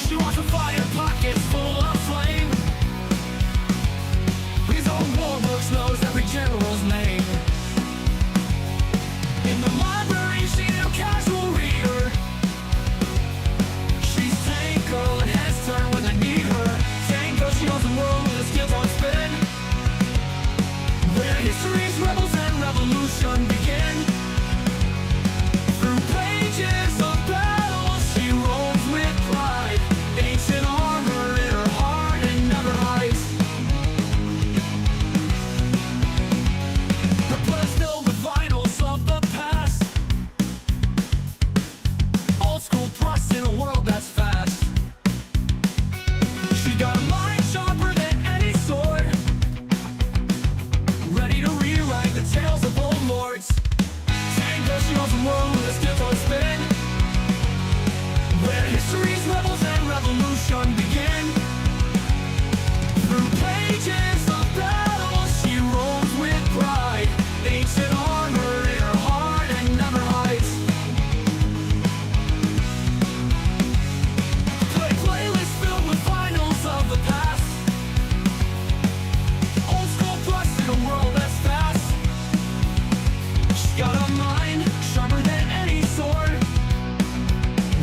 She wants a fire pocket full of flame. His own war books knows every general's name. In the library, she's a casual reader. She's tank girl and heads turn when they need her. Tank girl, she knows the world with her skills on spin. Where history's rebels and revolution begin. Through pages of battles, she roams with pride. Ancient armor in her heart and never hides. Her blood's filled with vinyls of the past. Old school thrust in a world that's fast. She got a mind sharper than any sword, ready to rewrite the tales of old lords. Tango, she knows the world with a skills on spin. Where history's rebels and revolution begin. Through pages of battles, she roams with pride. Ancient armor in her heart and never hides. Play playlists filled with vinyls of the past. Old school thrust in a world that's fast. She's got a mind sharper than any sword,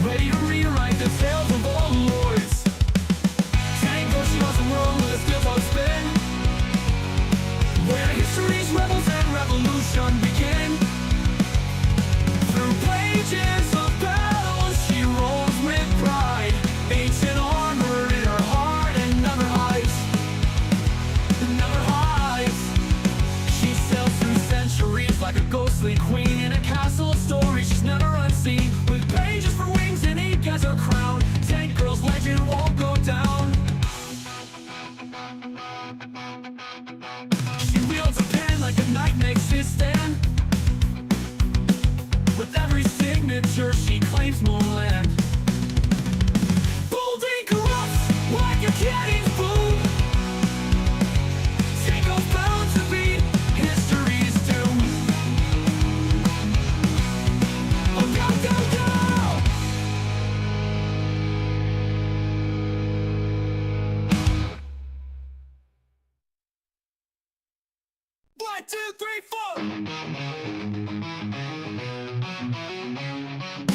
ready to rewrite the tales of old lords. Tango, she knows the world with a skills on spin. Where history's rebels and revolution begin. Through pages of battles, she rolls with pride. Ancient armor in her heart and never hides. Never hides. She sails through centuries like a ghostly queen in a castle story. She's never unseen. With pages for wings and ink as her crown. Tank girl's legend won't go down. She wields a pen like a knight makes his stand. With every signature she claims more land. Boldly corrupts like a cannon's boom. Tango's bound to beat history's doom. Oh, go, go, go! 1, 2, 3, 4.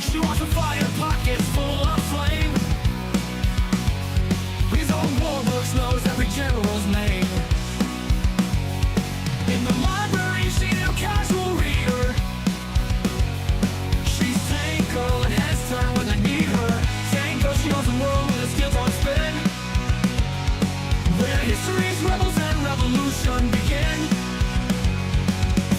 She wants a fire pocket full of flame. His own war books knows every general's name. In the library, she's a casual reader. She's tank girl and heads turn when they need her. Tank girl, she knows the world with her skills on spin. Where history's rebels and revolution begin.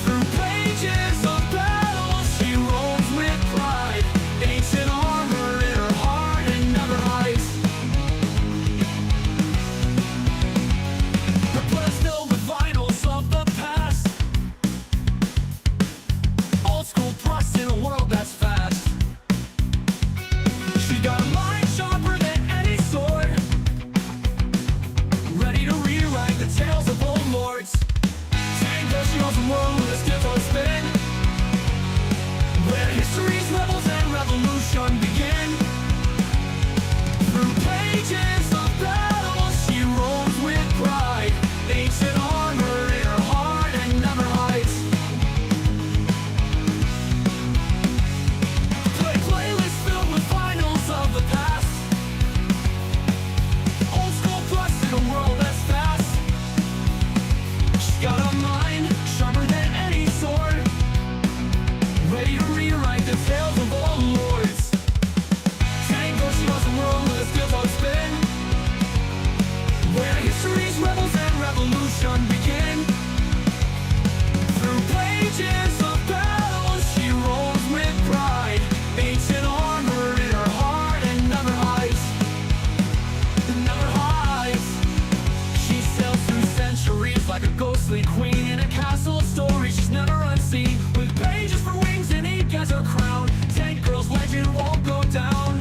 Through pages of battles, she roams with pride. Ancient armor in her heart and never hides. Her blood's filled with vinyls of the past. Old school thrust in a world that's fast. She got a mind sharper than any sword, ready to rewrite the tales of old lords. Tango, she knows the world with a skills on spin. Where history's rebels and revolution begin. Through pages of battles, she roams with pride. Ancient armor in her heart and never hides. Play playlists filled with vinyls of the past. Old school thrust in a world that's fast. She's got a mind sharper than any sword, ready to rewrite the tales of old lords. Tango, she knows the world with a skills on spin. Where history's rebels and revolution begin. Through pages of battles, she rolls with pride. Ancient armor in her heart and never hides. Never hides. She sails through centuries like a ghostly queen in a castle story. She's never unseen. With pages for wings and ink as her crown. Tank girl's legend won't go down.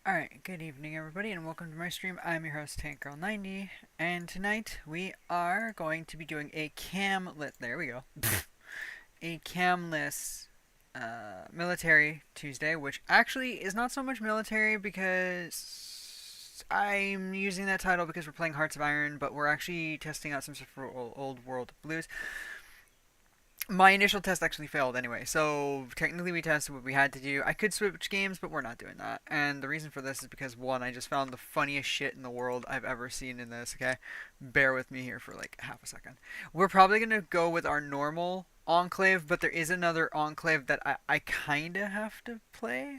Alright, good evening everybody and welcome to my stream. I'm your host TankGirl90 and tonight we are going to be doing a cam lit. There we go. a camless military Tuesday, which actually is not so much military because I'm using that title because we're playing Hearts of Iron, but we're actually testing out some stuff for Old World Blues. My initial test actually failed anyway, so technically we tested what we had to do. I could switch games, but we're not doing that. And the reason for this is because, one, I just found the funniest shit in the world I've ever seen in this, okay? Bear with me here for like half a second. We're probably going to go with our normal Enclave, but there is another Enclave that I kind of have to play.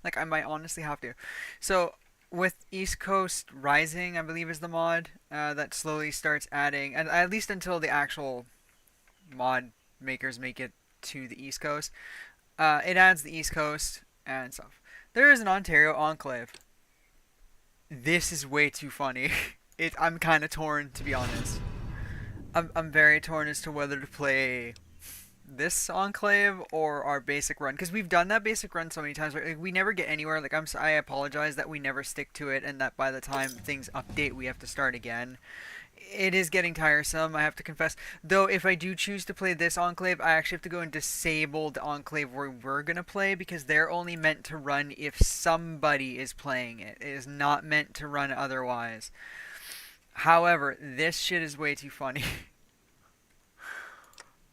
Like, I might honestly have to. So, with East Coast Rising, I believe is the mod that slowly starts adding, and at least until the actual mod makers make it to the East Coast. It adds the East Coast and stuff. There is an Ontario Enclave. This is way too funny. I'm kind of torn, to be honest. I'm very torn as to whether to play this Enclave or our basic run, because we've done that basic run so many times. Like, we never get anywhere. Like, I apologize that we never stick to it, and that by the time things update, we have to start again. It is getting tiresome, I have to confess. Though, if I do choose to play this Enclave, I actually have to go and disable the Enclave where we're going to play, because they're only meant to run if somebody is playing it. It is not meant to run otherwise. However, this shit is way too funny.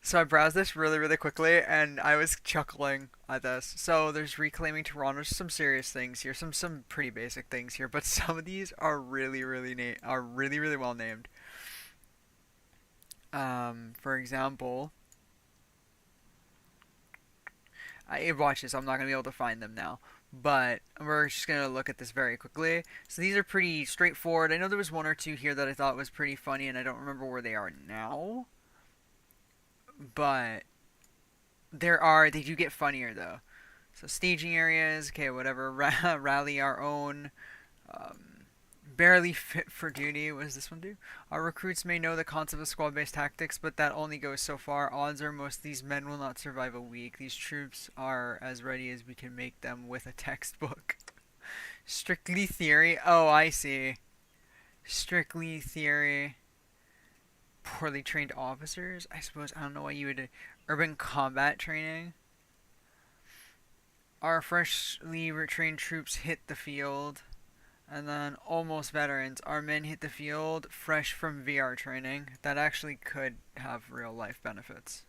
So I browsed this really, really quickly, and I was chuckling at this. So there's reclaiming Toronto. There's some serious things here, some pretty basic things here, but some of these are really, really well named. For example, watch this. I'm not gonna be able to find them now, but we're just gonna look at this very quickly. So these are pretty straightforward. I know there was one or two here that I thought was pretty funny, and I don't remember where they are now. But they do get funnier though. So staging areas, okay, whatever. Rally our own. Barely fit for duty. What does this one do? Our recruits may know the concept of squad-based tactics, but that only goes so far. Odds are most of these men will not survive a week. These troops are as ready as we can make them with a textbook. Strictly theory. Oh, I see. Strictly theory. Poorly trained officers, I suppose. I don't know why you would. Urban combat training. Our freshly trained troops hit the field. And then almost veterans. Our men hit the field fresh from VR training. That actually could have real life benefits.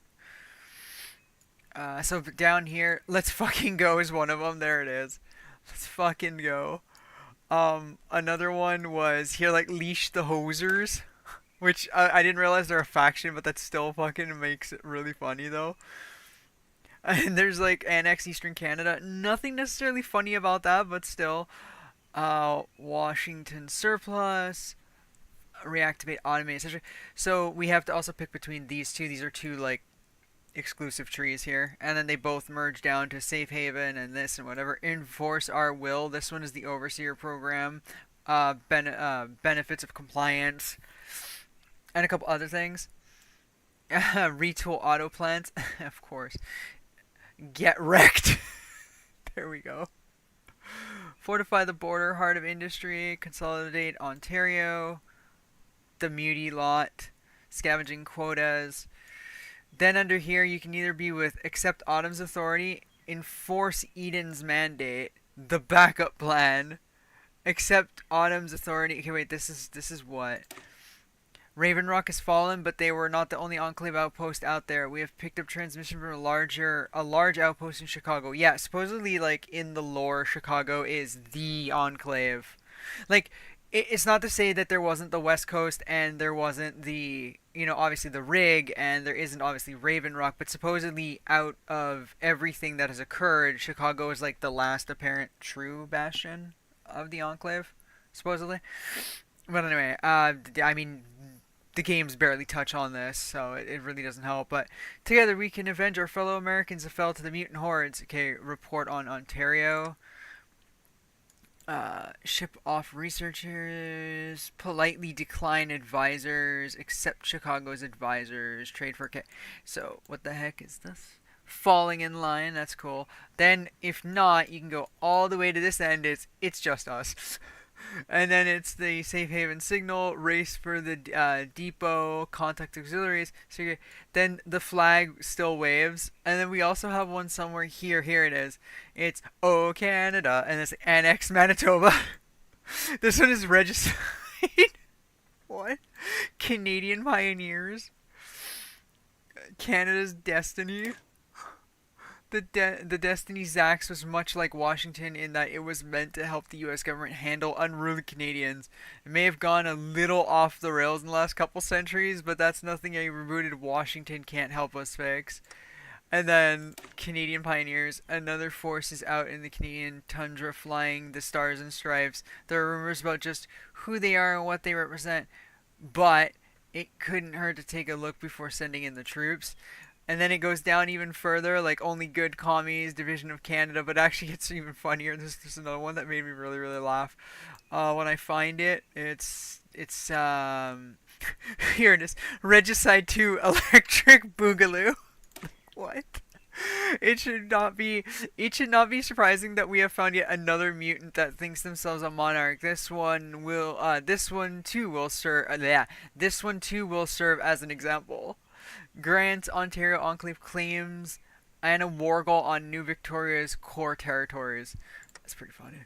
So down here, let's fucking go is one of them. There it is. Let's fucking go. Another one was here, like, leash the hosers. Which, I didn't realize they're a faction, but that still fucking makes it really funny, though. And there's, like, Annex Eastern Canada. Nothing necessarily funny about that, but still. Washington Surplus. Reactivate, automate, etc. So, we have to also pick between these two. These are two, like, exclusive trees here. And then they both merge down to Safe Haven and this and whatever. Enforce our will. This one is the Overseer program. Benefits of compliance. And a couple other things. Retool auto plants. Of course. Get wrecked. There we go. Fortify the border. Heart of industry. Consolidate Ontario. The Muty lot. Scavenging quotas. Then under here you can either be with accept Autumn's authority. Enforce Eden's mandate. The backup plan. Accept Autumn's authority. Okay, wait. This is what? Raven Rock has fallen, but they were not the only Enclave outpost out there. We have picked up transmission from a large outpost in Chicago. Yeah, supposedly, like, in the lore, Chicago is the Enclave. Like, it's not to say that there wasn't the West Coast and there wasn't the, obviously the Rig, and there isn't obviously Raven Rock, but supposedly out of everything that has occurred, Chicago is, like, the last apparent true bastion of the Enclave, supposedly. But anyway, I mean, the games barely touch on this, so it really doesn't help. But together we can avenge our fellow Americans who fell to the mutant hordes. Okay, report on Ontario. Ship off researchers. Politely decline advisors. Accept Chicago's advisors. Trade for... Okay, so what the heck is this? Falling in line, that's cool. Then, if not, you can go all the way to this end. It's just us. And then it's the safe haven signal, race for the depot, contact auxiliaries. So then the flag still waves, and then we also have one somewhere here. Here it is. It's "Oh Canada," and it's "Annex Manitoba." This one is registered. What? Canadian pioneers. Canada's destiny. The Destiny Zax was much like Washington in that it was meant to help the U.S. government handle unruly Canadians. It may have gone a little off the rails in the last couple centuries, but that's nothing a rebooted Washington can't help us fix. And then Canadian Pioneers, another force is out in the Canadian tundra flying the stars and stripes. There are rumors about just who they are and what they represent, but it couldn't hurt to take a look before sending in the troops. And then it goes down even further, like only good commies, Division of Canada, but actually it's even funnier. There's another one that made me really, really laugh. When I find it, it's here it is. Regicide 2 Electric Boogaloo. What? It should not be surprising that we have found yet another mutant that thinks themselves a monarch. This one too will serve as an example. Grant Ontario Enclave claims and a war goal on New Victoria's core territories. That's pretty funny.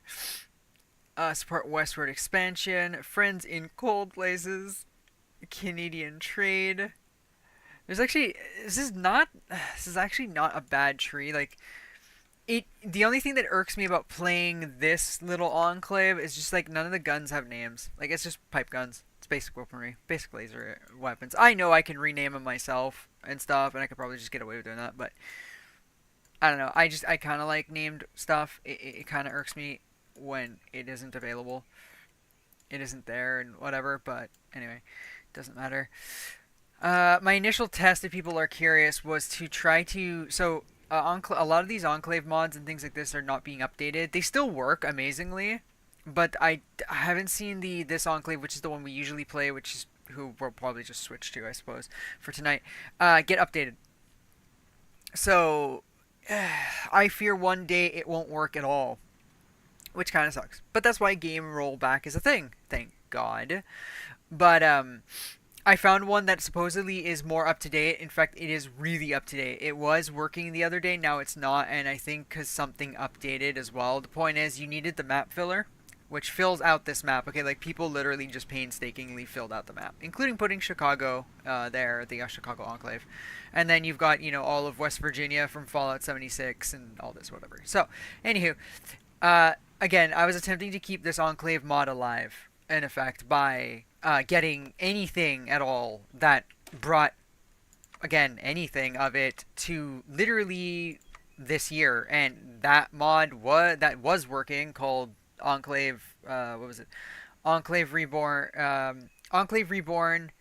Support westward expansion. Friends in cold places. Canadian trade. There's actually this is actually not a bad tree. Like the only thing that irks me about playing this little enclave is just like none of the guns have names. Like it's just pipe guns. It's basic weaponry, basic laser weapons. I know I can rename them myself and stuff, and I could probably just get away with doing that. But I don't know. I kind of like named stuff. It kind of irks me when it isn't available. It isn't there and whatever. But anyway, doesn't matter. My initial test, if people are curious, was to try to a lot of these enclave mods and things like this are not being updated. They still work amazingly, but I haven't seen this enclave, which is the one we usually play, which is who we'll probably just switch to, I suppose, for tonight. Get updated. So I fear one day it won't work at all, which kind of sucks. But that's why game rollback is a thing. Thank God. But I found one that supposedly is more up to date. In fact, it is really up to date. It was working the other day, now it's not, and I think because something updated as well. The point is, you needed the map filler, which fills out this map. Okay, like people literally just painstakingly filled out the map, including putting Chicago there, the Chicago Enclave, and then you've got all of West Virginia from Fallout 76 and all this whatever. So, anywho, again, I was attempting to keep this Enclave mod alive, in effect, by getting anything at all that brought, again, anything of it to literally this year. And that mod was working, called Enclave, what was it? Enclave Reborn, Enclave Reborn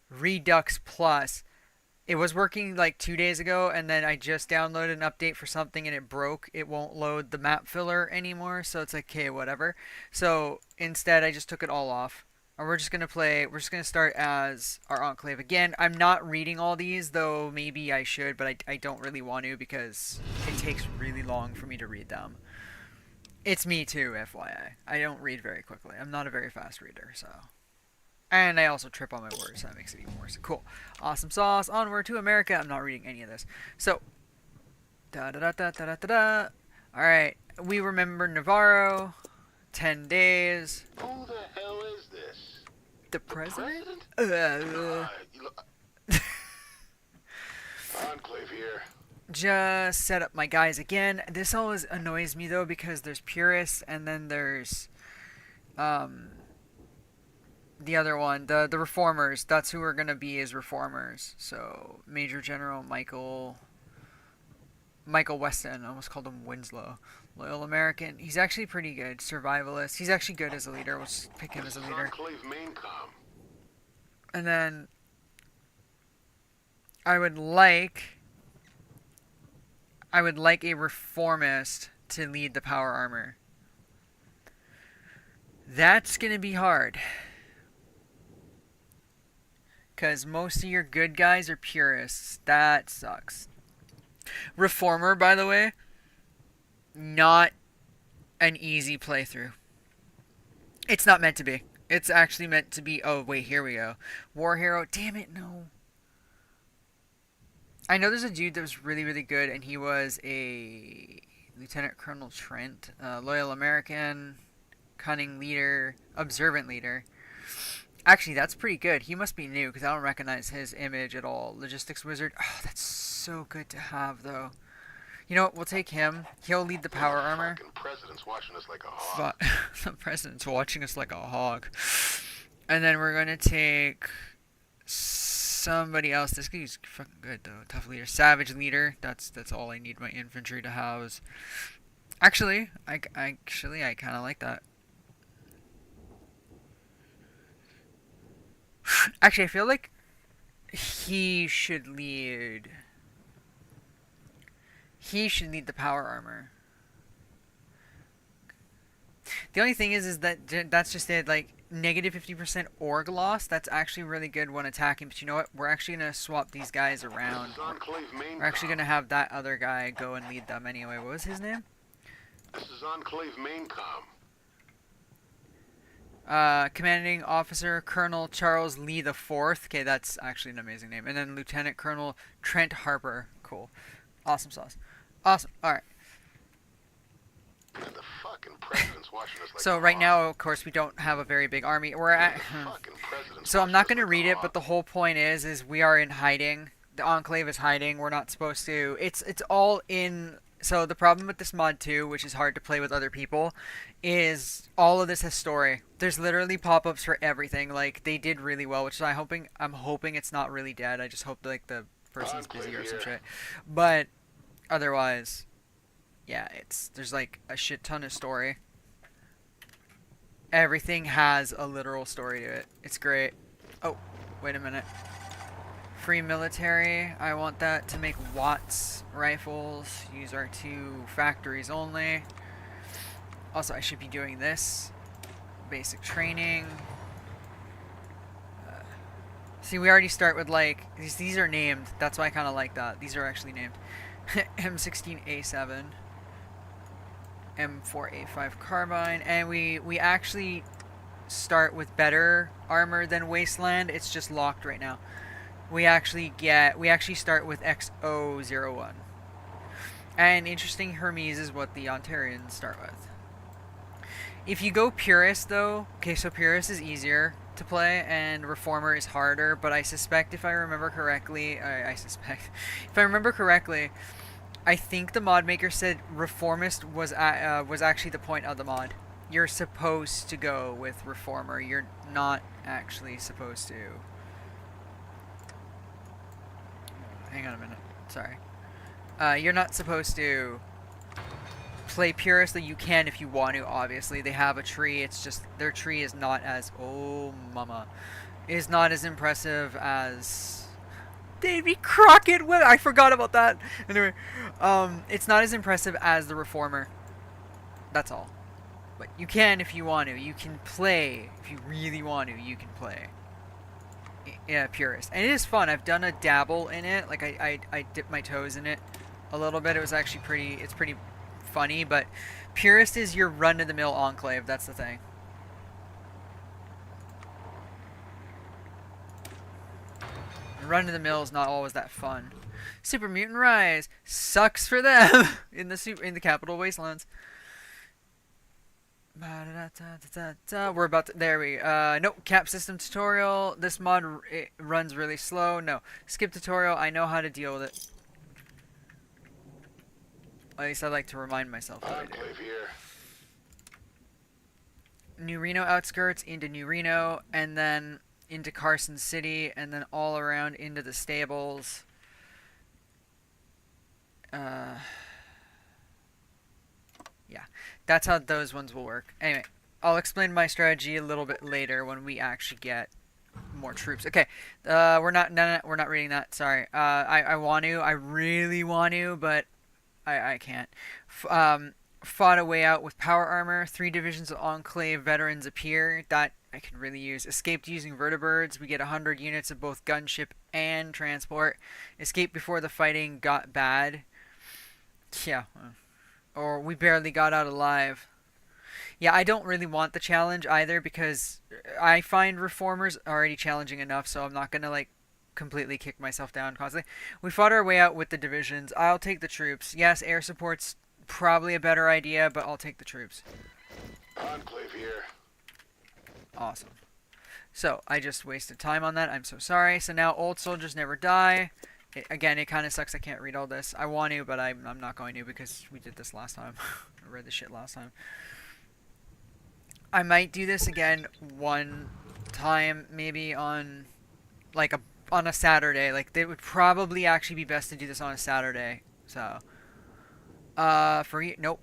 Redux Plus. It was working like 2 days ago, and then I just downloaded an update for something and it broke. It won't load the map filler anymore, so it's like, okay, whatever. So instead, I just took it all off. And we're just gonna start as our Enclave again. I'm not reading all these, though maybe I should, but I don't really want to because it takes really long for me to read them. It's me too, FYI. I don't read very quickly. I'm not a very fast reader, so. And I also trip on my words, so that makes it even worse. Cool. Awesome sauce. Onward to America. I'm not reading any of this. So, da da da da da da da. Alright. We remember Navarro. 10 days. Who the hell is this? The president? Enclave here. Just set up my guys again. This always annoys me, though, because there's purists, and then there's the other one, the reformers. That's who we're gonna be as reformers. So Major General Michael Weston. I almost called him Winslow. Loyal American. He's actually pretty good. Survivalist. He's actually good as a leader. We'll just pick him as a leader. Enclave main com. And then I would like a reformist to lead the power armor. That's gonna be hard. Because most of your good guys are purists. That sucks. Reformer, by the way, not an easy playthrough. It's not meant to be. It's actually meant to be. Oh wait, here we go. War hero. Damn it, no. I know there's a dude that was really really good, and he was a Lieutenant Colonel Trent, loyal American, cunning leader, observant leader. Actually, that's pretty good. He must be new because I don't recognize his image at all. Logistics wizard. Oh, that's so good to have though. You know what? We'll take him. He'll lead the power armor. Fucking president's watching us like a hog. The president's watching us like a hog. And then we're gonna take somebody else. This guy's fucking good though. Tough leader, savage leader. That's all I need my infantry to house. Actually, I kind of like that. Actually, I feel like he should lead. He should lead the power armor. The only thing is that that's just it. Like negative 50% org loss. That's actually really good when attacking. But you know what? We're actually gonna swap these guys around. This is Enclave Main We're actually Com. gonna have that other guy go and lead them anyway. What was his name? This is Enclave Main Com. Commanding Officer Colonel Charles Lee the Fourth. Okay, that's actually an amazing name. And then Lieutenant Colonel Trent Harper. Cool. Awesome sauce. Awesome. All right. And the fucking president's watching us like So a right hog. now, of course, we don't have a very big army. We're at. The fucking president's So I'm not watching going to us read like it, a but the hog. whole point is we are in hiding. The Enclave is hiding. We're not supposed to. It's all in. So the problem with this mod too, which is hard to play with other people, is all of this has story. There's literally pop-ups for everything. Like they did really well, which I'm hoping it's not really dead. I just hope like the person's busy or some shit. But otherwise, yeah, there's like a shit ton of story. Everything has a literal story to it. It's great. Oh, wait a minute. Free military. I want that to make Watts rifles. Use our 2 factories only. Also, I should be doing this. Basic training. See, we already start with like these are named. That's why I kind of like that. These are actually named. M16A7. M4A5 carbine, and we actually start with better armor than Wasteland. It's just locked right now. We actually start with XO01. And interesting, Hermes is what the Ontarians start with. If you go Purist though, okay, so Purist is easier to play and Reformer is harder, but I suspect if I remember correctly, if I remember correctly, I think the mod maker said Reformist was actually the point of the mod. You're supposed to go with Reformer. You're not actually supposed to. Hang on a minute. Sorry. You're not supposed to play Purist, though you can if you want to, obviously. They have a tree. It's just their tree is not as... Oh, mama. Is not as impressive as... Davy Crockett! I forgot about that. Anyway, it's not as impressive as the Reformer. That's all. But you can if you want to. You can play. If you really want to, you can play. Yeah, Purist. And it is fun. I've done a dabble in it. Like, I dipped my toes in it a little bit. It was actually pretty... It's pretty funny, but Purist is your run-of-the-mill Enclave. That's the thing. Run-of-the-mill is not always that fun. Super Mutant Rise sucks for them in the Capital Wastelands. We're about to, there we nope, cap system tutorial. This mod it runs really slow. No, skip tutorial. I know how to deal with it. At least I like to remind myself that I do. Enclave here. New Reno outskirts into New Reno, and then into Carson City, and then all around into the stables. Yeah, that's how those ones will work. Anyway, I'll explain my strategy a little bit later when we actually get more troops. Okay, we're not reading that. Sorry. I want to. I really want to, but I can't. Fought a way out with power armor. 3 divisions of Enclave veterans appear. That I can really use. Escaped using vertibirds. We get 100 units of both gunship and transport. Escaped before the fighting got bad. Yeah. Or we barely got out alive. Yeah, I don't really want the challenge either because I find reformers already challenging enough, so I'm not gonna like completely kick myself down constantly. We fought our way out with the divisions. I'll take the troops. Yes, air support's probably a better idea, but I'll take the troops. Enclave here. Awesome. So, I just wasted time on that. I'm so sorry. So now old soldiers never die. Again, it kind of sucks I can't read all this. I want to, but I'm not going to because we did this last time. I read this shit last time. I might do this again one time, maybe on like on a Saturday. Like it would probably actually be best to do this on a Saturday. So, nope.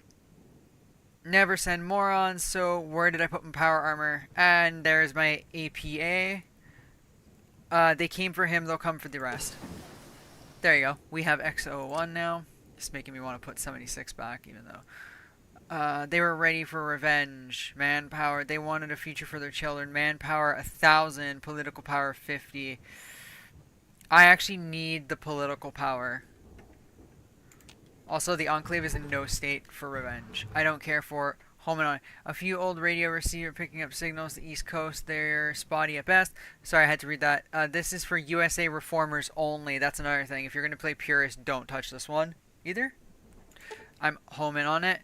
Never send morons. So where did I put my power armor? And there's my APA. They came for him. They'll come for the rest. There you go. We have X01 now. It's making me want to put 76 back, even though. They were ready for revenge. Manpower. They wanted a future for their children. Manpower 1,000. Political power 50. I actually need the political power. Also, the Enclave is in no state for revenge. I don't care for home and on. A few old radio receiver picking up signals. The East Coast, they're spotty at best. Sorry, I had to read that. This is for USA reformers only. That's another thing. If you're going to play purist, don't touch this one either. I'm homing on it.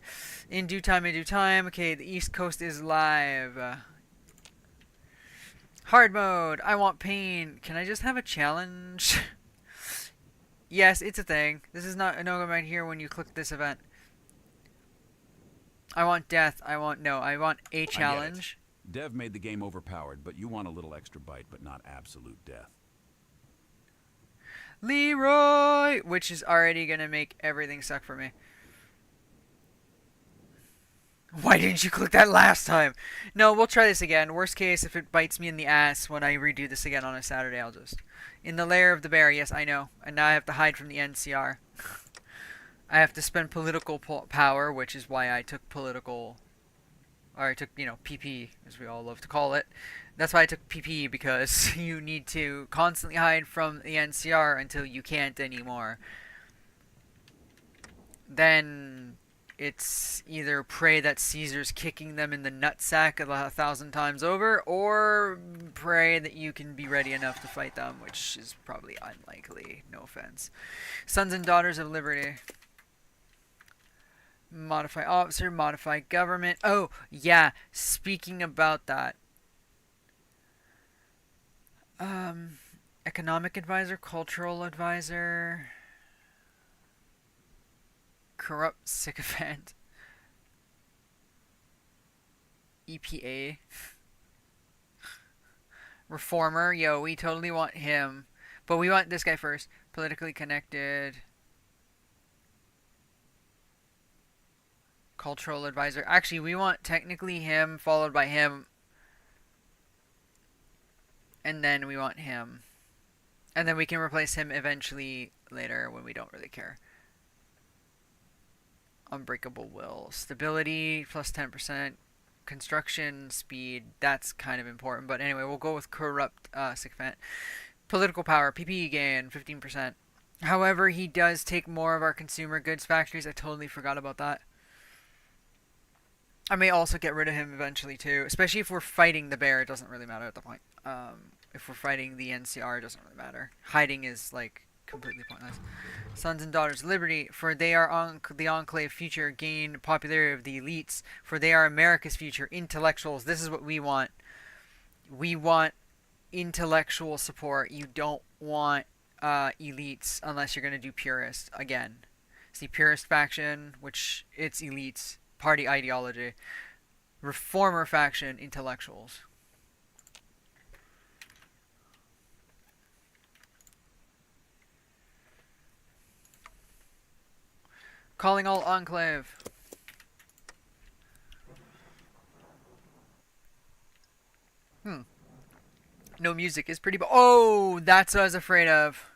In due time, in due time. Okay, the East Coast is live. Hard mode. I want pain. Can I just have a challenge? Yes, it's a thing. This is not a no right here when you click this event. I want death. I want a challenge. Dev made the game overpowered, but you want a little extra bite, but not absolute death. Leroy, which is already gonna make everything suck for me. Why didn't you click that last time? No, we'll try this again. Worst case, if it bites me in the ass when I redo this again on a Saturday, I'll just... In the lair of the bear, yes, I know. And now I have to hide from the NCR. I have to spend political power, which is why I took political... Or I took, PP, as we all love to call it. That's why I took PP, because you need to constantly hide from the NCR until you can't anymore. Then... It's either pray that Caesar's kicking them in the nutsack 1,000 times over, or pray that you can be ready enough to fight them, which is probably unlikely. No offense. Sons and Daughters of Liberty. Modify officer, modify government. Oh, yeah, speaking about that. Economic advisor, cultural advisor... Corrupt sycophant. EPA. Reformer. Yo, we totally want him. But we want this guy first. Politically connected. Cultural advisor. Actually, we want technically him, followed by him. And then we want him. And then we can replace him eventually later when we don't really care. Unbreakable will. Stability plus 10%. Construction speed. That's kind of important. But anyway, we'll go with corrupt sycophant. Political power. PPE gain 15%. However, he does take more of our consumer goods factories. I totally forgot about that. I may also get rid of him eventually too. Especially if we're fighting the bear. It doesn't really matter at the point. If we're fighting the NCR, it doesn't really matter. Hiding is like... completely pointless. Sons and Daughters of Liberty, for they are the Enclave future, gain popularity of the elites, for they are America's future, intellectuals. This is what we want. We want intellectual support. You don't want elites unless you're going to do purist. Again, it's the purist faction, which it's elites, party ideology. Reformer faction, intellectuals. Calling all Enclave. No music is pretty... Oh, that's what I was afraid of.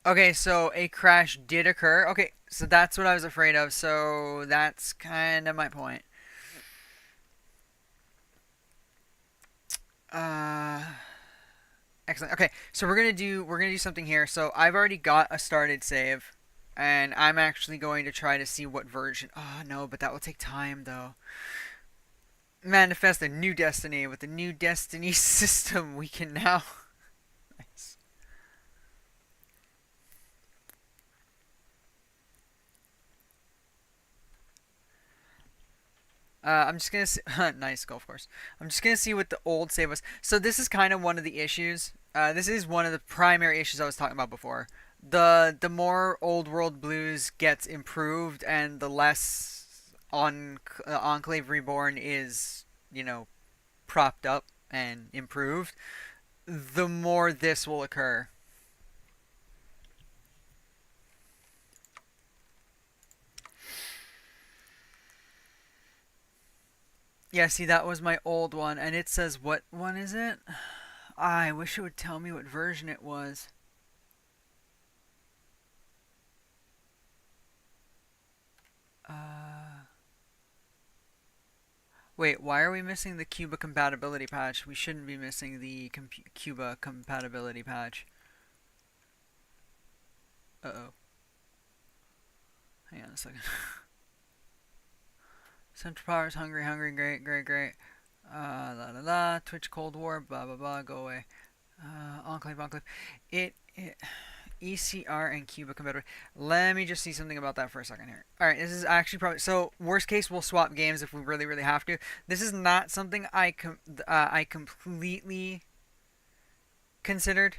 Okay, so a crash did occur. Okay, so that's what I was afraid of. So that's kind of my point. Excellent. Okay, so we're gonna do something here. So I've already got a started save, and I'm actually going to try to see what version. Oh no, but that will take time though. Manifest a new destiny with the new destiny system. We can now. Nice. I'm just gonna see, nice golf course. I'm just gonna see what the old save was. So this is kind of one of the issues. This is one of the primary issues I was talking about before. The more Old World Blues gets improved, and the less Enclave Reborn is, propped up and improved, the more this will occur. Yeah, see, that was my old one, and it says, what one is it? I wish it would tell me what version it was. Wait, why are we missing the Cuba compatibility patch? We shouldn't be missing the Cuba compatibility patch. Uh-oh. Hang on a second. Central Powers, hungry, hungry, great, great, great. La la la, Twitch Cold War, blah blah blah, go away. Enclave, Enclave. It ECR and Cuba compatible. Let me just see something about that for a second here. Alright, this is actually probably, so worst case we'll swap games if we really, really have to. This is not something I completely considered.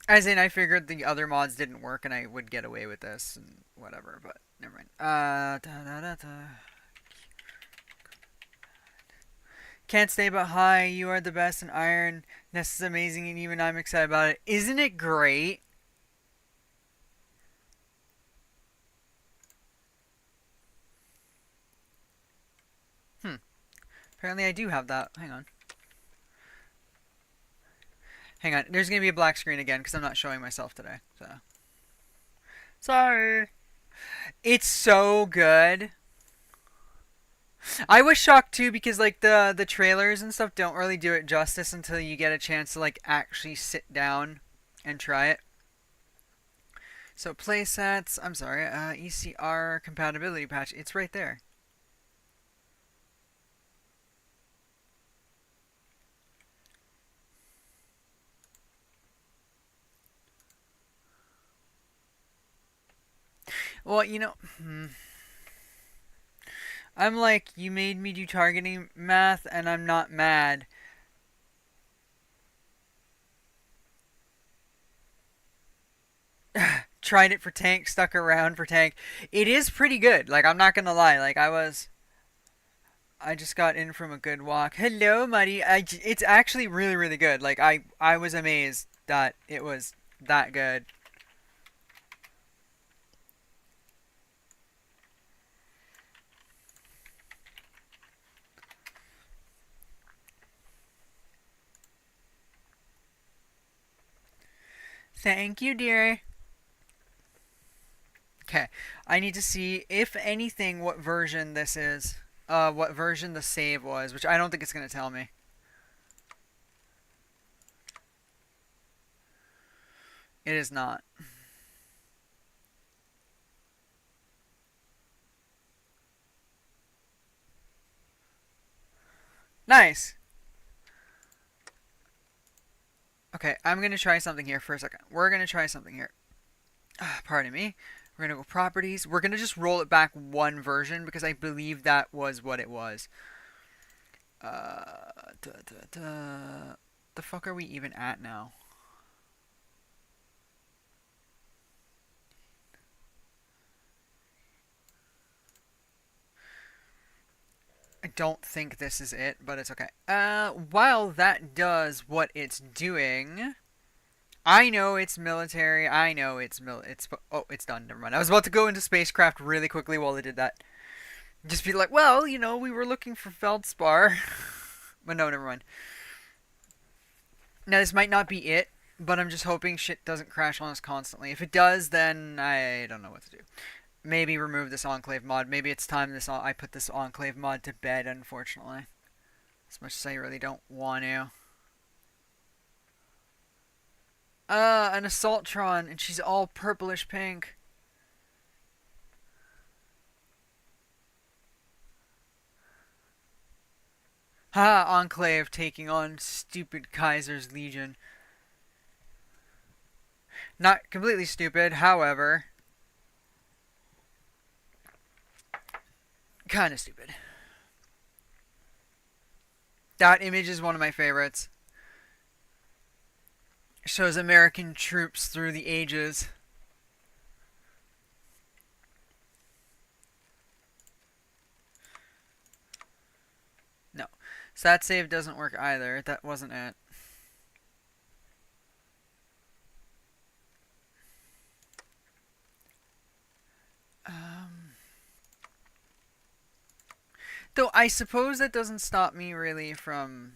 As in, I figured the other mods didn't work and I would get away with this and whatever, but never mind. Can't stay but hi, you are the best in Iron. This is amazing and even I'm excited about it. Isn't it great? Apparently I do have that. Hang on. Hang on. There's going to be a black screen again because I'm not showing myself today. So sorry. It's so good. I was shocked too because like the trailers and stuff don't really do it justice until you get a chance to like actually sit down and try it. So playsets, I'm sorry, ECR compatibility patch, it's right there. Well, I'm like, you made me do targeting math and I'm not mad. Tried it for tank, stuck around for tank. It is pretty good. Like, I'm not gonna lie. Like, I just got in from a good walk. Hello, Muddy. It's actually really, really good. Like, I was amazed that it was that good. Thank you, dear. Okay, I need to see, if anything, what version this is. What version the save was, which I don't think it's going to tell me. It is not. Nice. Okay, I'm going to try something here for a second. We're going to try something here. Pardon me. We're going to go properties. We're going to just roll it back one version because I believe that was what it was. The fuck are we even at now? I don't think this is it, but it's okay. While that does what it's doing, I know it's military. I know it's oh, it's done. Never mind. I was about to go into spacecraft really quickly while I did that. Just be like, well, we were looking for Feldspar. But no, never mind. Now, this might not be it, but I'm just hoping shit doesn't crash on us constantly. If it does, then I don't know what to do. Maybe remove this Enclave mod. Maybe it's time I put this Enclave mod to bed, unfortunately. As much as I really don't want to. An Assaultron, and she's all purplish pink. Ha! Enclave taking on stupid Kaiser's Legion. Not completely stupid, however. Kinda stupid. That image is one of my favorites. Shows American troops through the ages. No. So that save doesn't work either. That wasn't it. Though I suppose that doesn't stop me really from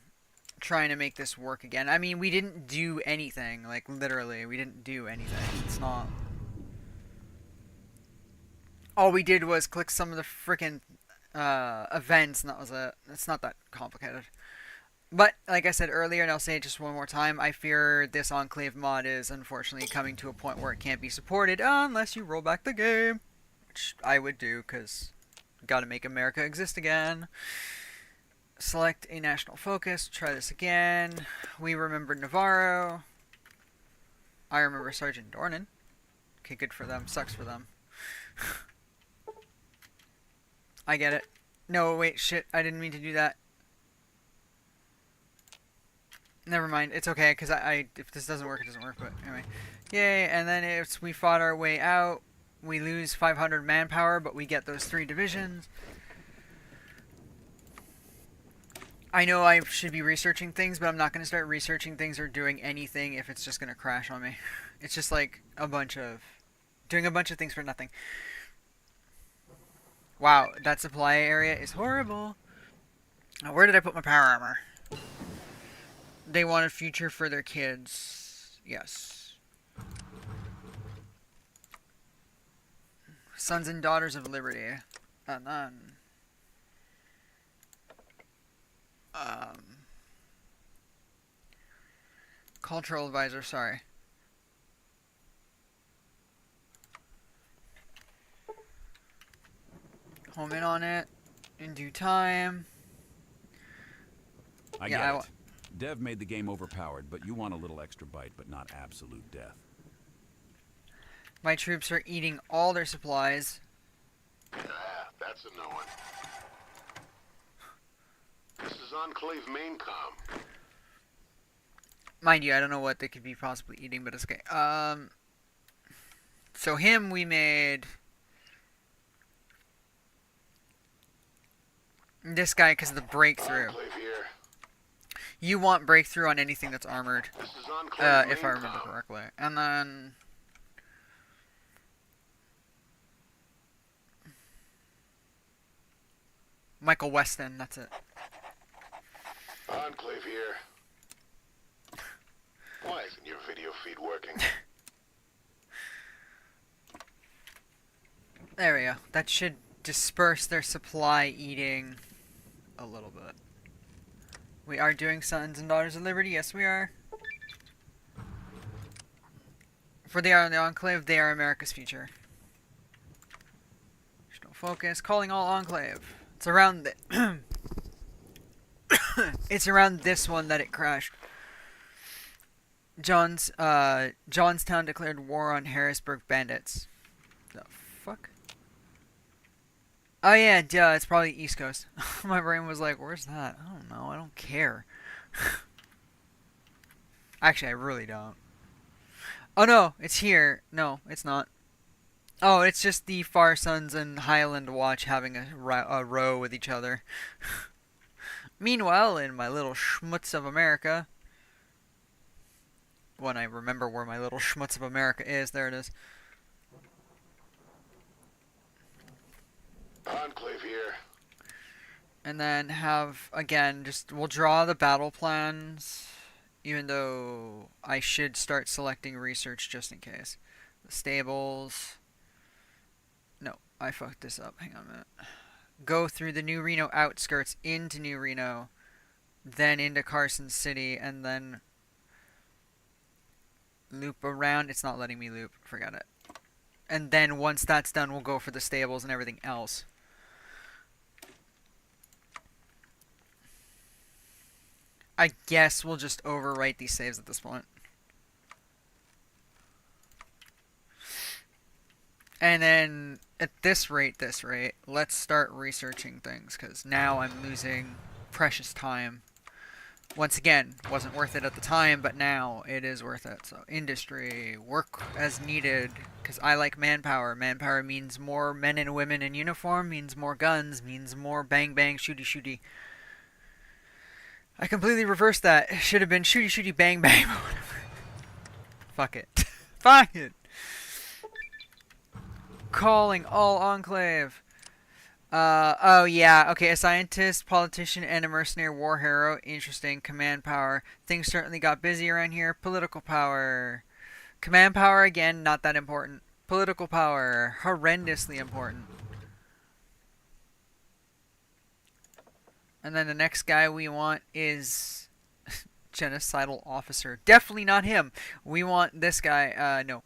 trying to make this work again. I mean, we didn't do anything. Like, literally, we didn't do anything. It's not... All we did was click some of the freaking events, and that was it. It's not that complicated. But, like I said earlier, and I'll say it just one more time, I fear this Enclave mod is unfortunately coming to a point where it can't be supported unless you roll back the game. Which I would do, because gotta make America exist again. Select a national focus. Try this again. We remember Navarro. I remember Sergeant Dornan. Okay, good for them. Sucks for them. I get it. No, wait, shit. I didn't mean to do that. Never mind. It's okay, because if this doesn't work, it doesn't work. But anyway. Yay, and then we fought our way out. We lose 500 manpower, but we get those 3 divisions. I know I should be researching things, but I'm not going to start researching things or doing anything if it's just going to crash on me. It's just like doing a bunch of things for nothing. Wow, that supply area is horrible. Now, where did I put my power armor? They want a future for their kids. Yes. Sons and Daughters of Liberty. And then... Cultural Advisor, sorry. Home in on it in due time. I get it. Dev made the game overpowered, but you want a little extra bite, but not absolute death. My troops are eating all their supplies. That's a no one. This is Enclave Maincom. Mind you, I don't know what they could be possibly eating, but it's okay. So him we made... This guy because of the breakthrough. Enclave here. You want breakthrough on anything that's armored. This is Enclave if I remember correctly. And then... Michael Weston, that's it. Enclave here. Why isn't your video feed working? There we go. That should disperse their supply eating a little bit. We are doing Sons and Daughters of Liberty. Yes, we are. For they are in the Enclave, they are America's future. There's no focus. Calling all Enclave. It's around the it's around this one that it crashed. Johnstown declared war on Harrisburg bandits. The fuck? Oh yeah, duh, it's probably East Coast. My brain was like, where's that? I don't know, I don't care. Actually, I really don't. Oh no, it's here. No, it's not. Oh, it's just the Far Sons and Highland Watch having a row with each other. Meanwhile, in my little schmutz of America... When I remember where my little schmutz of America is, there it is. Enclave here. And then have, again, we'll draw the battle plans, even though I should start selecting research just in case. The stables. No, I fucked this up. Hang on a minute. Go through the New Reno outskirts into New Reno, then into Carson City, and then Loop around. It's not letting me loop. Forget it. And then once that's done, we'll go for the stables and everything else. I guess we'll just overwrite these saves at this point. And then at this rate, let's start researching things, because now I'm losing precious time. Once again, wasn't worth it at the time, but now it is worth it. So industry, work as needed, because I like manpower. Manpower means more men and women in uniform, means more guns, means more bang bang shooty shooty. I completely reversed that. It should have been shooty shooty bang bang. Fuck it. Fuck it. Calling all enclave. Oh yeah, okay, a scientist, politician, and a mercenary war hero. Interesting. Command power. Things certainly got busy around here. Political power. Command power, again, not that important. Political power, horrendously important. And then the next guy we want is genocidal officer. Definitely not him. We want this guy, no.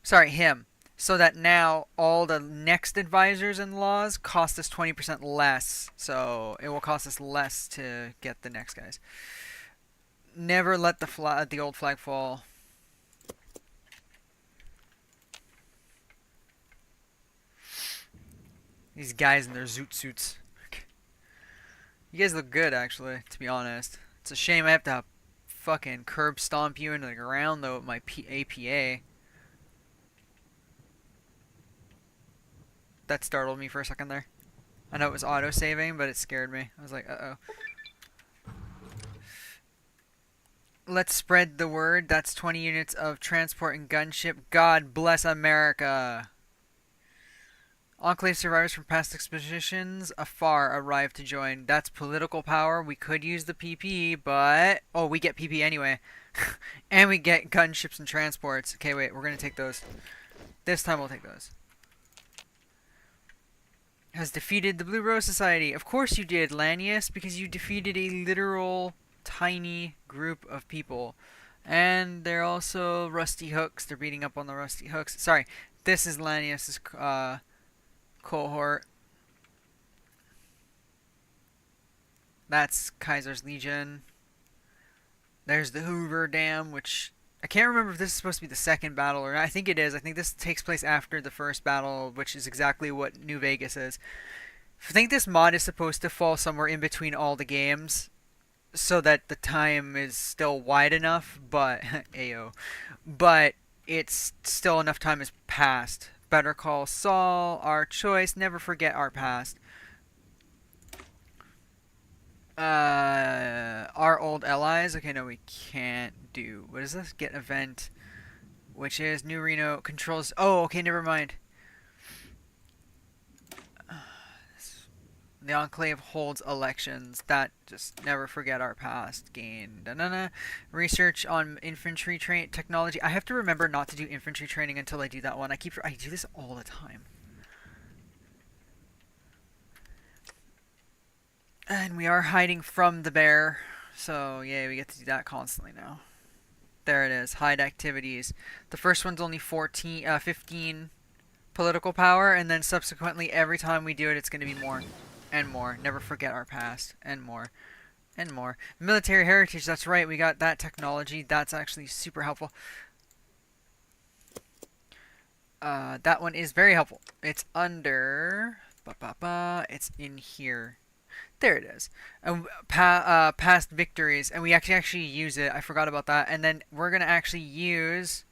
Sorry, him. So that now all the next advisors and laws cost us 20% less. So it will cost us less to get the next guys. Never let the old flag fall. These guys in their zoot suits. You guys look good, actually, to be honest. It's a shame I have to fucking curb stomp you into the ground, though, with my APA. That startled me for a second there. I know it was auto-saving, but it scared me. I was like, uh-oh. Let's spread the word. That's 20 units of transport and gunship. God bless America. Enclave survivors from past expeditions afar arrived to join. That's political power. We could use the PP, but... Oh, we get PP anyway. And we get gunships and transports. Okay, wait. We're going to take those. This time we'll take those. Has defeated the Blue Rose Society. Of course you did, Lanius, because you defeated a literal tiny group of people. And they're also Rusty Hooks. They're beating up on the Rusty Hooks. Sorry, this is Lanius's cohort. That's Kaiser's Legion. There's the Hoover Dam, which... I can't remember if this is supposed to be the second battle or not. I think it is. I think this takes place after the first battle, which is exactly what New Vegas is. I think this mod is supposed to fall somewhere in between all the games so that the time is still wide enough, but... Ayo. But it's still enough time has passed. Better Call Saul, our choice. Never forget our past. Our old allies. Okay, no, we can't do. What is this? Get event, which is New Reno controls. Oh, okay, never mind. The Enclave holds elections. That just never forget our past. Gain. Research on infantry technology. I have to remember not to do infantry training until I do that one. I do this all the time. And we are hiding from the bear. So, yeah, we get to do that constantly now. There it is. Hide activities. The first one's only 15 political power. And then subsequently, every time we do it, it's going to be more and more. Never forget our past. And more. And more. Military heritage. That's right. We got that technology. That's actually super helpful. That one is very helpful. It's under... It's in here. There it is. Past victories, and we actually use it. I forgot about that. And then we're gonna actually use.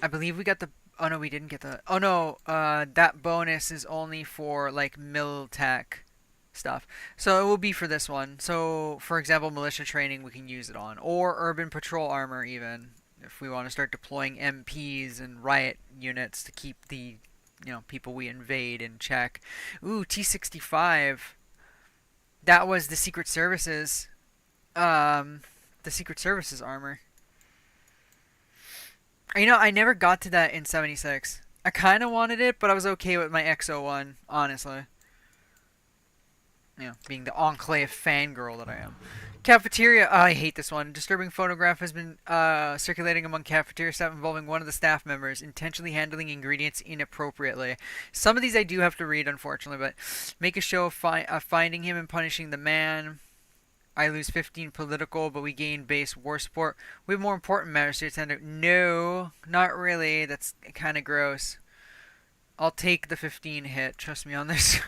I believe we got the. Oh no, we didn't get the. Oh no, that bonus is only for like mil tech stuff. So it will be for this one. So for example, militia training we can use it on, or urban patrol armor even, if we want to start deploying MPs and riot units to keep the people we invade in check. Ooh, T-65. That was the Secret Services, armor. I never got to that in 76. I kind of wanted it, but I was okay with my XO1, honestly. You know, being the Enclave fangirl that I am. Cafeteria. Oh, I hate this one. Disturbing photograph has been circulating among cafeteria staff involving one of the staff members intentionally handling ingredients inappropriately. Some of these I do have to read, unfortunately, but make a show of finding him and punishing the man. I lose 15 political, but we gain base war support. We have more important matters to attend to. No, not really. That's kind of gross. I'll take the 15 hit. Trust me on this.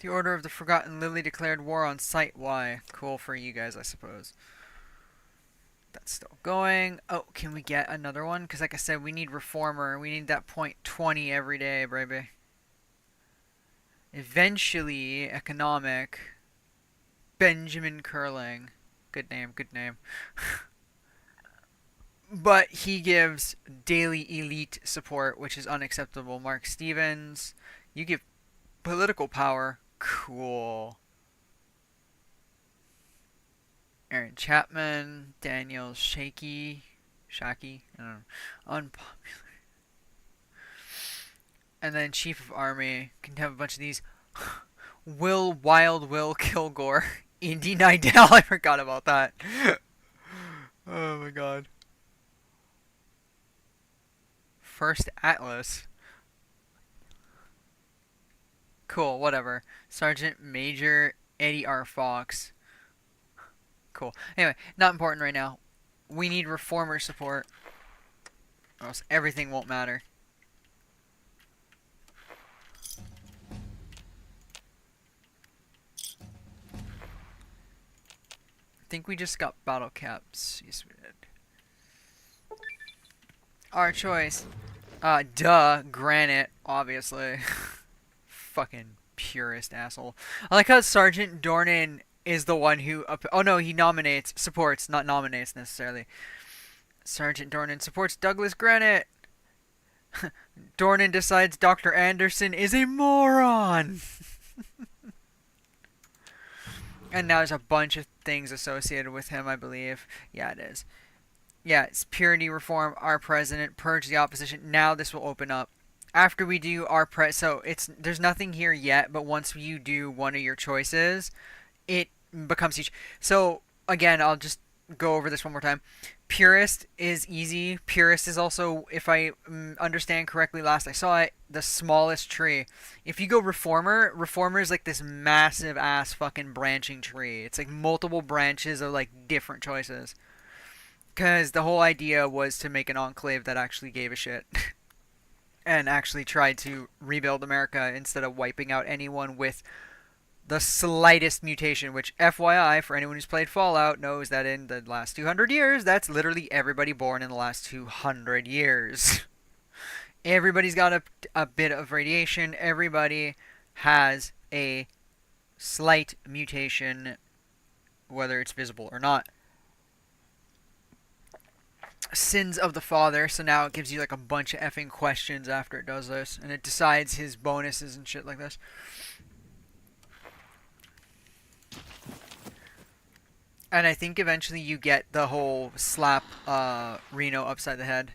The Order of the Forgotten Lily declared war on Site Y. Cool for you guys, I suppose. That's still going. Oh, can we get another one? Because like I said, we need Reformer. We need that point 20 every day, baby. Eventually, Economic. Benjamin Curling. Good name, good name. But he gives daily elite support, which is unacceptable. Mark Stevens. You give political power. Cool. Aaron Chapman, Daniel Shaky, I don't know, unpopular. And then Chief of Army can have a bunch of these. Wild Will Kilgore, Indy Nidell. I forgot about that. Oh my god. First Atlas. Cool, whatever. Sergeant Major Eddie R. Fox. Cool. Anyway, not important right now. We need Reformer support, or else everything won't matter. I think we just got battle caps. Yes, we did. Our choice. Duh, Granite, obviously. Fucking purist asshole. I like how Sergeant Dornan is the one who... oh no, he supports, not nominates necessarily. Sergeant Dornan supports Douglas Granite. Dornan decides Dr. Anderson is a moron. And now there's a bunch of things associated with him, I believe. Yeah, it is. Yeah, it's purity reform, our president, purge the opposition. Now this will open up. After we do our so there's nothing here yet, but once you do one of your choices, it becomes huge. So again, I'll just go over this one more time. Purist is easy. Purist is also, if I understand correctly, last I saw it, the smallest tree. If you go Reformer is like this massive ass fucking branching tree. It's like multiple branches of like different choices. Because the whole idea was to make an enclave that actually gave a shit. And actually tried to rebuild America instead of wiping out anyone with the slightest mutation, which FYI, for anyone who's played Fallout, knows that in the last 200 years, that's literally everybody born in the last 200 years. Everybody's got a bit of radiation. Everybody has a slight mutation, whether it's visible or not. Sins of the father, so now it gives you like a bunch of effing questions after it does this, and it decides his bonuses and shit like this. And I think eventually you get the whole slap Reno upside the head.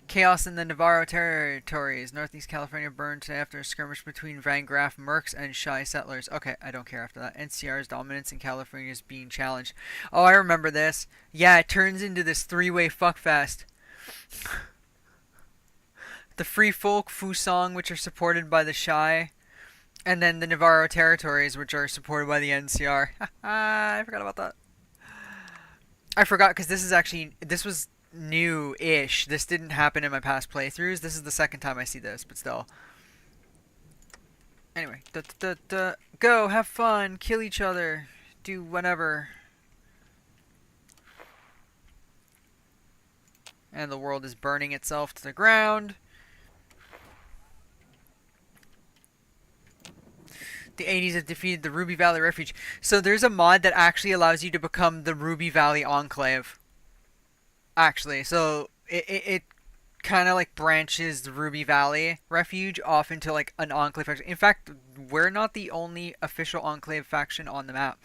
Chaos in the Navarro territories. Northeast California burned today after a skirmish between Van Graff mercs and shy settlers. Okay, I don't care after that. NCR's dominance in California is being challenged. Oh, I remember this. Yeah, it turns into this three-way fuckfest. The Free Folk Fusang, which are supported by the Shy, and then the Navarro territories, which are supported by the NCR. I forgot about that. I forgot because this was new-ish. This didn't happen in my past playthroughs. This is the second time I see this, but still. Anyway, go, have fun, kill each other, do whatever. And the world is burning itself to the ground. The 80s have defeated the Ruby Valley Refuge. So there's a mod that actually allows you to become the Ruby Valley Enclave. Actually, so it kind of like branches the Ruby Valley refuge off into like an enclave faction. In fact, we're not the only official enclave faction on the map.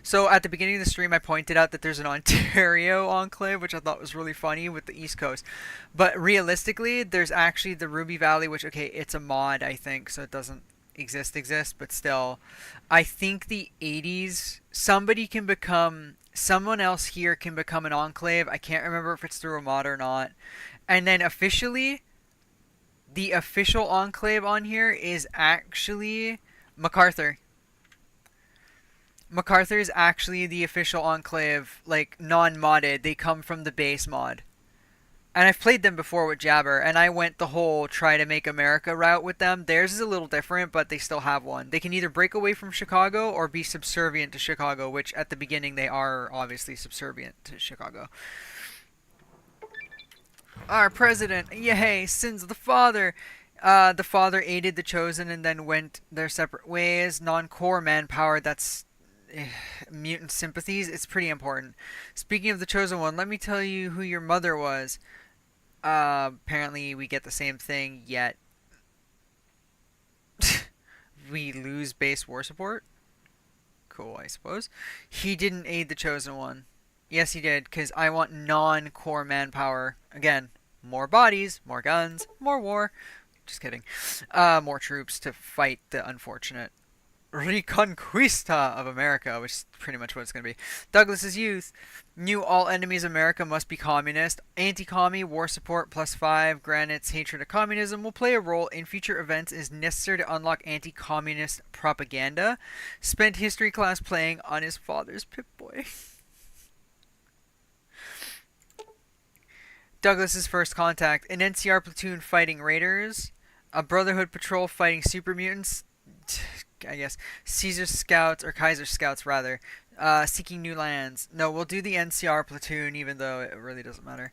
So at the beginning of the stream, I pointed out that there's an Ontario enclave, which I thought was really funny with the East Coast. But realistically, there's actually the Ruby Valley, which, okay, it's a mod, I think, so it doesn't exist, but still. I think the 80s, someone else here can become an enclave. I can't remember if it's through a mod or not. And then officially, the official enclave on here is actually MacArthur. MacArthur is actually the official enclave, like, non-modded. They come from the base mod. And I've played them before with Jabber, and I went the whole try to make America route with them. Theirs is a little different, but they still have one. They can either break away from Chicago or be subservient to Chicago, which at the beginning they are obviously subservient to Chicago. Our president, yay, sins of the father. The father aided the chosen and then went their separate ways. Non-core manpower, that's mutant sympathies. It's pretty important. Speaking of the chosen one, let me tell you who your mother was. Apparently we get the same thing, yet we lose base war support. Cool, I suppose. He didn't aid the chosen one. Yes, he did, because I want non-core manpower. Again, more bodies, more guns, more war. Just kidding. More troops to fight the unfortunate Reconquista of America, which is pretty much what it's going to be. Douglas's youth knew all enemies of America must be communist. Anti-commie, war support, +5. Granite's hatred of communism will play a role in future events is necessary to unlock anti-communist propaganda. Spent history class playing on his father's Pip-Boy. Douglas's first contact. An NCR platoon fighting raiders. A Brotherhood patrol fighting super mutants. I guess Caesar Scouts, or Kaiser Scouts rather, seeking new lands. No, we'll do the NCR platoon, even though it really doesn't matter.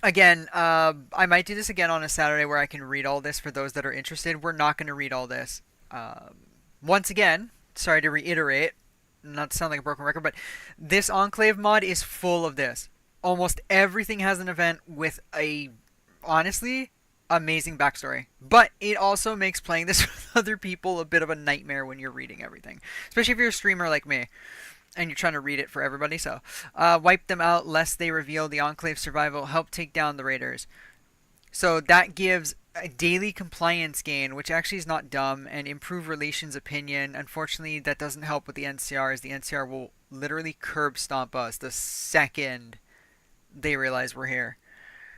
Again, I might do this again on a Saturday where I can read all this for those that are interested. We're not going to read all this. Once again, sorry to reiterate, not to sound like a broken record, but this Enclave mod is full of this. Almost everything has an event with a, honestly, amazing backstory. But it also makes playing this with other people a bit of a nightmare when you're reading everything. Especially if you're a streamer like me and you're trying to read it for everybody. So, wipe them out lest they reveal the Enclave survival. Help take down the raiders. So that gives a daily compliance gain, which actually is not dumb, and improve relations opinion. Unfortunately, that doesn't help with the NCR, as the NCR will literally curb stomp us the second they realize we're here.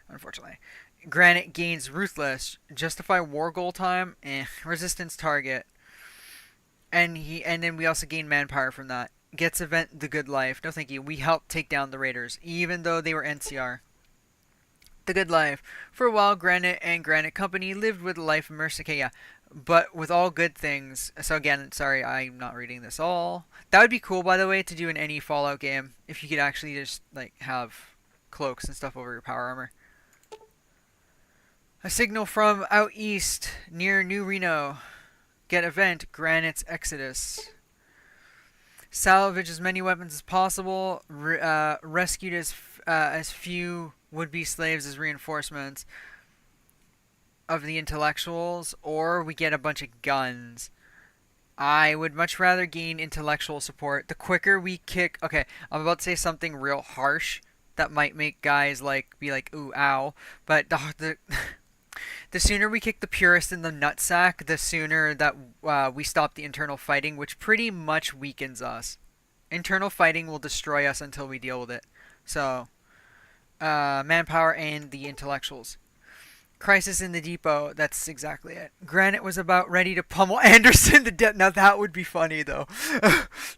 Unfortunately. Granite gains ruthless, justify war goal time, resistance target, and then we also gain manpower from that. Gets event the good life. No thank you. We helped take down the raiders, even though they were NCR. The good life. For a while, Granite and Granite Company lived with a life of mercy. Okay, yeah, but with all good things. So again, sorry, I'm not reading this all. That would be cool, by the way, to do in any Fallout game if you could actually just like have cloaks and stuff over your power armor. A signal from out east near New Reno. Get event Granite's Exodus. Salvage as many weapons as possible. Rescued as few would-be slaves as reinforcements of the intellectuals, or we get a bunch of guns. I would much rather gain intellectual support. The quicker we kick... Okay, I'm about to say something real harsh that might make guys be like, ooh, ow. But the sooner we kick the purist in the nutsack, the sooner that we stop the internal fighting, which pretty much weakens us. Internal fighting will destroy us until we deal with it. So, manpower and the intellectuals. Crisis in the depot, that's exactly it. Granite was about ready to pummel Anderson to death. Now that would be funny, though.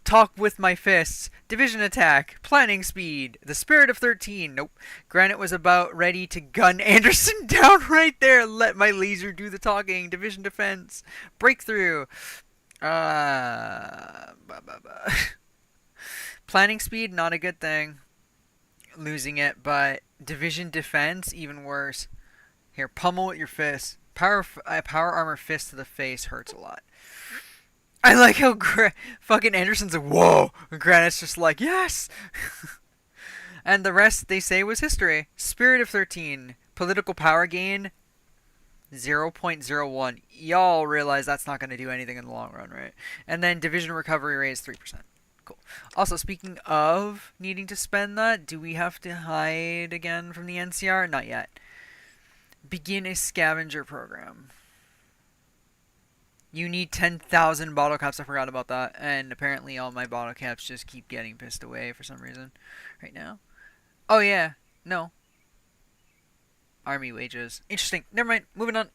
Talk with my fists. Division attack. Planning speed. The spirit of 13. Nope. Granite was about ready to gun Anderson down right there. Let my laser do the talking. Division defense. Breakthrough. Planning speed, not a good thing. Losing it, but division defense, even worse. Here, pummel with your fist. Power armor fist to the face hurts a lot. I like how fucking Anderson's like, whoa! And Granite's just like, yes! And the rest, they say, was history. Spirit of 13. Political power gain, 0.01. Y'all realize that's not going to do anything in the long run, right? And then division recovery rate is 3%. Cool. Also, speaking of needing to spend that, do we have to hide again from the NCR? Not yet. Begin a scavenger program. You need 10,000 bottle caps. I forgot about that. And apparently all my bottle caps just keep getting pissed away for some reason right now. Oh, yeah. No. Army wages. Interesting. Never mind. Moving on.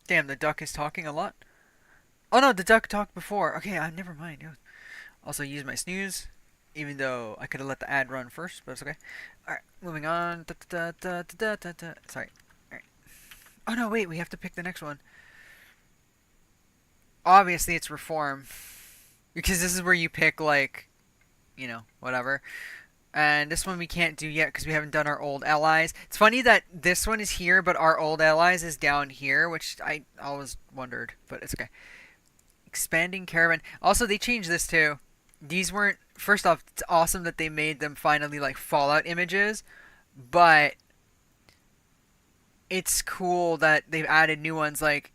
Damn, the duck is talking a lot. Oh, no, the duck talked before. Okay, never mind. Also, use my snooze. Even though I could have let the ad run first, but it's okay. Alright, moving on. Sorry. Alright. Oh no, wait, we have to pick the next one. Obviously, it's reform. Because this is where you pick, like, you know, whatever. And this one we can't do yet because we haven't done our old allies. It's funny that this one is here, but our old allies is down here, which I always wondered, but it's okay. Expanding caravan. Also, they changed this too. These weren't... First off, it's awesome that they made them finally like Fallout images, but it's cool that they've added new ones. Like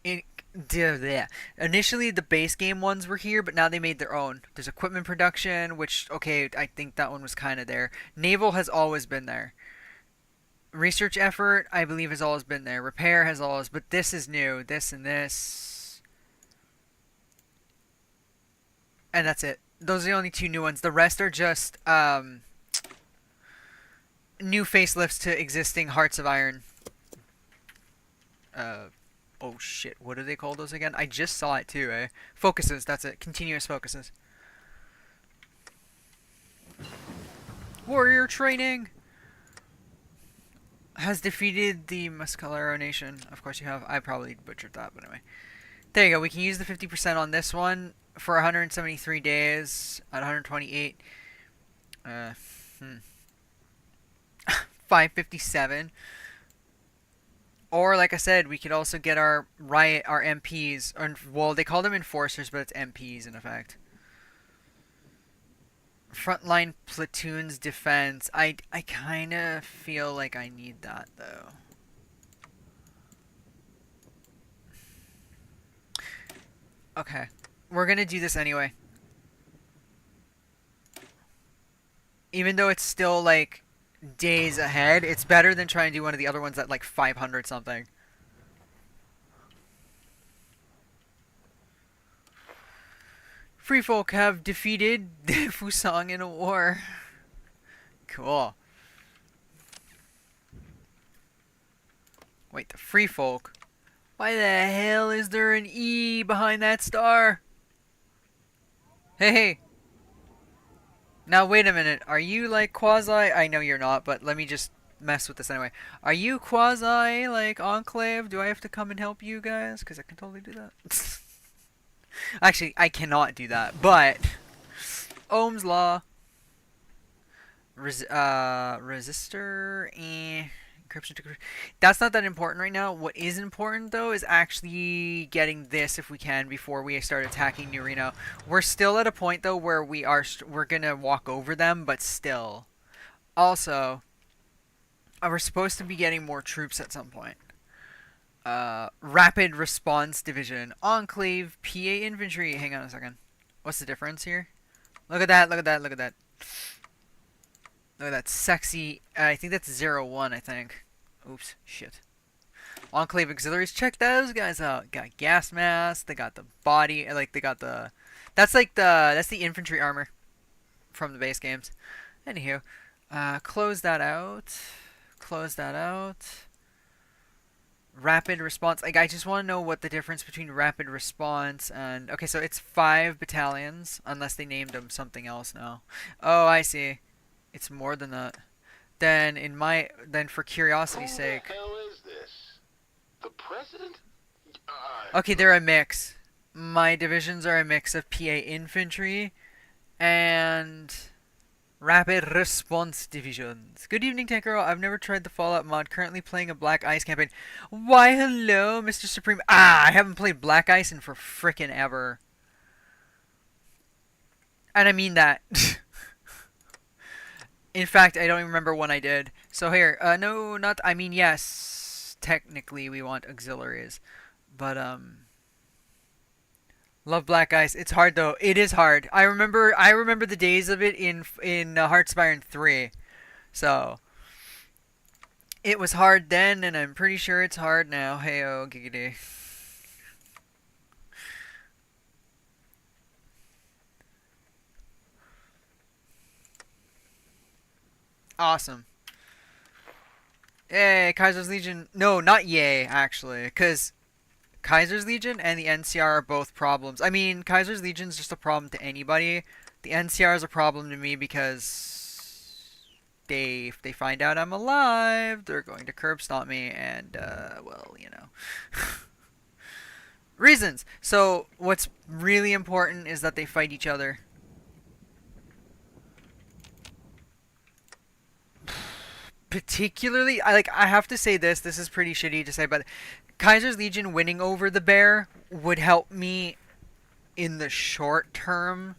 initially the base game ones were here, but now they made their own. There's equipment production, which okay, I think that one was kind of there. Naval has always been there. Research effort, I believe, has always been there. Repair has always, but this is new. This and this, and that's it. Those are the only two new ones. The rest are just new facelifts to existing Hearts of Iron. Oh shit, what do they call those again? I just saw it too, eh? Focuses, that's it. Continuous focuses. Warrior training! Has defeated the Mescalero Nation. Of course you have. I probably butchered that, but anyway. There you go. We can use the 50% on this one for 173 days at 128. 557. Or, like I said, we could also get our MPs. Or, well, they call them enforcers, but it's MPs in effect. Frontline platoons defense. I kind of feel like I need that, though. Okay. We're gonna do this anyway. Even though it's still, like, days ahead, it's better than trying to do one of the other ones at, like, 500 something. Free folk have defeated Fusang in a war. Cool. Wait, the free folk? Why the hell is there an E behind that star? Hey. Now wait a minute. Are you like quasi? I know you're not, but let me just mess with this anyway. Are you quasi like enclave? Do I have to come and help you guys? Because I can totally do that. Actually, I cannot do that, but Ohm's law. Resistor, encryption to... That's not that important right now. What is important, though, is actually getting this, if we can, before we start attacking New Reno. We're still at a point, though, where we're gonna walk over them, but still. Also, we're supposed to be getting more troops at some point. Rapid Response Division. Enclave, PA Infantry. Hang on a second. What's the difference here? Look at that, look at that, look at that. Look at that sexy, I think that's 01, I think. Oops, shit. Enclave Auxiliaries, check those guys out. Got gas masks, they got the body, like they got the... that's the infantry armor from the base games. Anywho, close that out. Close that out. Rapid response, like I just want to know what the difference between rapid response and... Okay, so it's 5 battalions, unless they named them something else now. Oh, I see. It's more than that. Then for curiosity's sake. Who the hell is this? The president? Okay, they're a mix. My divisions are a mix of PA infantry and rapid response divisions. Good evening, Tankero. I've never tried the Fallout mod. Currently playing a Black Ice campaign. Why, hello, Mr. Supreme. I haven't played Black Ice in for frickin' ever. And I mean that. In fact, I don't even remember when I did. So here, no, not. I mean, yes, technically we want auxiliaries, but love Black Ice. It's hard though. It is hard. I remember. I remember the days of it in Hearts of Iron 3. So it was hard then, and I'm pretty sure it's hard now. Heyo, giggity. Awesome. Yay, Kaiser's Legion. No, not yay, actually. Because Kaiser's Legion and the NCR are both problems. I mean, Kaiser's Legion's just a problem to anybody. The NCR is a problem to me because if they find out I'm alive, they're going to curb stomp me, and, well, you know. Reasons. So, what's really important is that they fight each other. Particularly, I have to say this is pretty shitty to say, but Kaiser's Legion winning over the bear would help me in the short term,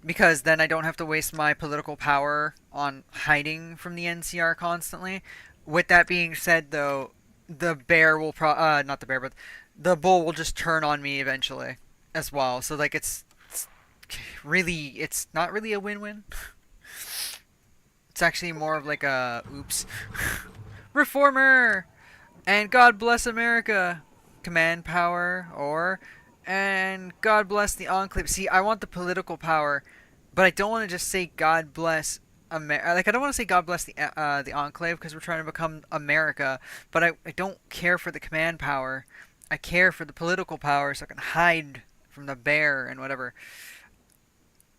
because then I don't have to waste my political power on hiding from the NCR constantly. With that being said, though, the bear will not the bear, but the bull will just turn on me eventually as well. So like it's really, it's not really a win-win. It's actually more of like a oops. Reformer and God bless America. Command power or and God bless the Enclave. See, I want the political power, but I don't want to just say God bless America. Like I don't want to say God bless the Enclave because we're trying to become America, but I don't care for the command power. I care for the political power so I can hide from the bear and whatever.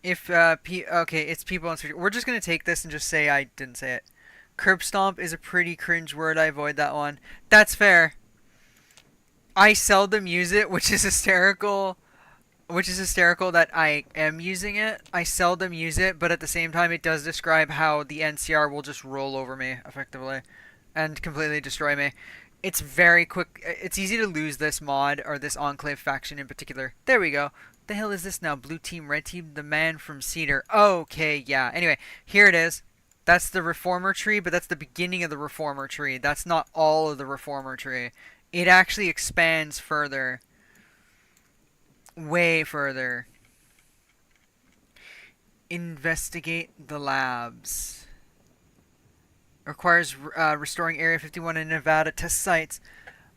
If okay, it's people on street. We're just gonna take this and just say I didn't say it. Curb stomp is a pretty cringe word. I avoid that one. That's fair. I seldom use it, which is hysterical. Which is hysterical that I am using it. I seldom use it, but at the same time, it does describe how the NCR will just roll over me effectively, and completely destroy me. It's very quick. It's easy to lose this mod or this Enclave faction in particular. There we go. The hell is this now? Blue team, red team, the man from Cedar. Okay, yeah. Anyway, here it is. That's the Reformer tree, but that's the beginning of the Reformer tree. That's not all of the Reformer tree. It actually expands further. Way further. Investigate the labs. Requires restoring Area 51 in Nevada test sites.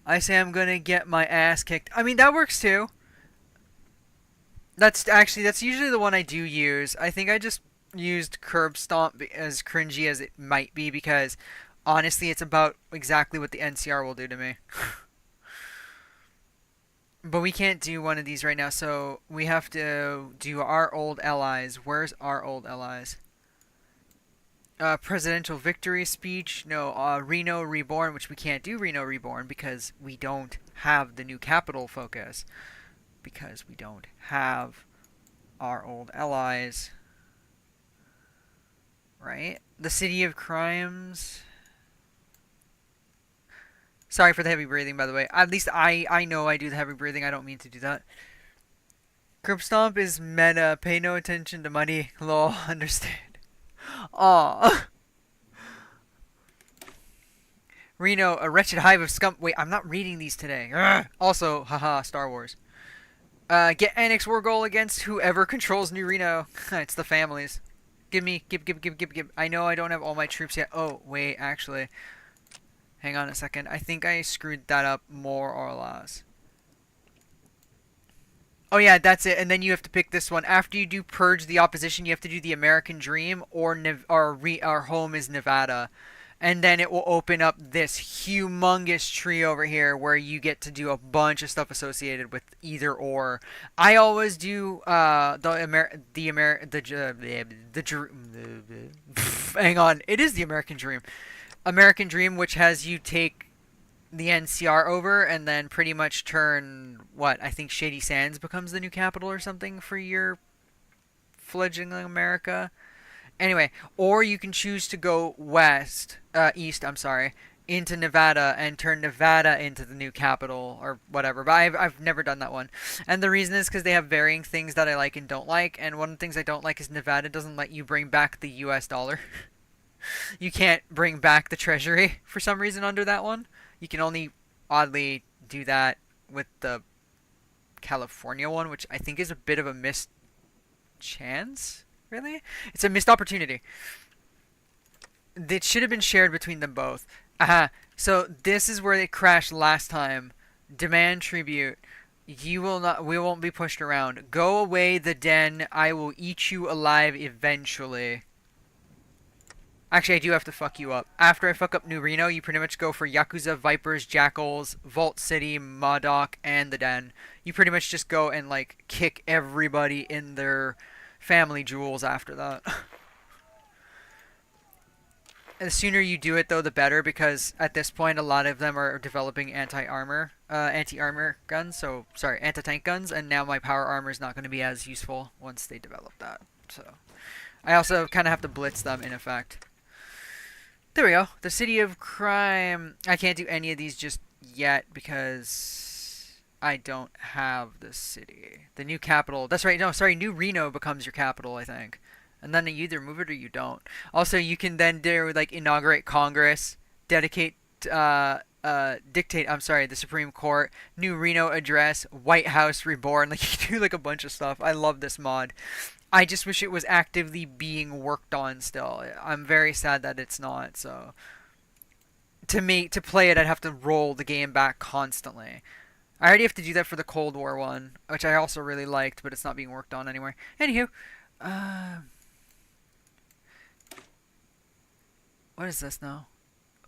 I say I'm gonna get my ass kicked. I mean, that works too. That's usually the one I do use. I think I just used Curb Stomp as cringy as it might be because honestly it's about exactly what the NCR will do to me. But we can't do one of these right now, so we have to do our old allies. Where's our old allies? Presidential victory speech. No, Reno Reborn, which we can't do Reno Reborn because we don't have the new capital focus. Because we don't have our old allies. Right? The City of Crimes. Sorry for the heavy breathing, by the way. At least I know I do the heavy breathing. I don't mean to do that. Curb Stomp is meta. Pay no attention to money. Lol. Understand. Aw. Reno, a wretched hive of scum. Wait, I'm not reading these today. Ugh. Also, haha, Star Wars. Get Annex War Goal against whoever controls New Reno. It's the families. Give. I know I don't have all my troops yet. Oh, wait, actually. Hang on a second. I think I screwed that up more or less. Oh yeah, that's it. And then you have to pick this one. After you do Purge the Opposition, you have to do the American Dream or our home is Nevada. And then it will open up this humongous tree over here where you get to do a bunch of stuff associated with either or. I always do hang on, it is the American Dream. American Dream, which has you take the NCR over and then pretty much turn what I think Shady Sands becomes the new capital or something for your fledgling America. Anyway, or you can choose to go east, I'm sorry, into Nevada and turn Nevada into the new capital or whatever. But I've never done that one. And the reason is because they have varying things that I like and don't like. And one of the things I don't like is Nevada doesn't let you bring back the US dollar. You can't bring back the treasury for some reason under that one. You can only oddly do that with the California one, which I think is a bit of a missed chance, really? It's a missed opportunity. It should have been shared between them both. Aha. So this is where they crashed last time. Demand tribute. You will not. We won't be pushed around. Go away, the den. I will eat you alive eventually. Actually, I do have to fuck you up. After I fuck up New Reno, you pretty much go for Yakuza, Vipers, Jackals, Vault City, Modoc, and the Den. You pretty much just go and, like, kick everybody in their family jewels after that. And the sooner you do it, though, the better, because at this point, a lot of them are developing anti-armor guns, so, sorry, anti-tank guns, and now my power armor is not going to be as useful once they develop that, so. I also kind of have to blitz them, in effect. There we go. The City of Crime. I can't do any of these just yet because I don't have the city. The new capital. That's right. No, sorry. New Reno becomes your capital, I think. And then you either move it or you don't. Also, you can then do, like, inaugurate Congress, dictate, the Supreme Court, New Reno address, White House reborn. Like, you can do, like, a bunch of stuff. I love this mod. I just wish it was actively being worked on still. I'm very sad that it's not, so to play it I'd have to roll the game back constantly. I already have to do that for the Cold War one, which I also really liked, but it's not being worked on anymore. Anywho, what is this now?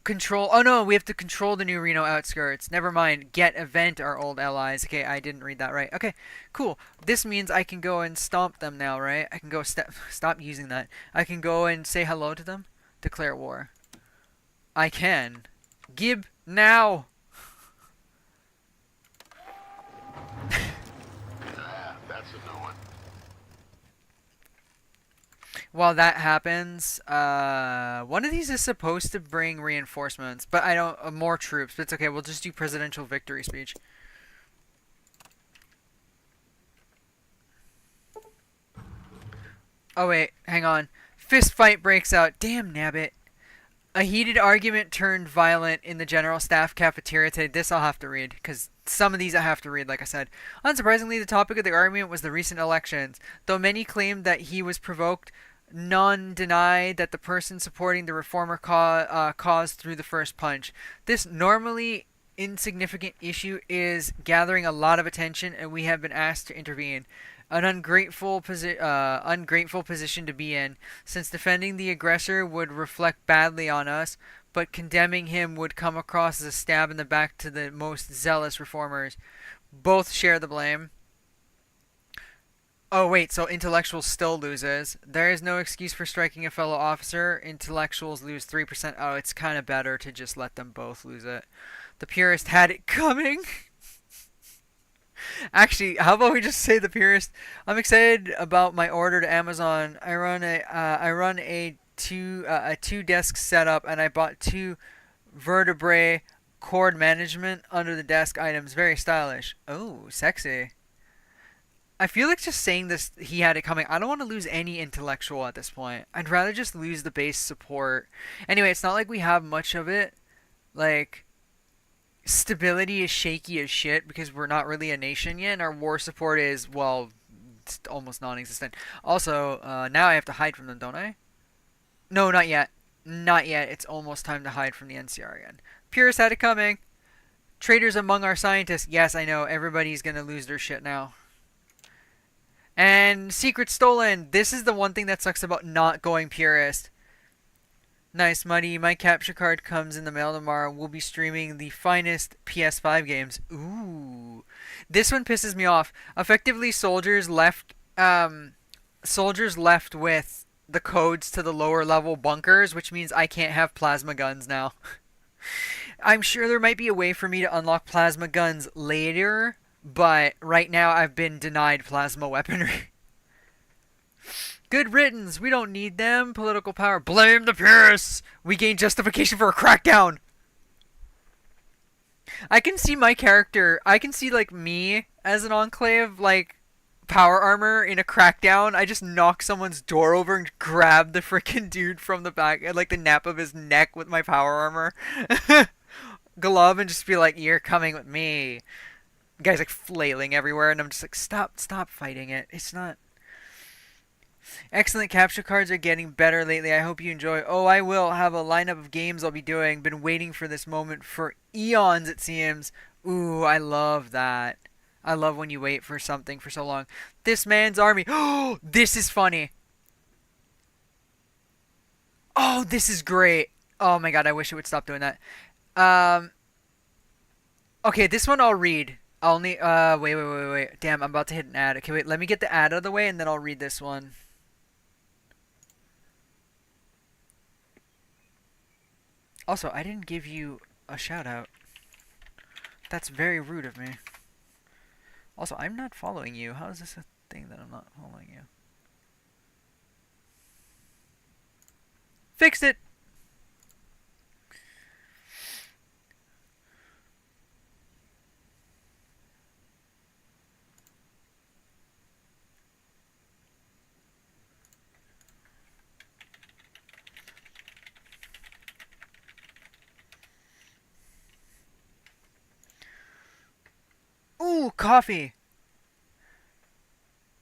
Control. Oh no, we have to control the New Reno outskirts. Never mind. Get event our old allies. Okay, I didn't read that right. Okay, cool. This means I can go and stomp them now, right? I can go stop using that. I can go and say hello to them. Declare war. I can. Gib now. That's a new one. While that happens, one of these is supposed to bring reinforcements, but I don't, more troops, but it's okay, we'll just do presidential victory speech. Oh wait, hang on. Fist fight breaks out. Damn nabbit. A heated argument turned violent in the general staff cafeteria today. This I'll have to read, because some of these I have to read, like I said. Unsurprisingly, the topic of the argument was the recent elections. Though many claimed that he was provoked, none denied that the person supporting the reformer caused through the first punch. This normally insignificant issue is gathering a lot of attention, and we have been asked to intervene. An ungrateful position to be in, since defending the aggressor would reflect badly on us, but condemning him would come across as a stab in the back to the most zealous reformers. Both share the blame. Oh wait, so intellectuals still loses. There is no excuse for striking a fellow officer. Intellectuals lose 3%. Oh, it's kind of better to just let them both lose it. The purist had it coming. Actually, how about we just say the purist? I'm excited about my order to Amazon. I run a two desk setup, and I bought 2 vertebrae cord management under the desk items. Very stylish. Oh, sexy. I feel like just saying this, he had it coming. I don't want to lose any intellectual at this point. I'd rather just lose the base support. Anyway, it's not like we have much of it. Like, stability is shaky as shit because we're not really a nation yet, and our war support is, well, it's almost non-existent. Also, now I have to hide from them, don't I? No, not yet. Not yet. It's almost time to hide from the NCR again. Purists had it coming. Traitors among our scientists. Yes, I know. Everybody's going to lose their shit now. And secret stolen. This is the one thing that sucks about not going purist. Nice, Muddy. My capture card comes in the mail tomorrow. We'll be streaming the finest PS5 games. Ooh. This one pisses me off. Effectively, soldiers left with the codes to the lower level bunkers, which means I can't have plasma guns now. I'm sure there might be a way for me to unlock plasma guns later, but right now I've been denied plasma weaponry. Good riddance. We don't need them. Political power. Blame the purists. We gain justification for a crackdown. I can see my character. I can see like me as an enclave, like power armor in a crackdown. I just knock someone's door over and grab the freaking dude from the back, and like the nape of his neck with my power armor. Glove and just be like, "You're coming with me." Guys like flailing everywhere, and I'm just like, stop fighting it. It's not. Excellent capture cards are getting better lately. I hope you enjoy. Oh, I will have a lineup of games I'll be doing. Been waiting for this moment for eons, it seems. Ooh, I love that. I love when you wait for something for so long. This man's army. Oh, this is funny. Oh, this is great. Oh my god, I wish it would stop doing that. Um, okay, this one I'll read. I'll need. Wait. Damn, I'm about to hit an ad. Okay, wait. Let me get the ad out of the way, and then I'll read this one. Also, I didn't give you a shout out. That's very rude of me. Also, I'm not following you. How is this a thing that I'm not following you? Fixed it! Ooh, coffee!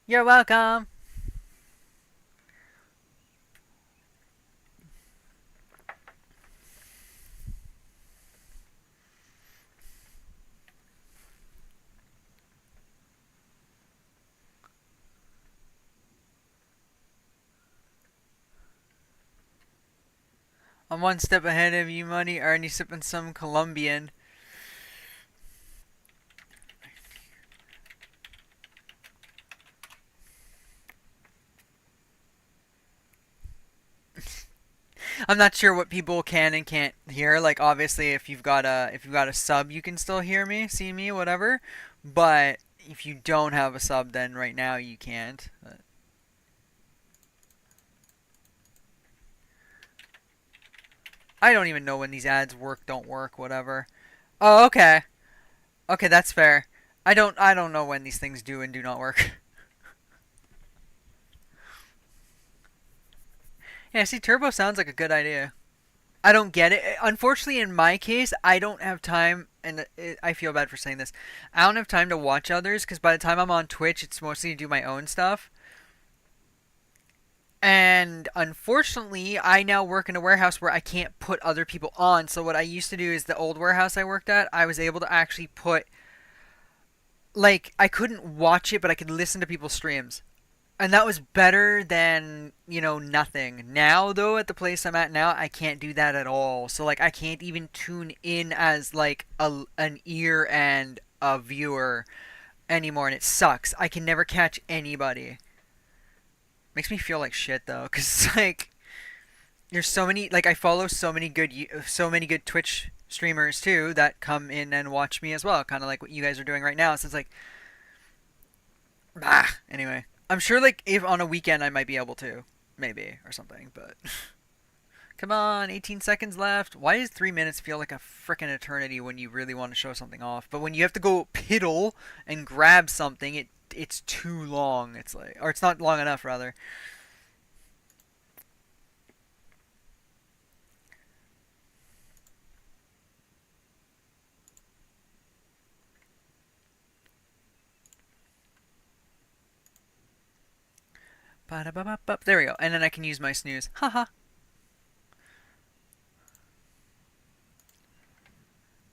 You're welcome! I'm one step ahead of you, money. Already sipping some Colombian. I'm not sure what people can and can't hear. Like obviously, if you've got a sub, you can still hear me, see me, whatever. But if you don't have a sub, then right now you can't. I don't even know when these ads work, don't work, whatever. Oh, okay. Okay, that's fair. I don't know when these things do and do not work. Yeah, see, turbo sounds like a good idea. I don't get it. Unfortunately, in my case, I don't have time, and I feel bad for saying this. I don't have time to watch others because by the time I'm on Twitch, it's mostly to do my own stuff. And unfortunately, I now work in a warehouse where I can't put other people on. So what I used to do is the old warehouse I worked at, I was able to actually put, like, I couldn't watch it, but I could listen to people's streams. And that was better than, nothing. Now, though, at the place I'm at now, I can't do that at all. So, like, I can't even tune in as, like, an ear and a viewer anymore, and it sucks. I can never catch anybody. Makes me feel like shit, though, because, like, there's so many, like, I follow so many good Twitch streamers, too, that come in and watch me as well, kind of like what you guys are doing right now. So it's like, anyway. I'm sure, like, if on a weekend I might be able to. Maybe, or something, but... Come on, 18 seconds left. Why does 3 minutes feel like a frickin' eternity when you really want to show something off? But when you have to go piddle and grab something, it's too long. It's like... Or it's not long enough, rather. There we go. And then I can use my snooze. Haha.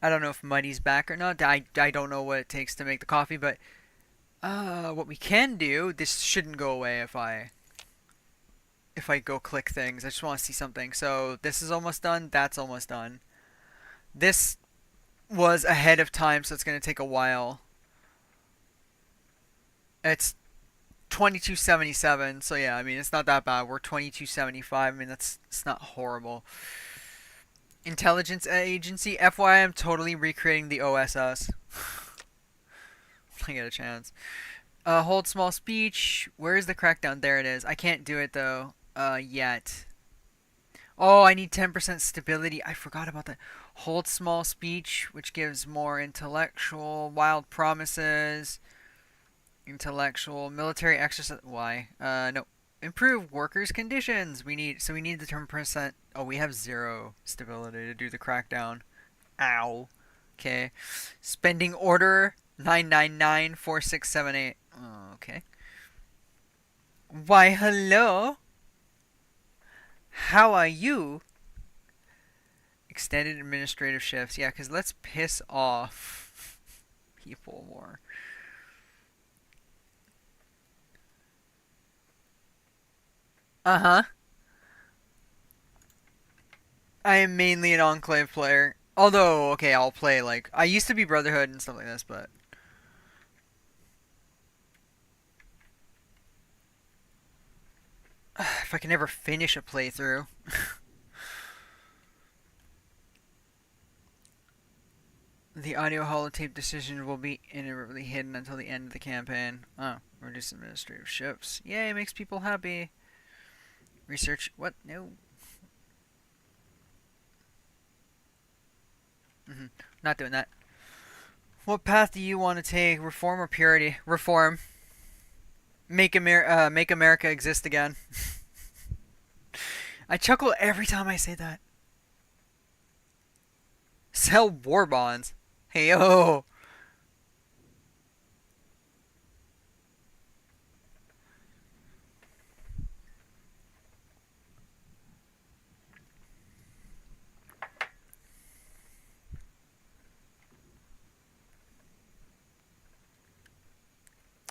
I don't know if Muddy's back or not. I don't know what it takes to make the coffee, but what we can do, this shouldn't go away if I go click things. I just want to see something. So this is almost done. That's almost done. This was ahead of time, so it's going to take a while. It's 2277, so yeah, I mean, it's not that bad. We're 2275. I mean, it's not horrible. Intelligence agency. FYI, I'm totally recreating the OSS. I get a chance. Hold small speech. Where is the crackdown? There it is. I can't do it though. Yet. Oh, I need 10% stability. I forgot about that. Hold small speech, which gives more intellectual. Wild promises. Intellectual. Military exercise. Why? No. Improve workers' conditions. We need the term percent. Oh, we have 0 stability to do the crackdown. Ow. Okay. Spending order 9994678. Okay. Why, hello. How are you? Extended administrative shifts. Yeah, because let's piss off people more. Uh-huh. I am mainly an Enclave player. Although, okay, I'll play, like... I used to be Brotherhood and stuff like this, but... If I can ever finish a playthrough. The audio holotape decision will be inadvertently hidden until the end of the campaign. Oh, reduce administrative shifts. Yay, makes people happy. Research. What? No. Not doing that. What path do you want to take? Reform or purity? Reform. Make America exist again. I chuckle every time I say that. Sell war bonds. Hey yo.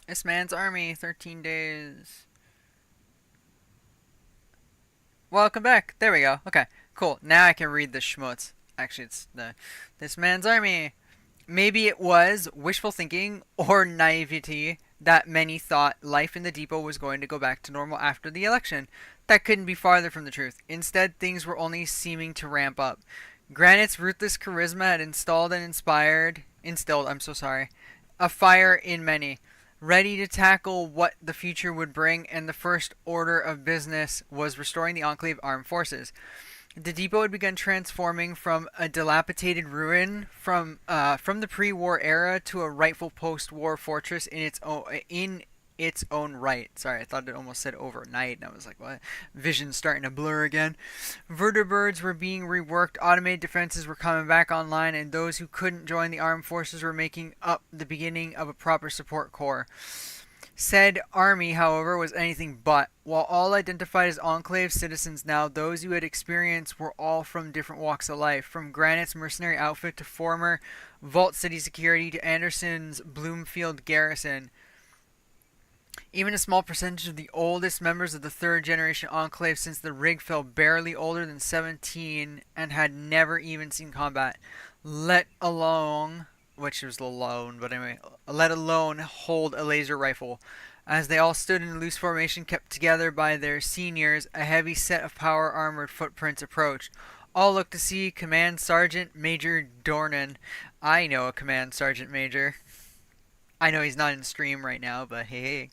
This man's army, 13 days. Welcome back. There we go. Okay, cool. Now I can read the schmutz. Actually, it's this man's army. Maybe it was wishful thinking or naivety that many thought life in the depot was going to go back to normal after the election. That couldn't be farther from the truth. Instead, things were only seeming to ramp up. Granite's ruthless charisma had instilled, a fire in many, ready to tackle what the future would bring, and the first order of business was restoring the Enclave armed forces. The depot had begun transforming from a dilapidated ruin from the pre-war era to a rightful post-war fortress in its own right. Sorry, I thought it almost said overnight, and I was like, what? Vision's starting to blur again. Vertibirds were being reworked, automated defenses were coming back online, and those who couldn't join the armed forces were making up the beginning of a proper support corps. Said army, however, was anything but. While all identified as Enclave citizens now, those who had experience were all from different walks of life, from Granite's mercenary outfit to former Vault City security to Anderson's Bloomfield garrison. Even a small percentage of the oldest members of the third generation Enclave since the rig fell barely older than 17 and had never even seen combat, let alone hold a laser rifle. As they all stood in loose formation kept together by their seniors, a heavy set of power armored footprints approached. All looked to see Command Sergeant Major Dornan. I know a Command Sergeant Major. I know he's not in stream right now, but hey.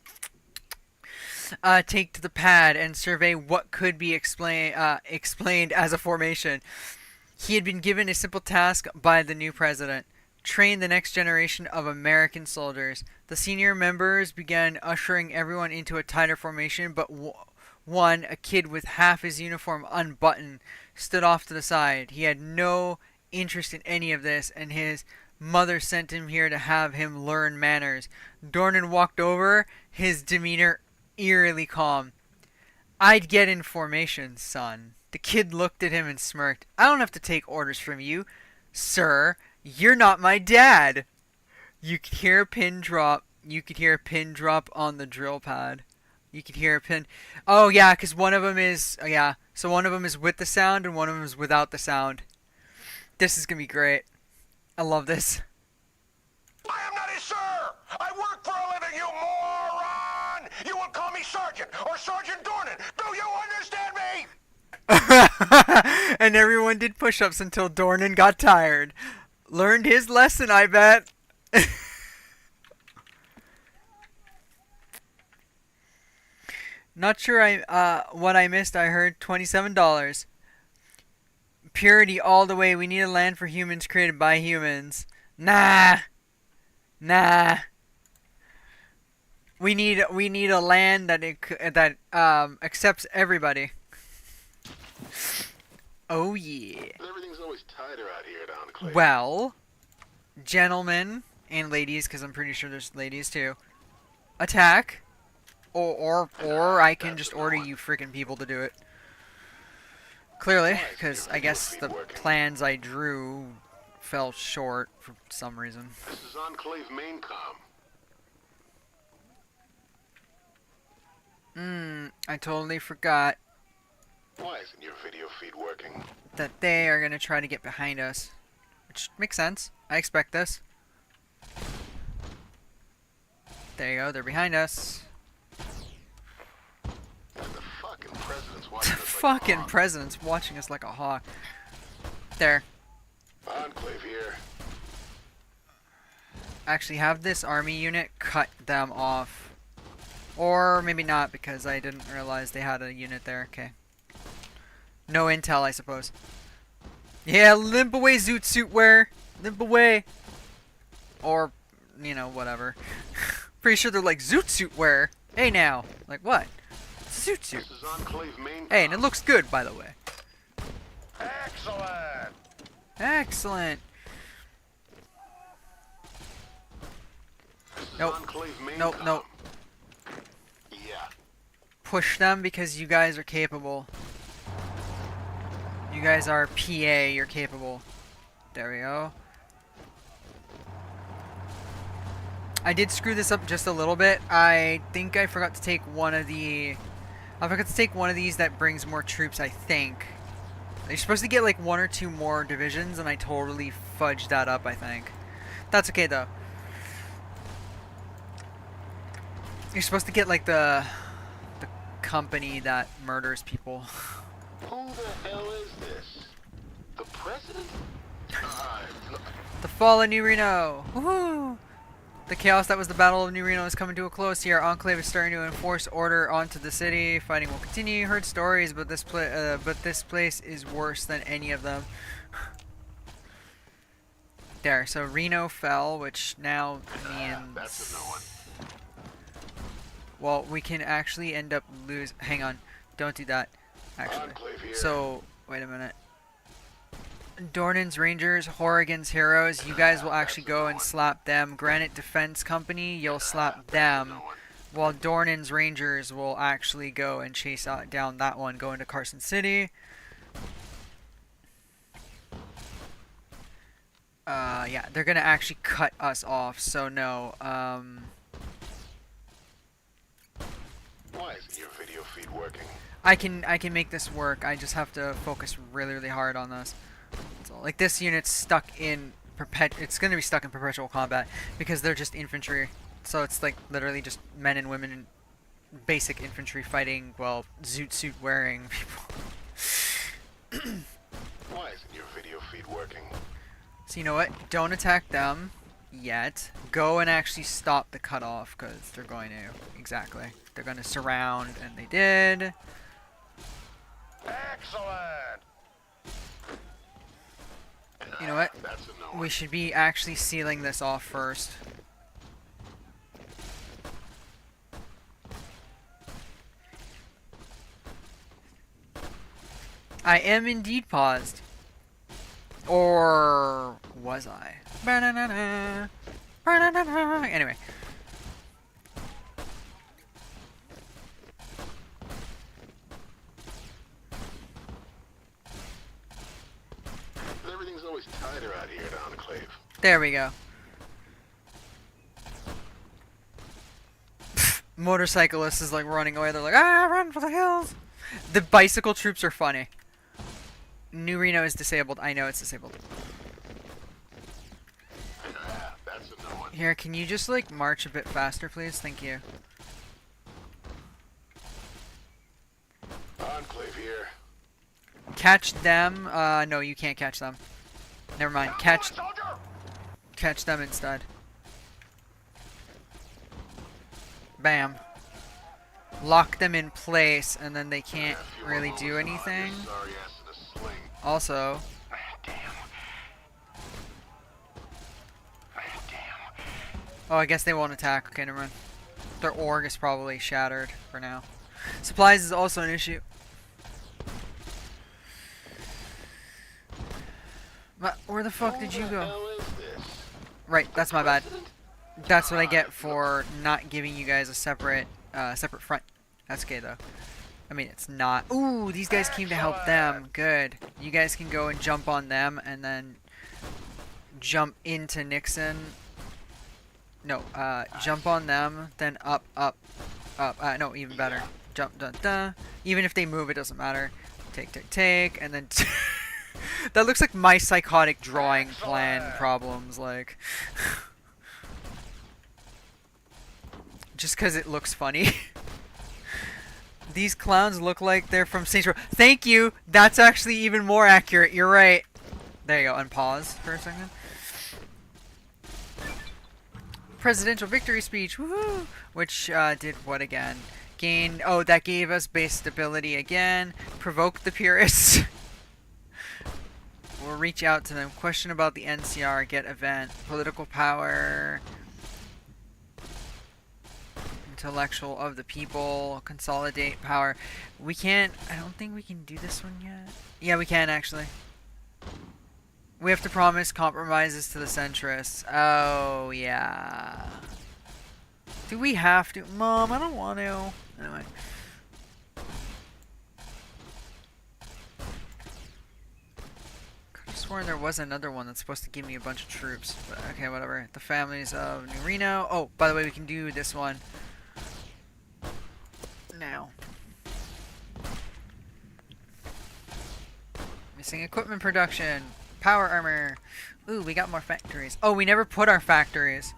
Take to the pad and survey what could be explained as a formation. He had been given a simple task by the new president. Train the next generation of American soldiers. The senior members began ushering everyone into a tighter formation, but one, a kid with half his uniform unbuttoned, stood off to the side. He had no interest in any of this, and his mother sent him here to have him learn manners. Dornan walked over, his demeanor eerily calm. I'd get in formation, son. The kid looked at him and smirked. I don't have to take orders from you, sir. You're not my dad. You could hear a pin drop. You could hear a pin drop on the drill pad. You could hear a pin. Oh yeah, because one of them is So one of them is with the sound and one of them is without the sound. This is gonna be great. I love this. I am not a sir! I work for a living, you moron! You will call me Sergeant or Sergeant Dornan. Do you understand me? And everyone did push-ups until Dornan got tired. Learned his lesson, I bet. Not sure what I missed. I heard $27. Purity all the way. We need a land for humans created by humans. Nah. Nah. We need a land that accepts everybody. Oh yeah. Everything's always tighter out here at Enclave. Well, gentlemen and ladies, because I'm pretty sure there's ladies too. Attack, or I can just order you freaking people to do it. Clearly, because I guess the plans I drew fell short for some reason. This is Enclave main comm. I totally forgot Why isn't your video feed working? that they are gonna try to get behind us, which makes sense. I expect this. There you go. They're behind us. And the fucking president's The watching us like a fucking hawk. president's watching us like a hawk. There. Enclave here. Actually, have this army unit cut them off. Or maybe not, because I didn't realize they had a unit there. Okay. No intel, I suppose. Yeah, limp away, Zoot Suit wear. Limp away. Or, you know, whatever. Pretty sure they're like, Zoot Suit wear. Hey now. Like, what? It's a Zoot Suit. This is Enclave main Hey, and comm. it looks good, by the way. Excellent. Excellent. This is Nope. Enclave main Nope, comm. nope. Yeah. Push them because you guys are capable. You guys are PA, you're capable. There we go. I did screw this up just a little bit. I think I forgot to take one of the... I forgot to take one of these that brings more troops, I think. You're supposed to get like 1 or 2 more divisions, and I totally fudged that up, I think. That's okay, though. You're supposed to get like the company that murders people. Who the hell is this? The president? Look, The fall of New Reno! Woohoo! The chaos that was the Battle of New Reno is coming to a close here. Enclave is starting to enforce order onto the city. Fighting will continue. You heard stories, but this place is worse than any of them. There, so Reno fell, which now means... that's a no one. Well, we can actually end up hang on. Don't do that. Actually. Enclave here. So, wait a minute. Dornan's Rangers, Horrigan's Heroes, you guys will actually go and slap them. Granite Defense Company, you'll slap them. While Dornan's Rangers will actually go and chase down that one, go into Carson City. Yeah, they're gonna actually cut us off, so no. Why isn't your video feed working? I can make this work. I just have to focus really, really hard on this. So, like this unit's stuck in it's gonna be stuck in perpetual combat because they're just infantry. So it's like literally just men and women in basic infantry fighting, well, zoot suit wearing people. Why isn't your video feed working? So you know what? Don't attack them yet. Go and actually stop the cutoff because they're going to. Exactly. They're going to surround, and they did. Excellent. You know what? That's a no one. We should be actually sealing this off first. I am indeed paused. Or was I? Ba-na-na-na. Ba-na-na-na. Anyway. Everything's always tighter out here at Enclave. There we go. Motorcyclist is like running away. They're like, ah, run for the hills. The bicycle troops are funny. New Reno is disabled. I know it's disabled. That's a no one. Here, can you just like march a bit faster, please? Thank you. Enclave here. Catch them. No, you can't catch them. Never mind. Catch them instead. Bam. Lock them in place, and then they can't really do anything. Sorry ass in a sling. Also, Damn. oh, I guess they won't attack. Okay, never mind. Their org is probably shattered for now. Supplies is also an issue. Where the fuck did you go? Right, that's my bad. That's what I get for not giving you guys a separate front. That's okay though. I mean, it's not. Ooh, these guys came to help them. Good. You guys can go and jump on them and then jump into Nixon. No, jump on them, then up. No, even better. Jump, even if they move, it doesn't matter. Take, and then... That looks like my psychotic drawing plan problems, like... Just because it looks funny. These clowns look like they're from Saints Row. Thank you! That's actually even more accurate, you're right. There you go, unpause for a second. Presidential victory speech, woohoo! Which did what again? Gain. Oh, that gave us base stability again. Provoke the purists. We'll reach out to them. Question about the NCR. Get event. Political power. Intellectual of the people. Consolidate power. We can't. I don't think we can do this one yet. Yeah, we can actually. We have to promise compromises to the centrists. Oh, yeah. Do we have to? Mom, I don't want to. Anyway. Could have sworn there was another one that's supposed to give me a bunch of troops. But okay, whatever. The families of New Reno. Oh, by the way, we can do this one now. Missing equipment production. Power armor. Ooh, we got more factories. Oh, we never put our factories.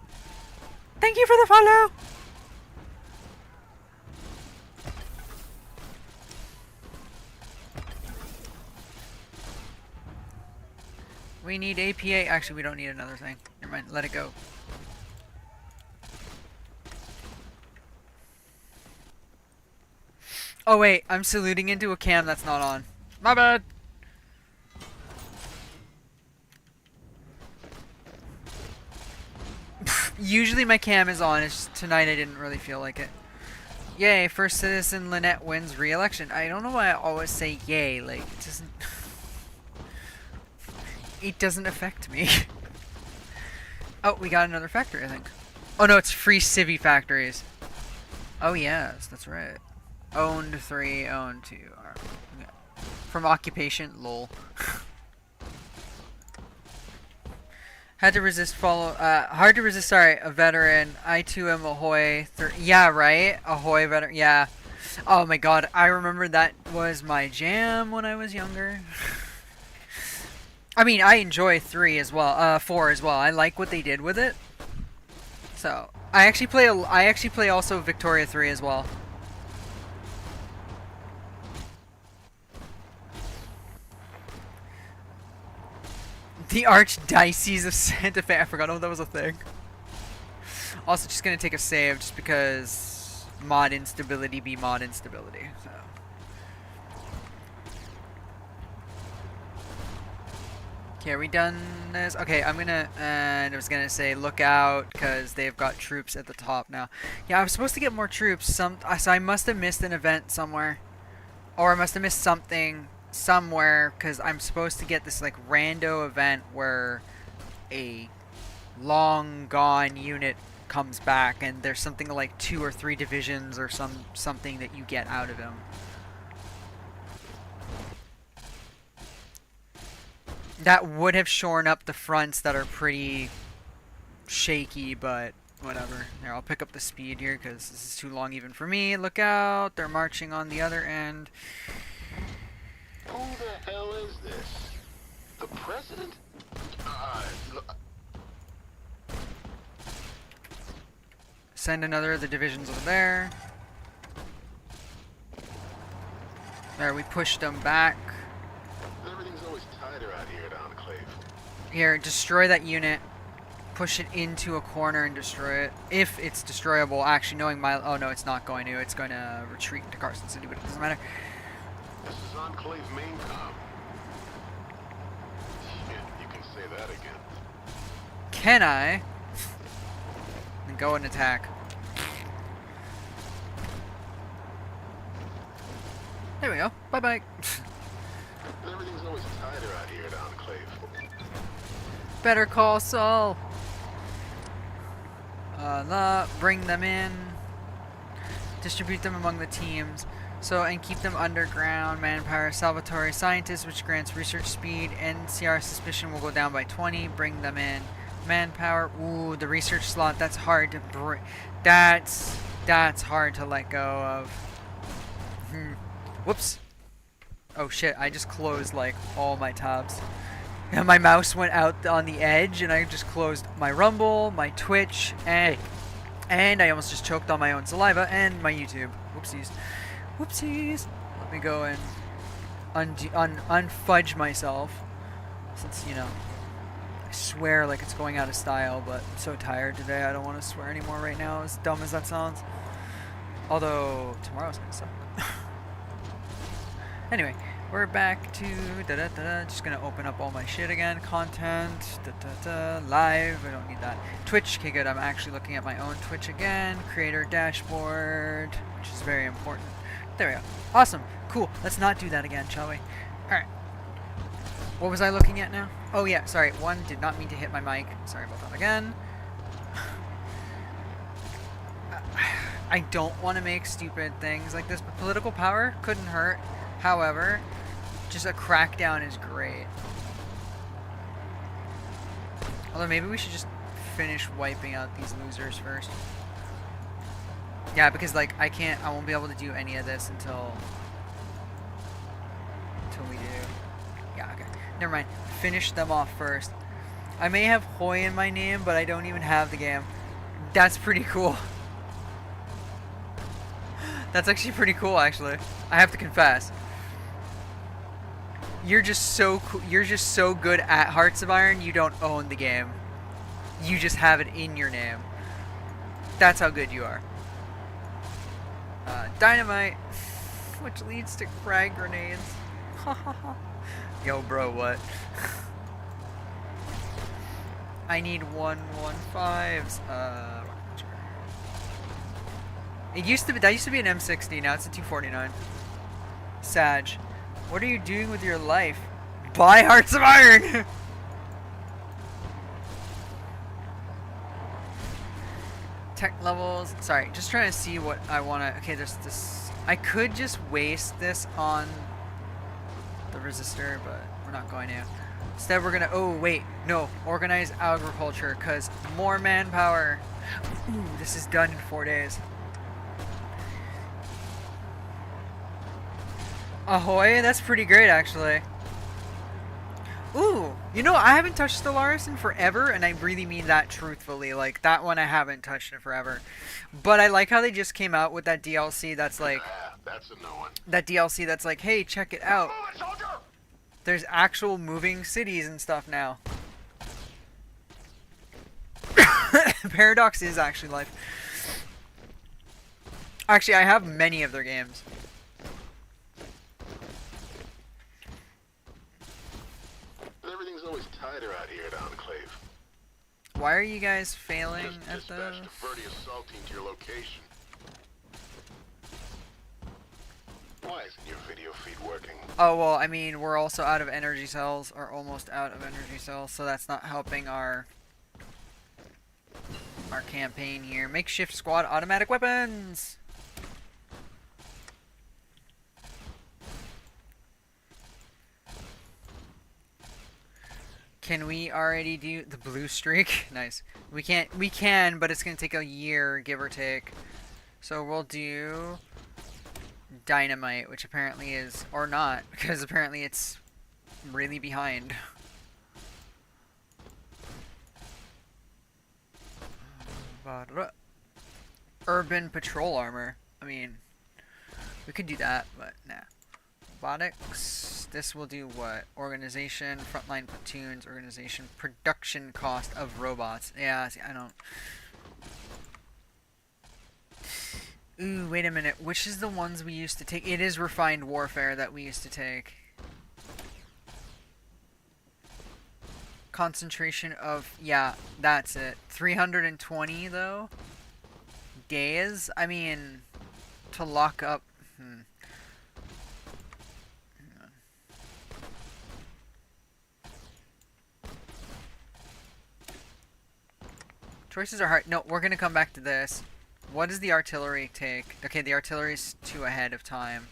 Thank you for the follow! We need APA. Actually, we don't need another thing. Never mind. Let it go. Oh, wait. I'm saluting into a cam that's not on. My bad. Usually my cam is on, it's just tonight I didn't really feel like it. Yay, First Citizen Lynette wins re-election. I don't know why I always say yay, like, it doesn't... It doesn't affect me. Oh, we got another factory, I think. Oh no, it's free civvy factories. Oh yes, that's right. Owned 3, owned 2. Yeah. From occupation, lol. Had to resist hard to resist, sorry, a veteran. I too am Ahoy. Yeah, right? Ahoy veteran, yeah. Oh my god, I remember that was my jam when I was younger. I mean, I enjoy 3 as well, 4 as well. I like what they did with it. So, I actually play also Victoria 3 as well. The Archdiocese of Santa Fe. I forgot that was a thing. Also, just gonna take a save just because mod instability be mod instability. So. Okay, are we done this? Okay, I'm gonna, and I was gonna say look out because they've got troops at the top now. Yeah, I was supposed to get more troops. So I must have missed an event somewhere, or I must have missed something somewhere because I'm supposed to get this like rando event where a long gone unit comes back and there's something like 2 or 3 divisions or something that you get out of him. That would have shorn up the fronts that are pretty shaky, but whatever. There, I'll pick up the speed here because this is too long even for me. Look out, they're marching on the other end. Who the hell is this? The president? Send another of the divisions over there. There, we pushed them back. Everything's always tighter out here at Enclave. Here, destroy that unit. Push it into a corner and destroy it. If it's destroyable, actually knowing my... Oh no, it's not going to. It's going to retreat into Carson City, but it doesn't matter. This is Enclave main com. say that again. Can I? Then go and attack. There we go. Bye bye. Everything's always tighter out here at Enclave. Better call Saul. Bring them in. Distribute them among the teams. So, and keep them underground. Manpower, Salvatore, Scientist, which grants research speed. NCR suspicion will go down by 20. Bring them in. Manpower. Ooh, the research slot. That's hard to bring. That's hard to let go of. Whoops. Oh shit, I just closed like all my tabs. And my mouse went out on the edge and I just closed my Rumble, my Twitch, and I almost just choked on my own saliva and my YouTube. Whoopsies. Whoopsies. Let me go and unfudge myself. Since, you know, I swear like it's going out of style, but I'm so tired today I don't want to swear anymore right now, as dumb as that sounds. Although, tomorrow's gonna suck. Anyway, we're back to just gonna open up all my shit again. Content, live, I don't need that. Twitch, okay good, I'm actually looking at my own Twitch again. Creator dashboard, which is very important. There we go. Awesome, cool, let's not do that again, shall we? Alright. What was I looking at now? Oh yeah, sorry, one, did not mean to hit my mic. Sorry about that again. I don't want to make stupid things like this, but political power couldn't hurt. However, just a crackdown is great. Although maybe we should just finish wiping out these losers first. Yeah, because like I won't be able to do any of this until we do. Yeah, okay. Never mind. Finish them off first. I may have Hoy in my name, but I don't even have the game. That's pretty cool. That's actually pretty cool, actually. I have to confess. You're just so cool. You're just so good at Hearts of Iron. You don't own the game. You just have it in your name. That's how good you are. Dynamite, which leads to frag grenades. Yo, bro, what? I need 115s. That used to be an M60. Now it's a 249. Sag. What are you doing with your life? Buy Hearts of Iron! Tech levels. Sorry, just trying to see what I want to... Okay, there's this... I could just waste this on the resistor, but we're not going to. Instead, we're going to... Oh, wait. No. Organize agriculture, because more manpower. Ooh, this is done in 4 days. Ahoy, that's pretty great actually. Ooh, you know, I haven't touched Stellaris in forever, and I really mean that truthfully. Like, that one I haven't touched in forever. But I like how they just came out with that DLC that's like... That's a no one. That DLC that's like, hey, check it out. There's actual moving cities and stuff now. Paradox is actually life. Actually, I have many of their games. Everything's always tighter out here at Enclave. Why are you guys failing Just at dispatched the... a Verdi assault team to your location. Why isn't your video feed working? Oh, well, I mean, we're also out of energy cells, or almost out of energy cells, so that's not helping our campaign here. Makeshift squad automatic weapons! Can we already do the blue streak? Nice. We can, but it's gonna take a year, give or take. So we'll do Dynamite, which apparently is, or not, because apparently it's really behind. Urban patrol armor. I mean, we could do that, but nah. Robotics. This will do what? Organization, frontline platoons, organization, production cost of robots. Yeah, see, I don't... Ooh, wait a minute. Which is the ones we used to take? It is refined warfare that we used to take. concentration of, yeah, that's it. 320 though days. I mean, to lock up. Choices are hard. No, we're gonna come back to this. What does the artillery take? Okay, the artillery's 2 ahead of time.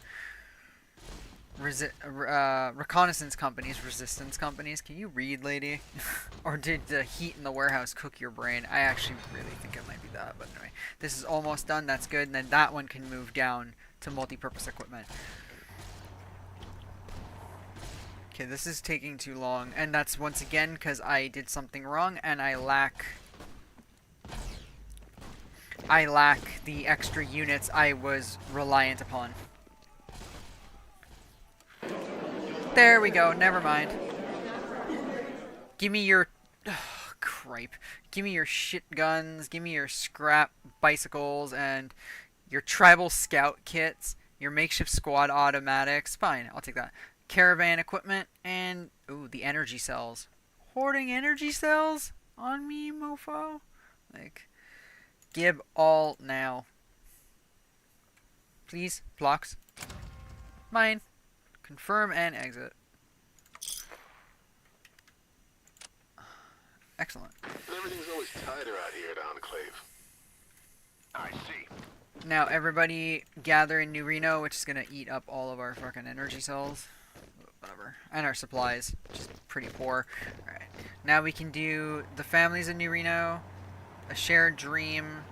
Reconnaissance companies, resistance companies. Can you read, lady? Or did the heat in the warehouse cook your brain? I actually really think it might be that. But anyway, this is almost done. That's good. And then that one can move down to multi-purpose equipment. Okay, this is taking too long. And that's once again because I did something wrong and I lack the extra units I was reliant upon. There we go, never mind. Give me your... Oh, cripe. Give me your shit guns, give me your scrap bicycles, and your tribal scout kits, your makeshift squad automatics. Fine, I'll take that. Caravan equipment, and... Ooh, the energy cells. Hoarding energy cells? On me, mofo? Like... Give all now. Please, blocks. Mine. Confirm and exit. Excellent. Everything's always tighter out here at Enclave. I see. Now everybody gather in New Reno, which is gonna eat up all of our fucking energy cells. Whatever. And our supplies, which is pretty poor. Alright. Now we can do the families in New Reno. A shared dream.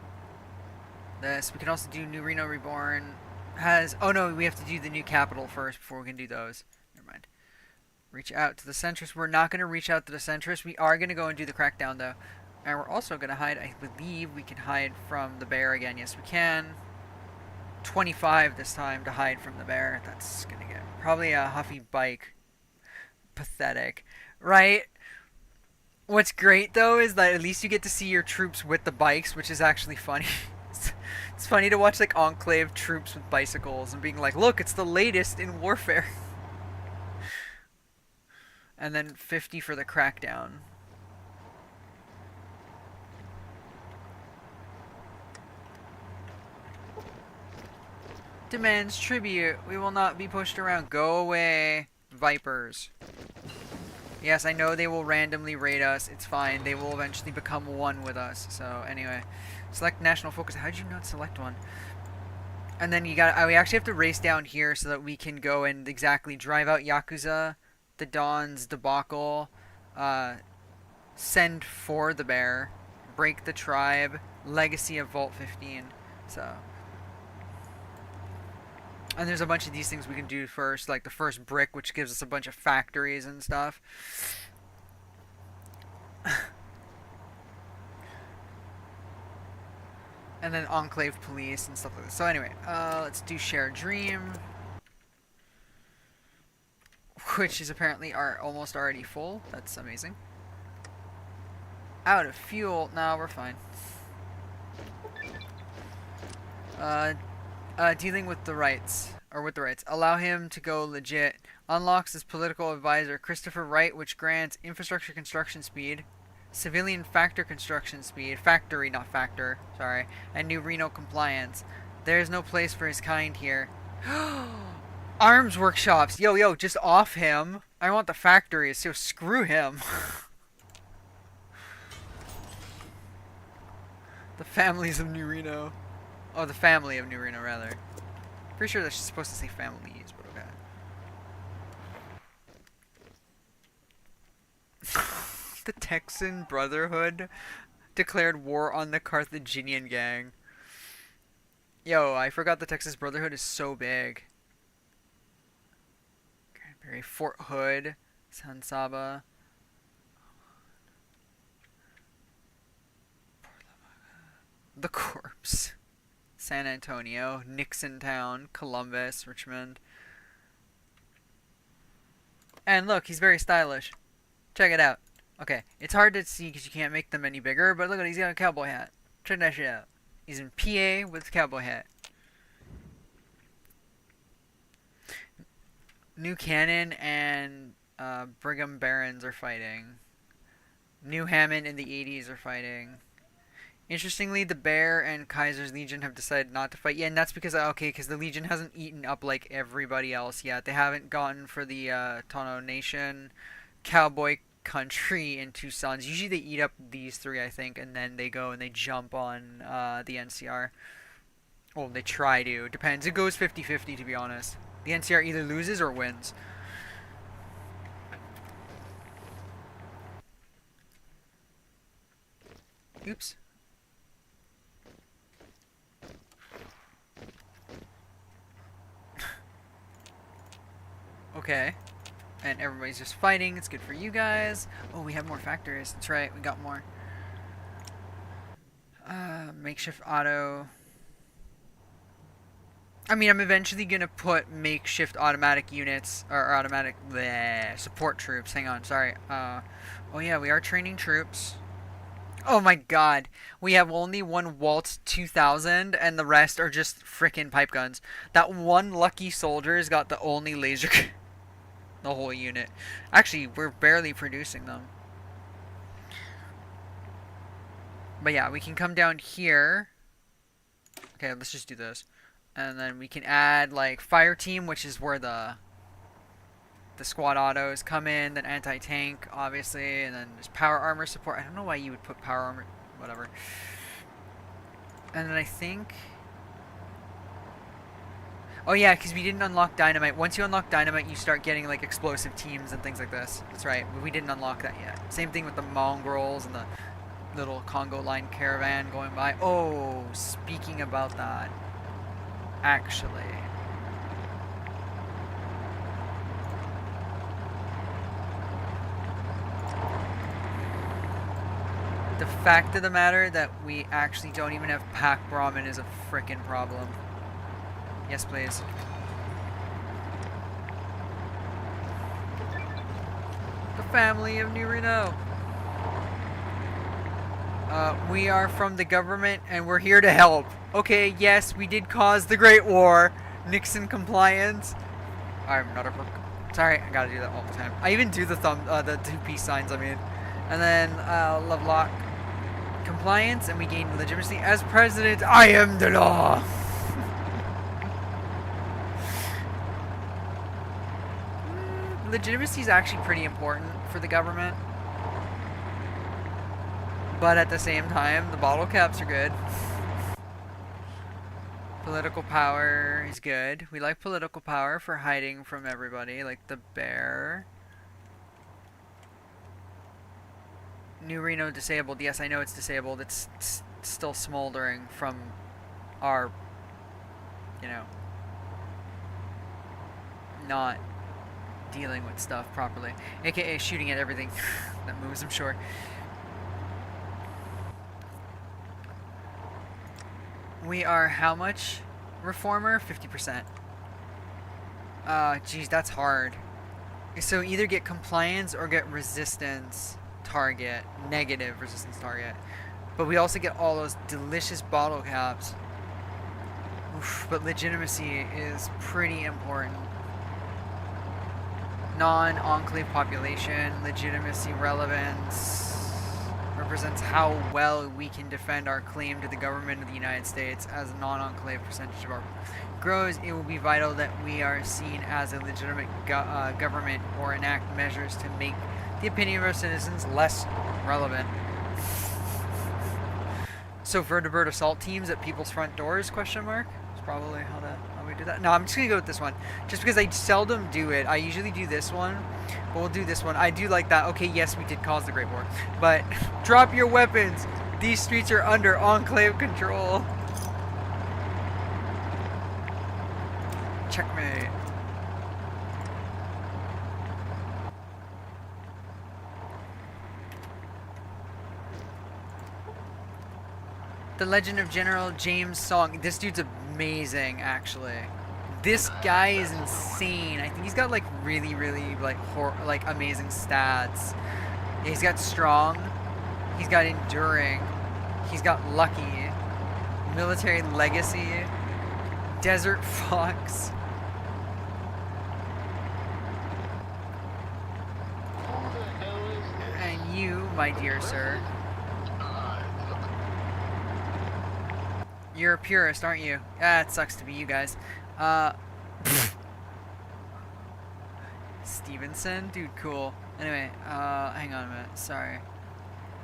This. We can also do New Reno Reborn. Oh no, we have to do the new capital first before we can do those. Never mind. Reach out to the centrist. We're not going to reach out to the centrist. We are going to go and do the crackdown though. And we're also going to hide. I believe we can hide from the bear again. Yes, we can. 25 this time to hide from the bear. That's going to get probably a Huffy bike. Pathetic. Right? What's great though is that at least you get to see your troops with the bikes, which is actually funny. It's funny to watch like Enclave troops with bicycles and being like, look, it's the latest in warfare. And then 50 for the crackdown. Demands tribute. We will not be pushed around. Go away, vipers. Yes, I know they will randomly raid us. It's fine. They will eventually become one with us. So anyway, select national focus. How did you not select one? And then you got. We actually have to race down here so that we can go and exactly drive out Yakuza, the Dawn's debacle, send for the bear, break the tribe, legacy of Vault 15. So. And there's a bunch of these things we can do first, like the first brick, which gives us a bunch of factories and stuff. And then Enclave Police and stuff like that. So anyway, let's do Shared Dream. Which is apparently almost already full. That's amazing. Out of fuel. No, we're fine. Dealing with the rights. Allow him to go legit. Unlocks his political advisor, Christopher Wright, which grants infrastructure construction speed, civilian factor construction speed, factory, not factor, sorry, and New Reno compliance. There is no place for his kind here. Arms workshops. Yo, just off him. I want the factories, so screw him. The families of New Reno. Oh, the family of New Reno, rather. Pretty sure that's supposed to say families, but okay. The Texan Brotherhood declared war on the Carthaginian gang. Yo, I forgot the Texas Brotherhood is so big. Cranberry, Fort Hood, San Saba. The Corpse. San Antonio, Nixon Town, Columbus, Richmond. And look, he's very stylish. Check it out. Okay, it's hard to see because you can't make them any bigger, but look at it, he's got a cowboy hat. Check that shit out. He's in PA with a cowboy hat. New Cannon and Brigham Barons are fighting. New Hammond in the 80s are fighting. Interestingly, the Bear and Kaiser's Legion have decided not to fight. Yeah, and that's because, okay, because the Legion hasn't eaten up like everybody else yet. They haven't gotten for the Tono Nation, Cowboy Country, and Two Sons. Usually they eat up these three, I think, and then they go and they jump on the NCR. Well, they try to. Depends. It goes 50-50, to be honest. The NCR either loses or wins. Oops. Okay. And everybody's just fighting. It's good for you guys. Oh, we have more factories. That's right. We got more. Makeshift auto. I mean, I'm eventually going to put makeshift automatic units, or automatic support troops. Hang on, sorry. Oh yeah, we are training troops. Oh my god. We have only one Waltz 2000, and the rest are just frickin' pipe guns. That one lucky soldier's got the only laser... the whole unit. Actually, we're barely producing them. But yeah, we can come down here. Okay, let's just do this. And then we can add, like, fire team, which is where the squad autos come in. Then anti-tank, obviously. And then there's power armor support. I don't know why you would put power armor. Whatever. And then I think... Oh yeah, because we didn't unlock dynamite. Once you unlock dynamite, you start getting, like, explosive teams and things like this. That's right. We didn't unlock that yet. Same thing with the mongrels and the little Congo line caravan going by. Oh, speaking about that. Actually, the fact of the matter that we actually don't even have Pac Brahmin is a frickin' problem. Yes, please. The family of New Reno. We are from the government and we're here to help. Okay, yes, we did cause the Great War. Nixon compliance. I'm not a crook. Sorry, I gotta do that all the time. I even do the the two peace signs, I mean. And then, Lovelock compliance, and we gain legitimacy. As president, I am the law! Legitimacy is actually pretty important for the government. But at the same time, the bottle caps are good. Political power is good. We like political power for hiding from everybody, like the Bear. New Reno disabled. Yes, I know it's disabled. It's still smoldering from our, you know, not dealing with stuff properly. AKA shooting at everything that moves, I'm sure. We are how much reformer? 50%. Geez, that's hard. So either get compliance or get resistance target, negative resistance target. But we also get all those delicious bottle caps. Oof, but legitimacy is pretty important. Non-enclave population, legitimacy relevance represents how well we can defend our claim to the government of the United States. As a non-enclave percentage of our grows, it will be vital that we are seen as a legitimate government or enact measures to make the opinion of our citizens less relevant. So vertebrate assault teams at people's front doors, question mark? That's probably how we do that. No, I'm just gonna go with this one. Just because I seldom do it. I usually do this one. But we'll do this one. I do like that. Okay, yes, we did cause the Great War. But drop your weapons. These streets are under enclave control. Checkmate. The Legend of General James Song. This dude's amazing, actually. This guy is insane. I think he's got like really like amazing stats. He's got strong. He's got enduring. He's got lucky. Military legacy. Desert Fox. And you my dear sir. You're a purist, aren't you? Ah, it sucks to be you guys. Stevenson? Dude, cool. Anyway, hang on a minute. Sorry.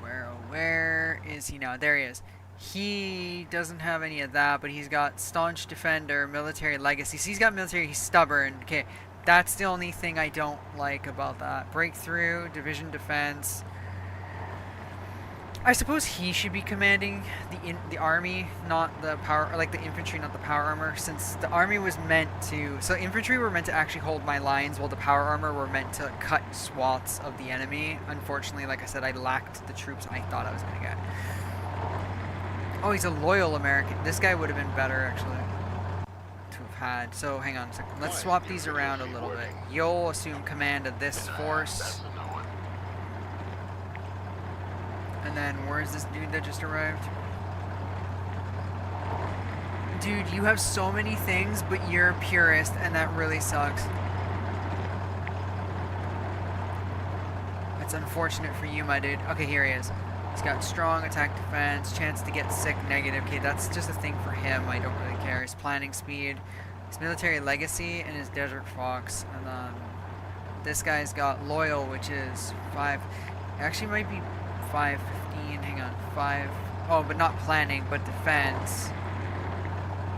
Where is he now? There he is. He doesn't have any of that, but he's got staunch defender, military legacy. So he's got military, he's stubborn. Okay, that's the only thing I don't like about that. Breakthrough, division defense. I suppose he should be commanding the army, not the power, like the infantry, not the power armor, since the army was meant to. So infantry were meant to actually hold my lines, while the power armor were meant to cut swaths of the enemy. Unfortunately, like I said, I lacked the troops I thought I was gonna get. Oh, he's a loyal American. This guy would have been better actually to have had. So hang on a second. Let's swap these around a little bit. You'll assume command of this force. And then, where's this dude that just arrived? Dude, you have so many things, but you're a purist, and that really sucks. It's unfortunate for you, my dude. Okay, here he is. He's got strong attack defense, chance to get sick, negative. Okay, that's just a thing for him. I don't really care. His planning speed, his military legacy, and his Desert Fox. And then this guy's got loyal, which is 5. Actually, might be 515, hang on, 5, oh, but not planning, but defense.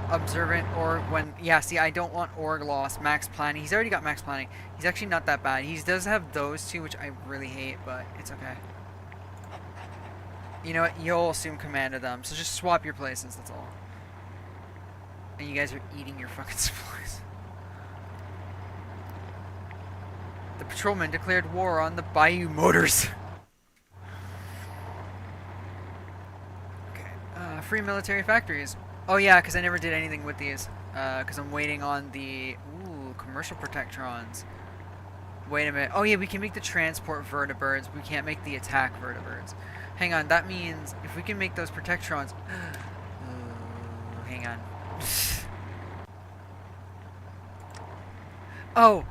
Observant, org, when, yeah, see, I don't want org loss, max planning. He's already got max planning. He's actually not that bad. He does have those two, which I really hate, but it's okay. You know what, you'll assume command of them, so just swap your places, that's all. And you guys are eating your fucking supplies. The patrolman declared war on the Bayou Motors. Free military factories. Oh yeah, because I never did anything with these. Because I'm waiting on the commercial protectrons. Wait a minute. Oh yeah, we can make the transport vertibirds. We can't make the attack vertibirds. Hang on, that means if we can make those protectrons. Hang on. Oh,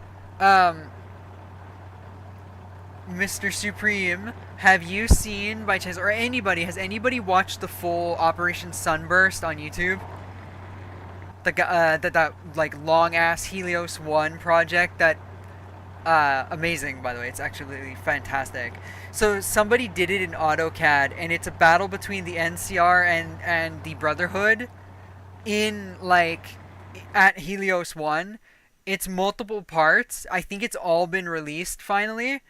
Mr. Supreme, have you seen by chance, or anybody, has anybody watched the full Operation Sunburst on YouTube? That like long ass Helios 1 project that amazing, by the way. It's actually fantastic. So somebody did it in AutoCAD, and it's a battle between the NCR and the Brotherhood in like at Helios 1. It's multiple parts. I think it's all been released finally.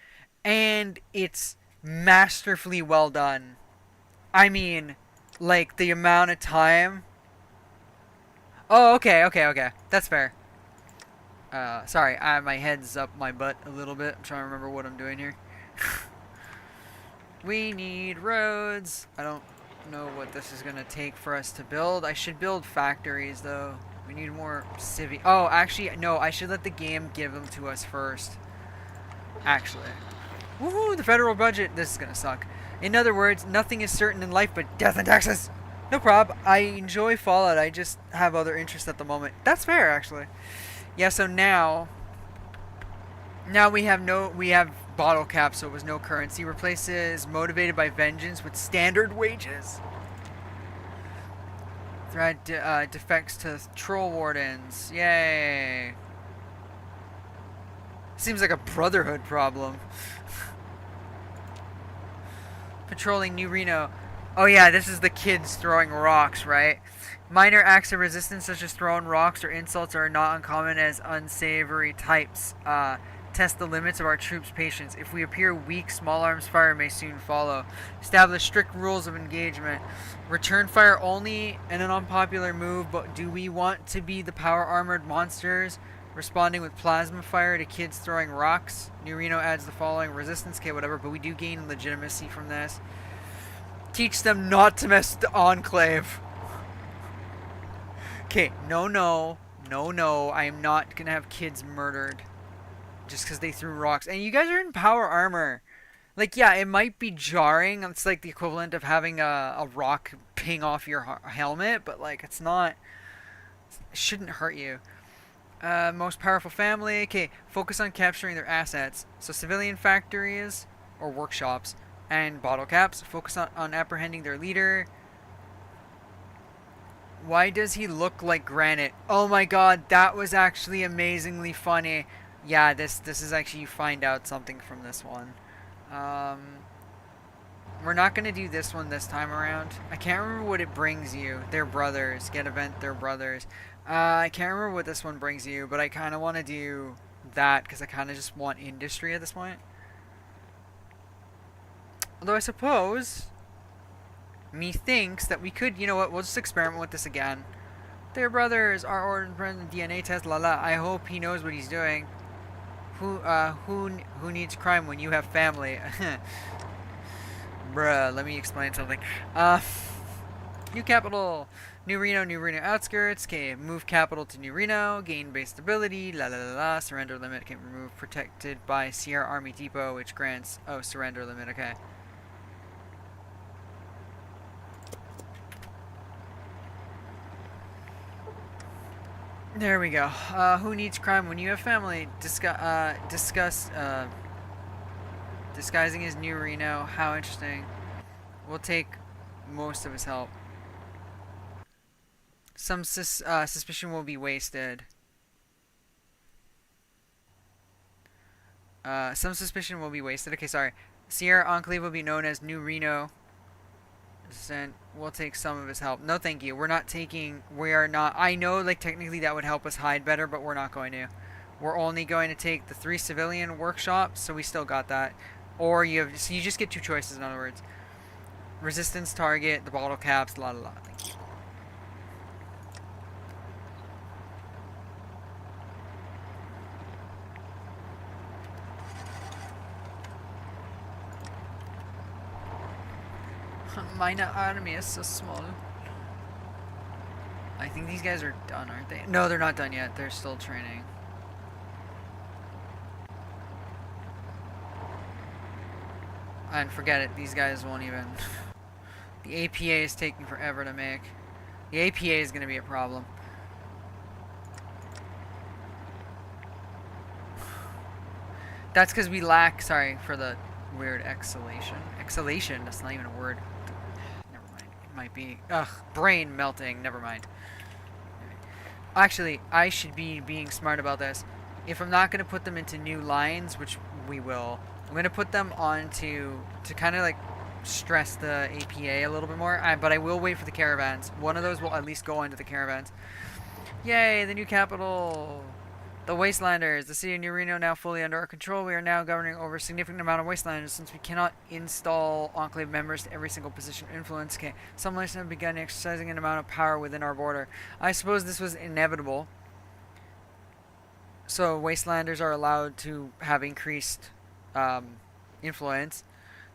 And it's masterfully well done. I mean, like, the amount of time... Oh, okay. That's fair. Sorry, my head's up my butt a little bit. I'm trying to remember what I'm doing here. We need roads. I don't know what this is going to take for us to build. I should build factories, though. We need more civic... Oh, actually, no, I should let the game give them to us first. Actually. Woohoo, the federal budget. This is gonna suck. In other words, nothing is certain in life but death and taxes. No prob. I enjoy Fallout. I just have other interests at the moment. That's fair, actually. Yeah, so now we have bottle cap, so it was no currency. Replaces motivated by vengeance with standard wages. Threat defects to troll wardens. Yay. Seems like a Brotherhood problem. Patrolling New Reno. Oh yeah, this is the kids throwing rocks, right? Minor acts of resistance such as throwing rocks or insults are not uncommon as unsavory types. Test the limits of our troops' patience. If we appear weak, small arms fire may soon follow. Establish strict rules of engagement. Return fire only in an unpopular move, but do we want to be the power armored monsters responding with plasma fire to kids throwing rocks? New Reno adds the following: resistance, okay, whatever, but we do gain legitimacy from this. Teach them not to mess with the Enclave. Okay, no, I am not gonna have kids murdered just because they threw rocks. And you guys are in power armor. Like, yeah, it might be jarring. It's like the equivalent of having a rock ping off your helmet, but like, it's not, it shouldn't hurt you. Most powerful family. Okay, focus on capturing their assets. So civilian factories or workshops. And bottle caps. Focus on apprehending their leader. Why does he look like granite? Oh my god, that was actually amazingly funny. Yeah, this is actually, you find out something from this one. We're not going to do this one this time around. I can't remember what it brings you. They're brothers. Get event, they're brothers. I can't remember what this one brings you, but I kind of want to do that because I kind of just want industry at this point. Although I suppose, methinks that we could, you know what, we'll just experiment with this again. They're brothers, our order DNA test, la la. I hope he knows what he's doing. Who needs crime when you have family? Bruh, let me explain something. New capital. New Reno outskirts. Okay, move capital to New Reno. Gain base stability. La la la la. Surrender limit can remove. Protected by Sierra Army Depot, which grants. Oh, surrender limit. Okay. There we go. Who needs crime when you have family? Disguising his New Reno. How interesting. We'll take most of his help. Some suspicion will be wasted. Some suspicion will be wasted. Okay, sorry. Sierra Enclave will be known as New Reno. We'll take some of his help. No, thank you. We're not taking... We are not... I know, like, technically that would help us hide better, but we're not going to. We're only going to take the 3 civilian workshops, so we still got that. Or you have... So you just get 2 choices, in other words. Resistance target, the bottle caps, la la la. Thank you. Minor army is so small. I think these guys are done, aren't they? No, they're not done yet. They're still training. And forget it. These guys won't even... The APA is taking forever to make. The APA is going to be a problem. That's because we lack... Sorry for the weird exhalation. Exhalation? That's not even a word. Never mind. It might be... Ugh. Brain melting. Never mind. Actually, I should be being smart about this. If I'm not going to put them into new lines, which we will, I'm going to put them onto... To kind of like stress the APA a little bit more. But I will wait for the caravans. One of those will at least go onto the caravans. Yay, the new capital. The Wastelanders. The city of New Reno now fully under our control. We are now governing over a significant amount of Wastelanders since we cannot install Enclave members to every single position of influence. Okay, some nations have begun exercising an amount of power within our border. I suppose this was inevitable. So Wastelanders are allowed to have increased influence.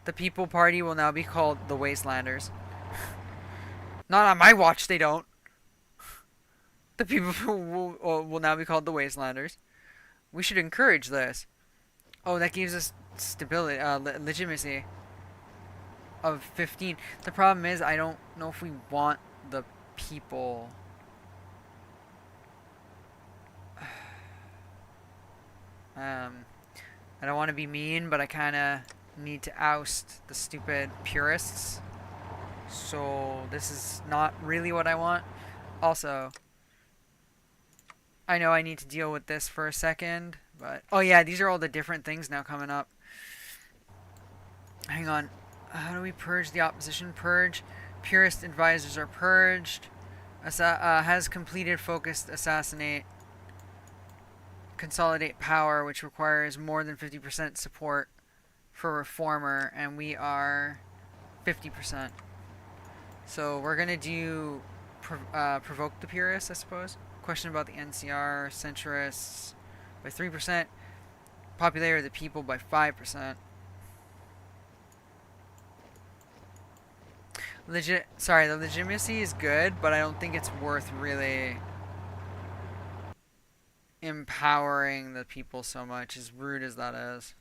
The People Party will now be called the Wastelanders. Not on my watch, they don't. The people will now be called the Wastelanders. We should encourage this. Oh, that gives us stability, legitimacy of 15. The problem is, I don't know if we want the people. I don't want to be mean, but I kind of need to oust the stupid purists. So this is not really what I want. Also, I know I need to deal with this for a second, but... Oh yeah, these are all the different things now coming up. Hang on. How do we purge the opposition? Purge. Purist advisors are purged. Has completed focused assassinate. Consolidate power, which requires more than 50% support for reformer, and we are 50%. So we're going to do... provoke the purists, I suppose. Question about the NCR, centrists by 3%, popularity of the people by 5%. Sorry, the legitimacy is good, but I don't think it's worth really empowering the people so much, as rude as that is.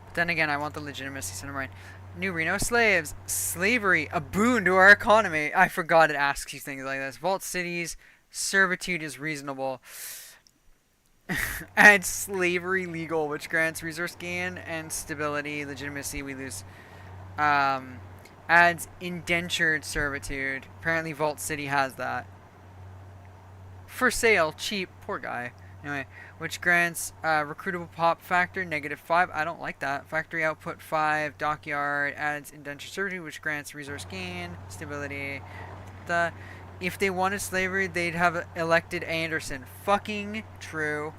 But then again, I want the legitimacy, so never mind. New Reno slaves. Slavery, a boon to our economy. I forgot it asks you things like this. Vault cities. Servitude is reasonable. Add slavery legal, which grants resource gain and stability. Legitimacy, we lose. Adds indentured servitude. Apparently Vault City has that. For sale, cheap, poor guy. Anyway, which grants recruitable pop factor -5. I don't like that. Factory output 5. Dockyard adds indentured servitude, which grants resource gain, stability. If they wanted slavery, they'd have elected Anderson. Fucking true.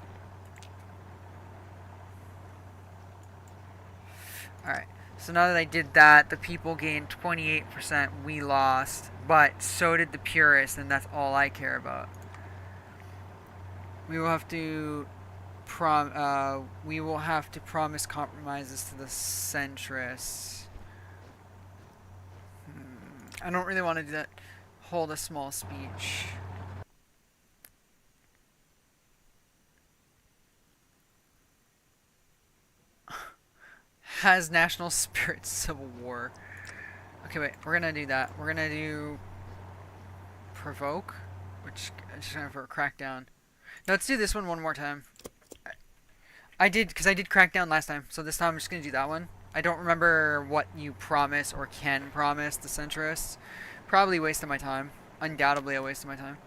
Alright, so now that I did that, the people gained 28%, we lost, but so did the purists, and that's all I care about. We will have to promise compromises to the centrists. I don't really want to do that. Hold a small speech. Has national spirit civil war. Okay, wait. We're gonna do that. We're gonna do provoke, which is just for a crackdown. Now let's do this one more time. I did crackdown last time, so this time I'm just gonna do that one. I don't remember what you promise or can promise the centrists. Probably a waste of my time. Undoubtedly a waste of my time.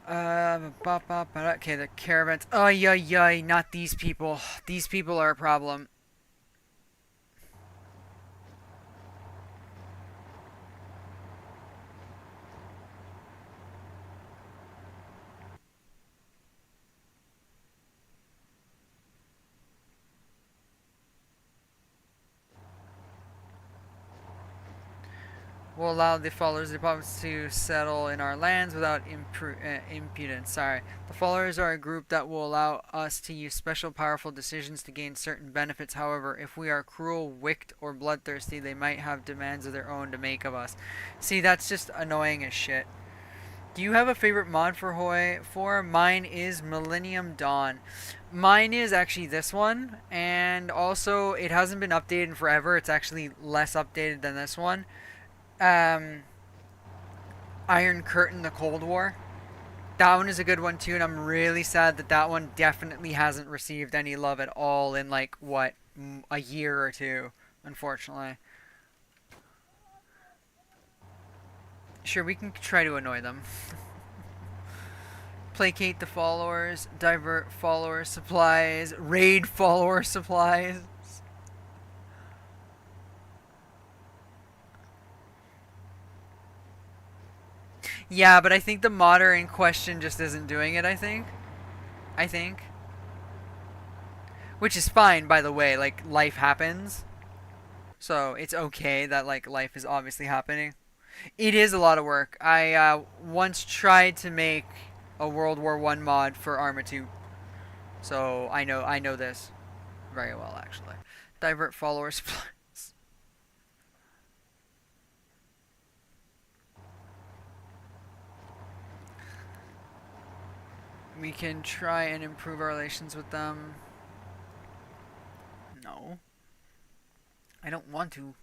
Okay, the caravans. Oh, yeah, not these people. These people are a problem. Will allow the followers of the province to settle in our lands without impudence. Sorry. The followers are a group that will allow us to use special powerful decisions to gain certain benefits. However, if we are cruel, wicked, or bloodthirsty, they might have demands of their own to make of us. See, that's just annoying as shit. Do you have a favorite mod for Hoi 4? Mine is Millennium Dawn. Mine is actually this one, and also it hasn't been updated in forever. It's actually less updated than this one. Iron Curtain, the Cold War. That one is a good one too, and I'm really sad that that one definitely hasn't received any love at all in like, what, a year or two, unfortunately. Sure, we can try to annoy them. Placate the followers, divert follower supplies, raid follower supplies. Yeah, but I think the modder in question just isn't doing it, I think. Which is fine, by the way, like, life happens. So, it's okay that, like, life is obviously happening. It is a lot of work. I once tried to make a World War I mod for Arma 2. So, I know this very well, actually. Divert followers. We can try and improve our relations with them. No. I don't want to.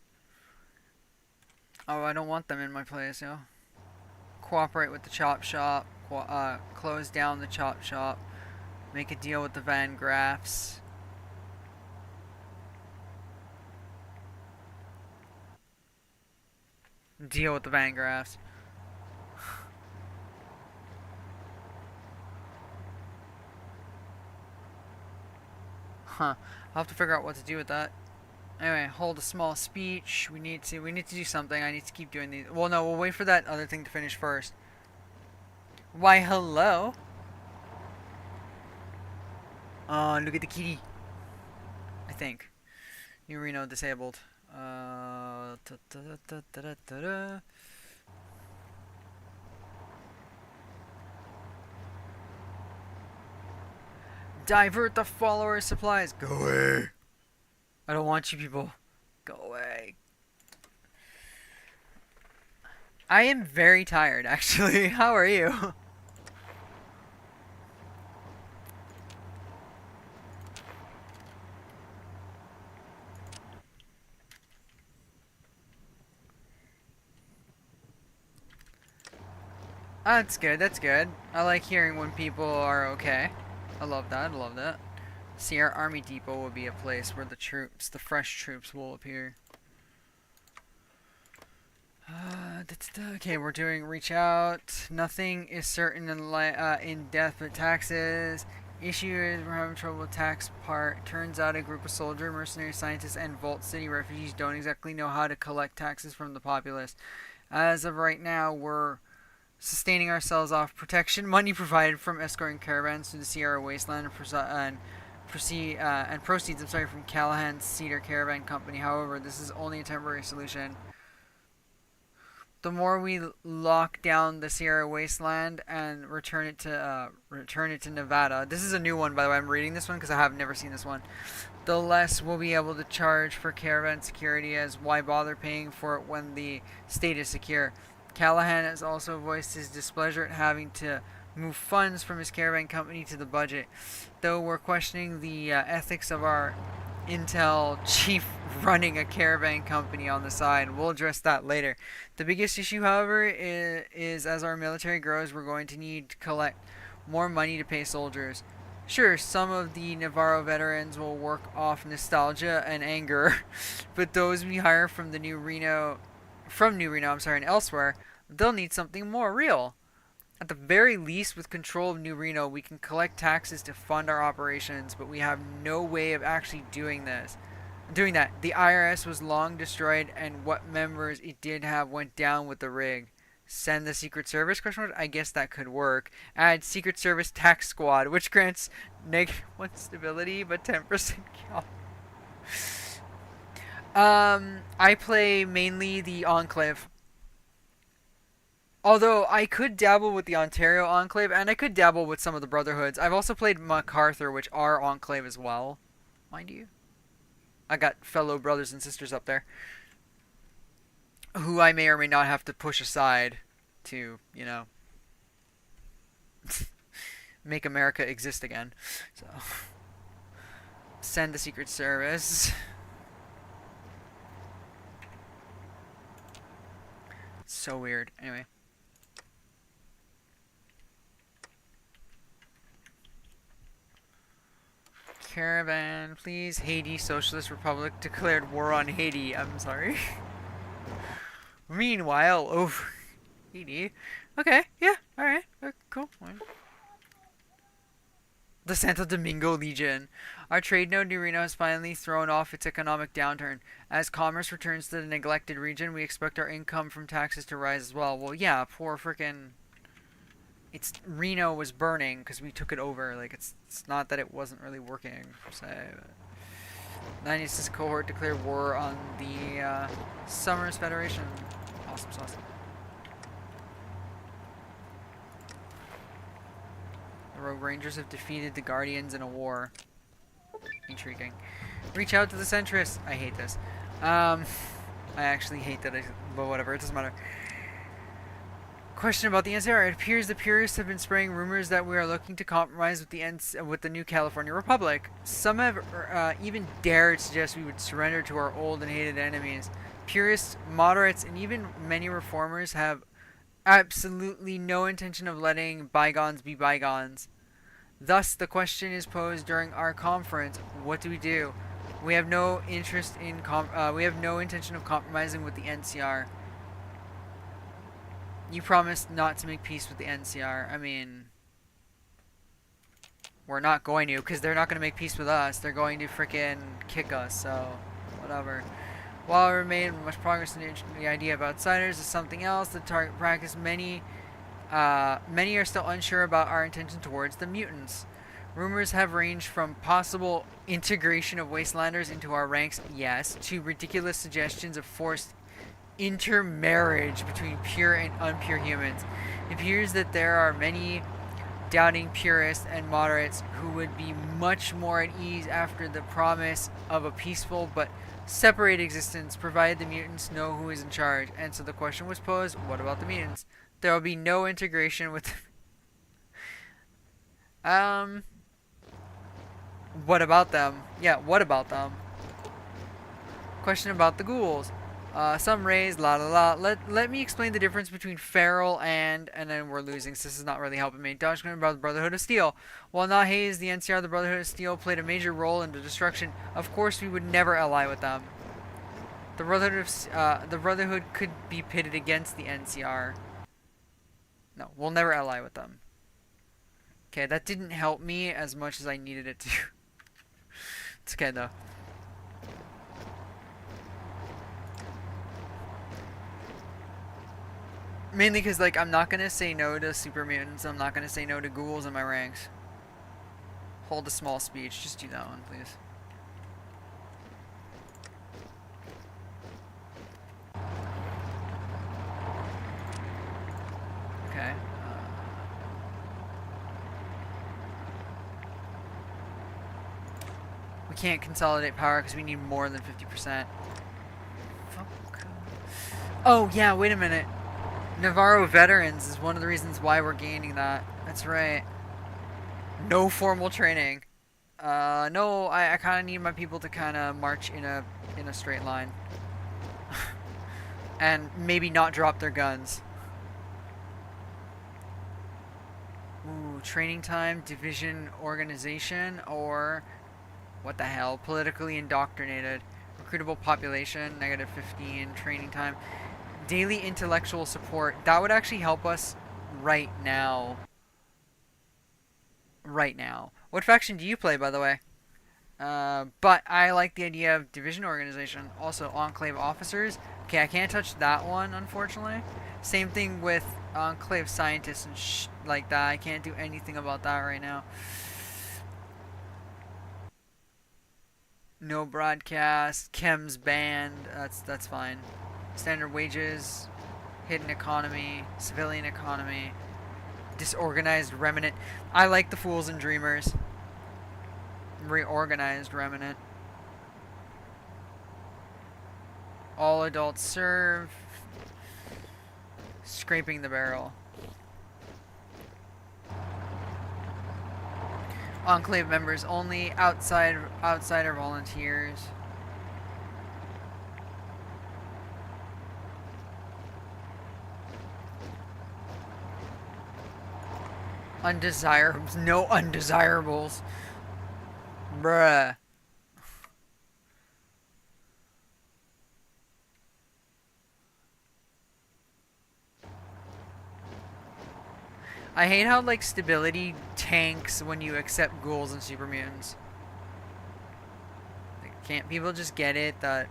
Oh, I don't want them in my place, yo. Cooperate with the chop shop. Close down the chop shop. Make a deal with the Van Graffs. Deal with the Van Graffs. Huh. I'll have to figure out what to do with that. Anyway, hold a small speech. We need to do something. I need to keep doing these. Well, no, we'll wait for that other thing to finish first. Why, hello. Oh, look at the kitty. I think. New Reno disabled. Divert the follower supplies. Go away. I don't want you people. Go away. I am very tired, actually. How are you? That's good, that's good. I like hearing when people are okay. I love that, I love that. See, our army depot will be a place where the troops, the fresh troops, will appear. Okay, we're doing reach out. Nothing is certain in death but taxes. Issue is we're having trouble with tax part. Turns out a group of soldier, mercenary scientists, and Vault City refugees don't exactly know how to collect taxes from the populace. As of right now, we're sustaining ourselves off protection money provided from escorting caravans to the Sierra Wasteland and proceeds from Callahan's Cedar Caravan Company. However, this is only a temporary solution. The more we lock down the Sierra Wasteland and return it to Nevada. This is a new one, by the way. I'm reading this one because I have never seen this one. The less we'll be able to charge for caravan security, as why bother paying for it when the state is secure. Callahan has also voiced his displeasure at having to move funds from his caravan company to the budget, though we're questioning the ethics of our Intel chief running a caravan company on the side. We'll address that later. The biggest issue, however, is as our military grows, we're going to need to collect more money to pay soldiers. Sure, some of the Navarro veterans will work off nostalgia and anger, but those we hire from New Reno, and elsewhere, they'll need something more real. At the very least, with control of New Reno, we can collect taxes to fund our operations, but we have no way of actually doing that. The IRS was long destroyed, and what members it did have went down with the rig. Send the Secret Service? I guess that could work. Add Secret Service Tax Squad, which grants -1 stability but 10% cal. I play mainly the Enclave. Although I could dabble with the Ontario Enclave, and I could dabble with some of the Brotherhoods. I've also played MacArthur, which are Enclave as well, mind you. I got fellow brothers and sisters up there, who I may or may not have to push aside to, make America exist again. So, send the Secret Service. So weird. Anyway. Caravan, please. Haiti Socialist Republic declared war on Haiti. I'm sorry. Meanwhile, over Haiti. Okay, yeah, alright. Cool. The Santo Domingo Legion. Our trade node New Reno has finally thrown off its economic downturn. As commerce returns to the neglected region, we expect our income from taxes to rise as well. Well, yeah, poor frickin'... Reno was burning because we took it over. Like, it's not that it wasn't really working, per se. 96th cohort declared war on the Summers Federation. Awesome sauce. The Rogue Rangers have defeated the Guardians in a war. Intriguing. Reach out to the centrists. I hate this. I actually hate that, but whatever, it doesn't matter. Question about the NCR. It appears the purists have been spreading rumors that we are looking to compromise with the new California Republic. Some have even dared suggest we would surrender to our old and hated enemies. Purists, moderates, and even many reformers have absolutely no intention of letting bygones be bygones. Thus, the question is posed during our conference: what do we do? We have no intention of compromising with the NCR. You promised not to make peace with the NCR. I mean, we're not going to, because they're not going to make peace with us. They're going to frickin' kick us, so whatever. While we made much progress in the idea of outsiders is something else. The target practice, many are still unsure about our intention towards the mutants. Rumors have ranged from possible integration of wastelanders into our ranks, yes, to ridiculous suggestions of forced intermarriage between pure and unpure humans. It appears that there are many doubting purists and moderates who would be much more at ease after the promise of a peaceful but separate existence, provided the mutants know who is in charge. And so the question was posed, what about the mutants? There will be no integration with what about them? Yeah, what about them? Question about the ghouls. Some raised, la la la. Let me explain the difference between feral and then we're losing, so this is not really helping me. Documented about the Brotherhood of Steel. While not Hayes, the NCR, the Brotherhood of Steel, played a major role in the destruction. Of course, we would never ally with them. The Brotherhood could be pitted against the NCR. No, we'll never ally with them. Okay, that didn't help me as much as I needed it to. It's okay though. Mainly because, like, I'm not gonna say no to super mutants. I'm not gonna say no to ghouls in my ranks. Hold a small speech. Just do that one, please. Okay. We can't consolidate power because we need more than 50%. Fuck. Oh, yeah, wait a minute. Navarro veterans is one of the reasons why we're gaining that. That's right. No formal training. No, I kind of need my people to kind of march in a straight line. And maybe not drop their guns. Ooh, training time, division organization, or what the hell? Politically indoctrinated. Recruitable population, -15. Training time. Daily intellectual support. That would actually help us right now. Right now. What faction do you play, by the way? But I like the idea of division organization. Also, Enclave officers. Okay, I can't touch that one, unfortunately. Same thing with Enclave scientists and like that. I can't do anything about that right now. No broadcast. Chems banned. That's fine. Standard wages. Hidden economy. Civilian economy. Disorganized remnant. I like the fools and dreamers. Reorganized remnant. All adults serve. Scraping the barrel. Enclave members only. Outsider volunteers. Undesirables. No undesirables. Bruh. I hate how, like, stability tanks when you accept ghouls and super mutants. Like, can't people just get it that...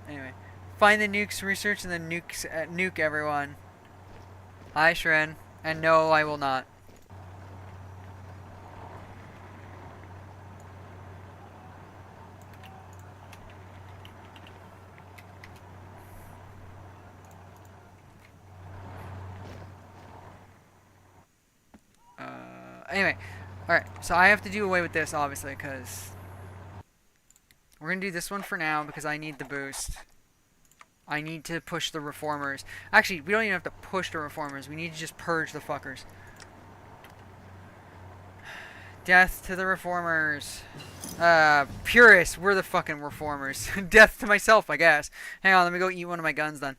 Anyway. Find the nukes, research, and then nuke everyone. Hi, Shren. And no, I will not. Anyway, alright, so I have to do away with this, obviously, because we're going to do this one for now, because I need the boost. I need to push the reformers. Actually, we don't even have to push the reformers. We need to just purge the fuckers. Death to the reformers. Purists, we're the fucking reformers. Death to myself, I guess. Hang on, let me go eat one of my guns then.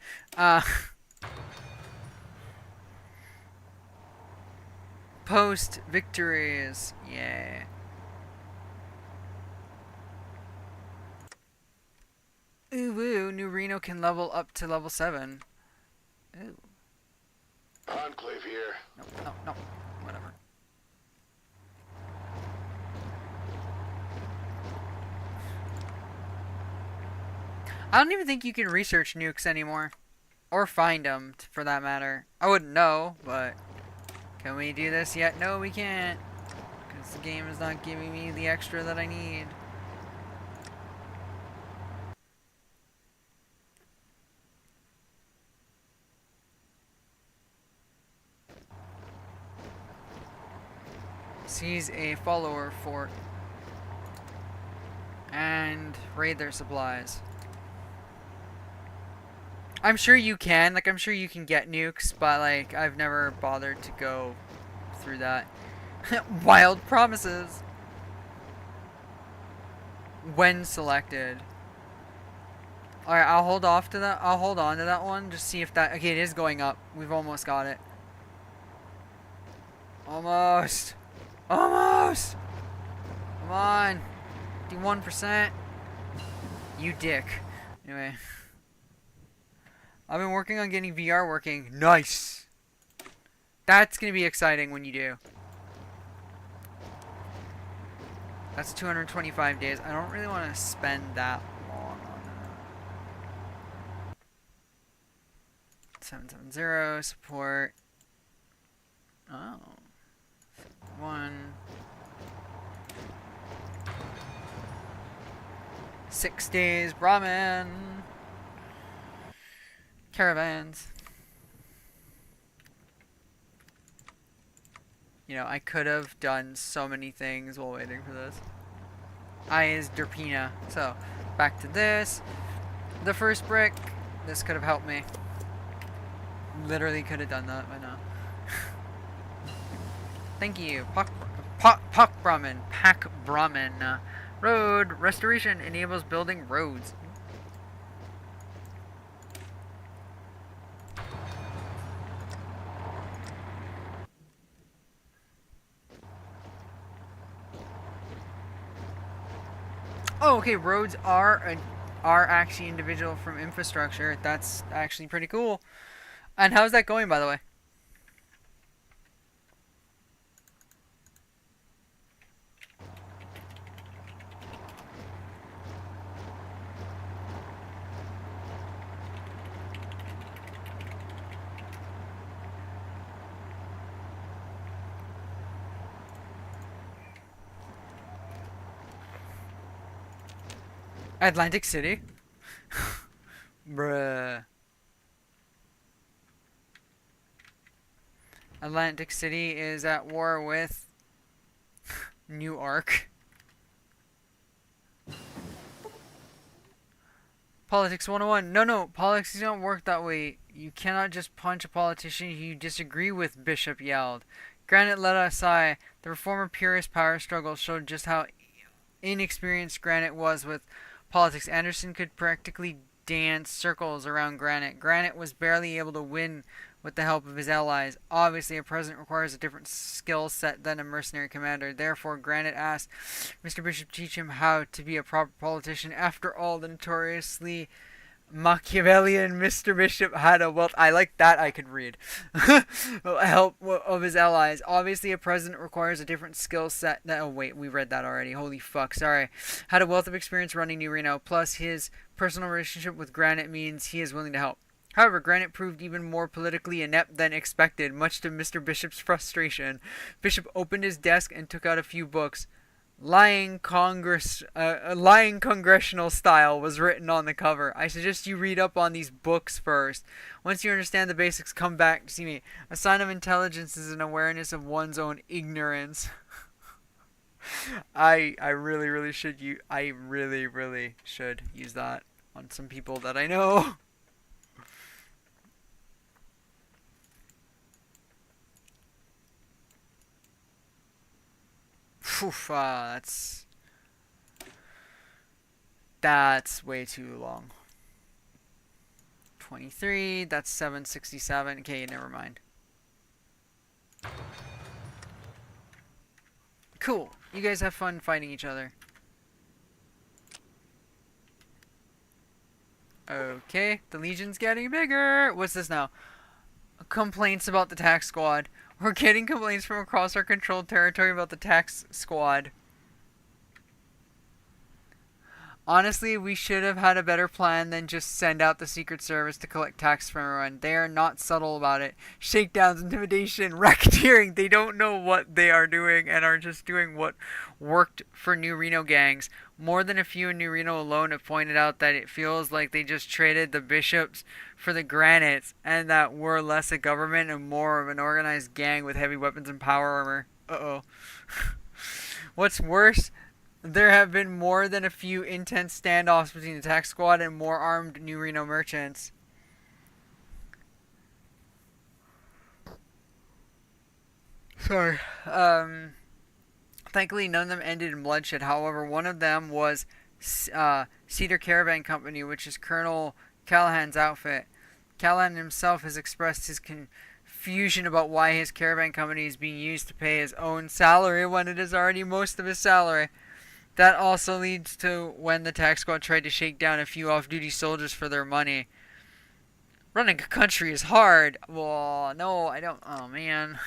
Post victories. Yeah. Ooh, woo. New Reno can level up to level 7. Ooh. Enclave here. No. Whatever. I don't even think you can research nukes anymore. Or find them, for that matter. I wouldn't know, but... Can we do this yet? No, we can't. Because the game is not giving me the extra that I need. Seize a follower fort. And raid their supplies. I'm sure you can, like, I'm sure you can get nukes, but, like, I've never bothered to go through that. Wild promises! When selected. Alright, I'll hold off to that. I'll hold on to that one. Just see if that... Okay, it is going up. We've almost got it. Almost. Almost! Come on. 51%. You dick. Anyway. I've been working on getting VR working. Nice! That's gonna be exciting when you do. That's 225 days. I don't really want to spend that long on that. 770 support. Oh. 6 days. Brahmin. Caravans. You know, I could have done so many things while waiting for this. I is Derpina. So, back to this. The first brick. This could have helped me. Literally could have done that by now. Thank you. Pak Brahmin. Pak Brahmin. Road restoration enables building roads. Oh, okay. Roads are actually individual from infrastructure. That's actually pretty cool. And how's that going, by the way? Atlantic City? Bruh. Atlantic City is at war with New Ark. Politics 101. No, politics don't work that way. You cannot just punch a politician you disagree with, Bishop yelled. Granite let us sigh. The reformer purist power struggle showed just how inexperienced Granite was with politics. Anderson could practically dance circles around Granite. Granite was barely able to win with the help of his allies. Obviously, a president requires a different skill set than a mercenary commander. Therefore, Granite asked Mr. Bishop to teach him how to be a proper politician. After all, the notoriously Machiavellian Mr. Bishop had a wealth. I like that. I could read. Help of his allies. Obviously, a president requires a different skill set. Oh wait, we read that already. Holy fuck. Sorry. Had a wealth of experience running New Reno. Plus, his personal relationship with Granite means he is willing to help. However, Granite proved even more politically inept than expected, much to Mr. Bishop's frustration. Bishop opened his desk and took out a few books. Lying congressional style was written on the cover. I suggest you read up on these books first. Once you understand the basics, come back to see me. A sign of intelligence is an awareness of one's own ignorance. I really should use that on some people that I know. Oof, that's way too long. 23, that's 767. Okay, never mind. Cool. You guys have fun fighting each other. Okay, the Legion's getting bigger. What's this now? Complaints about the tax squad. We're getting complaints from across our controlled territory about the tax squad. Honestly, we should have had a better plan than just send out the Secret Service to collect tax from everyone. They are not subtle about it. Shakedowns, intimidation, racketeering. They don't know what they are doing and are just doing what worked for New Reno gangs. More than a few in New Reno alone have pointed out that it feels like they just traded the bishops for the granites and that we're less a government and more of an organized gang with heavy weapons and power armor. Uh-oh. What's worse, there have been more than a few intense standoffs between the tax squad and more armed New Reno merchants. Sorry. Thankfully, none of them ended in bloodshed. However, one of them was Cedar Caravan Company, which is Colonel Callahan's outfit. Callahan himself has expressed his confusion about why his caravan company is being used to pay his own salary when it is already most of his salary. That also leads to when the tax squad tried to shake down a few off-duty soldiers for their money. Running a country is hard. Well, no, I don't. Oh, man.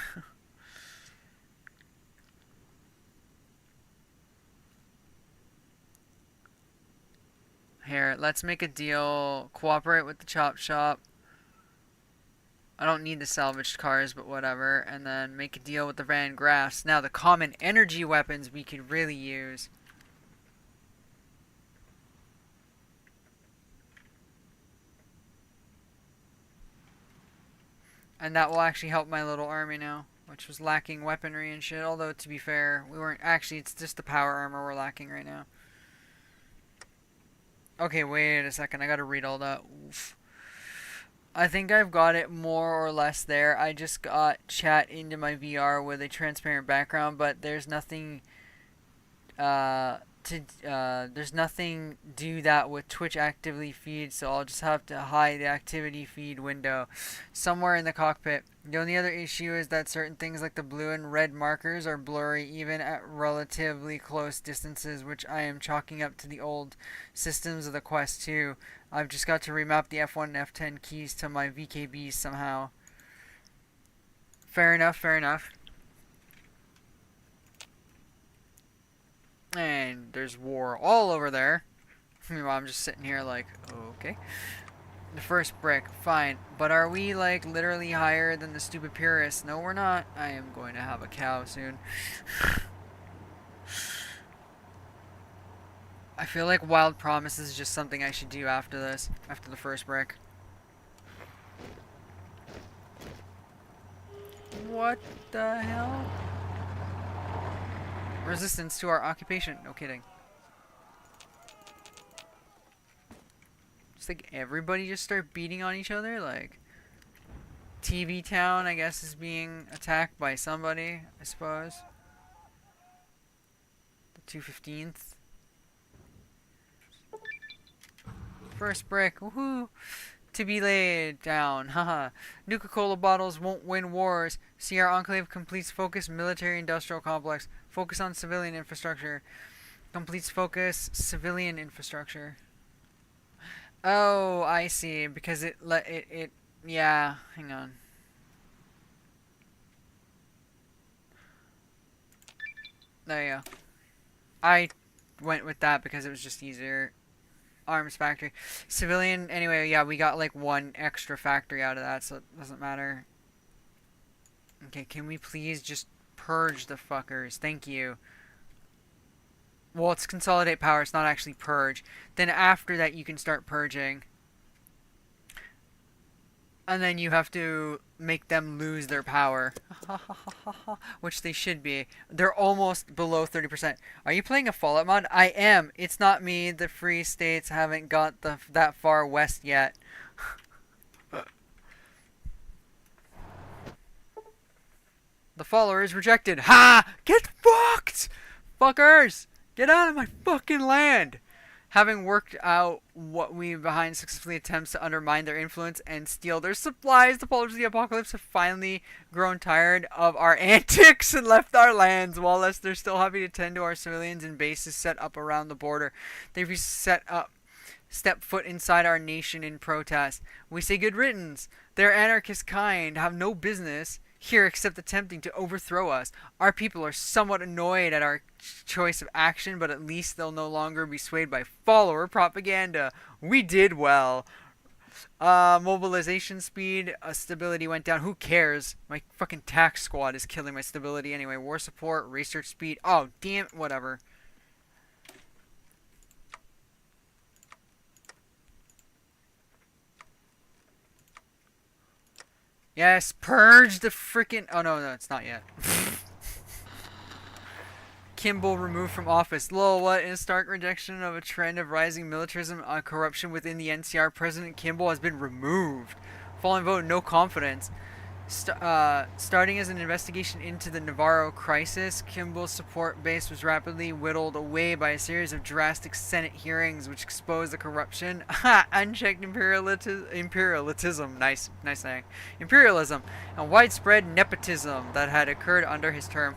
Here, let's make a deal. Cooperate with the chop shop. I don't need the salvaged cars, but whatever. And then make a deal with the Van Graffs. Now, the common energy weapons we could really use. And that will actually help my little army now, which was lacking weaponry and shit. Although, to be fair, we weren't... Actually, it's just the power armor we're lacking right now. Okay, wait a second. I gotta read all that. Oof. I think I've got it more or less there. I just got chat into my VR with a transparent background, but there's nothing there's nothing do that with Twitch actively feed, so I'll just have to hide the activity feed window somewhere in the cockpit. The only other issue is that certain things like the blue and red markers are blurry even at relatively close distances, which I am chalking up to the old systems of the Quest 2. I've just got to remap the F1 and F10 keys to my VKBs somehow. Fair enough, fair enough. And there's war all over there. Meanwhile, I'm just sitting here like, okay. The first brick, fine. But are we, like, literally higher than the stupid purists? No, we're not. I am going to have a cow soon. I feel like Wild Promise is just something I should do after this. After the first brick. What the hell? Resistance to our occupation. No kidding. Just like everybody just start beating on each other. Like TV Town, I guess, is being attacked by somebody, I suppose. The 215th. First brick. Woohoo! To be laid down. Haha. Nuka-Cola bottles won't win wars. See our Enclave completes focus military industrial complex. Focus on civilian infrastructure. Completes focus civilian infrastructure. Oh, I see. Because it yeah, hang on. There you go. I went with that because it was just easier. Arms factory. Civilian, anyway, yeah, we got like one extra factory out of that, so it doesn't matter. Okay, can we please just purge the fuckers? Thank you. Well, it's consolidate power, it's not actually purge. Then after that, you can start purging. And then you have to make them lose their power. Which they should be. They're almost below 30%. Are you playing a Fallout mod? I am. It's not me. The Free States haven't got that far west yet. The follower is rejected. Ha! Get fucked! Fuckers! Get out of my fucking land! Having worked out what we behind successfully attempts to undermine their influence and steal their supplies, the followers of the apocalypse have finally grown tired of our antics and left our lands. While they're still happy to tend to our civilians and bases set up around the border. They've stepped foot inside our nation in protest. We say good riddance. Their anarchist kind have no business here except attempting to overthrow us. Our people are somewhat annoyed at our choice of action, but at least they'll no longer be swayed by follower propaganda. We did well. Mobilization speed, stability went down. Who cares? My fucking tax squad is killing my stability anyway. War support, research speed. Oh, damn, whatever. Yes, purge the freaking... Oh, no, it's not yet. Kimball removed from office. Lol, what? In a stark rejection of a trend of rising militarism and corruption within the NCR, President Kimball has been removed. Following vote, no confidence. Starting as an investigation into the Navarro crisis, Kimball's support base was rapidly whittled away by a series of drastic Senate hearings which exposed the corruption, unchecked imperialism, nice saying, imperialism, and widespread nepotism that had occurred under his term.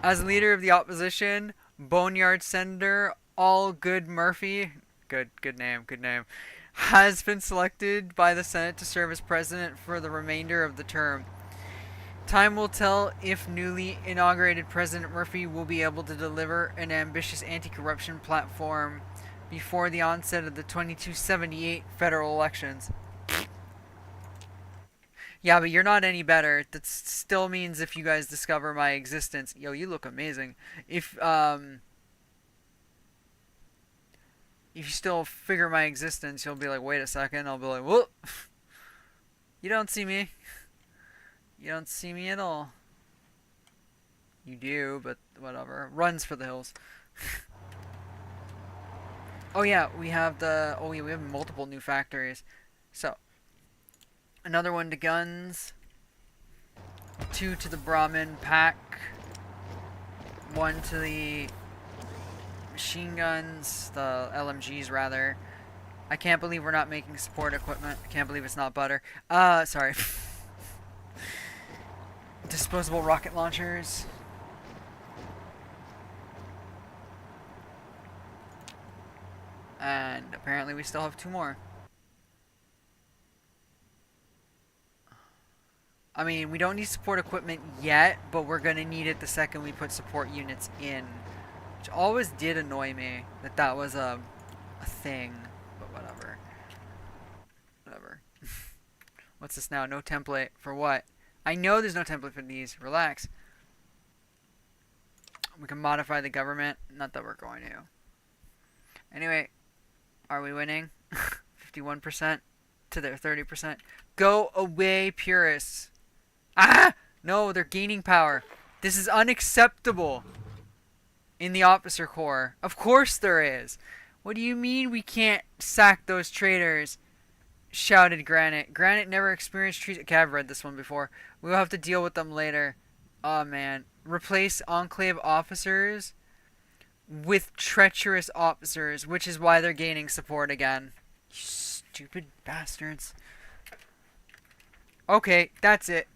As leader of the opposition, Boneyard Senator Allgood Murphy, good name, has been selected by the Senate to serve as president for the remainder of the term. Time will tell if newly inaugurated President Murphy will be able to deliver an ambitious anti-corruption platform before the onset of the 2278 federal elections. Yeah, but you're not any better. That still means if you guys discover my existence, yo, you look amazing. If you still figure my existence, you'll be like, wait a second. I'll be like, whoop. You don't see me. You don't see me at all. You do, but whatever. Runs for the hills. Oh yeah, we have we have multiple new factories. So, another one to guns. 2 to the Brahmin pack. 1 to the machine guns, the LMGs rather. I can't believe we're not making support equipment. I can't believe it's not butter. Sorry. Disposable rocket launchers. And apparently we still have 2 more. I mean, we don't need support equipment yet, but we're going to need it the second we put support units in. Which always did annoy me that was a thing, but whatever. Whatever. What's this now? No template for what? I know there's no template for these. Relax. We can modify the government. Not that we're going to. Anyway, are we winning? 51% to their 30%. Go away, purists. Ah! No, they're gaining power. This is unacceptable. In the officer corps. Of course there is. What do you mean we can't sack those traitors? Shouted Granite. Granite never experienced treason. Okay, I've read this one before. We'll have to deal with them later. Oh man. Replace Enclave officers with treacherous officers, which is why they're gaining support again. You stupid bastards. Okay, that's it.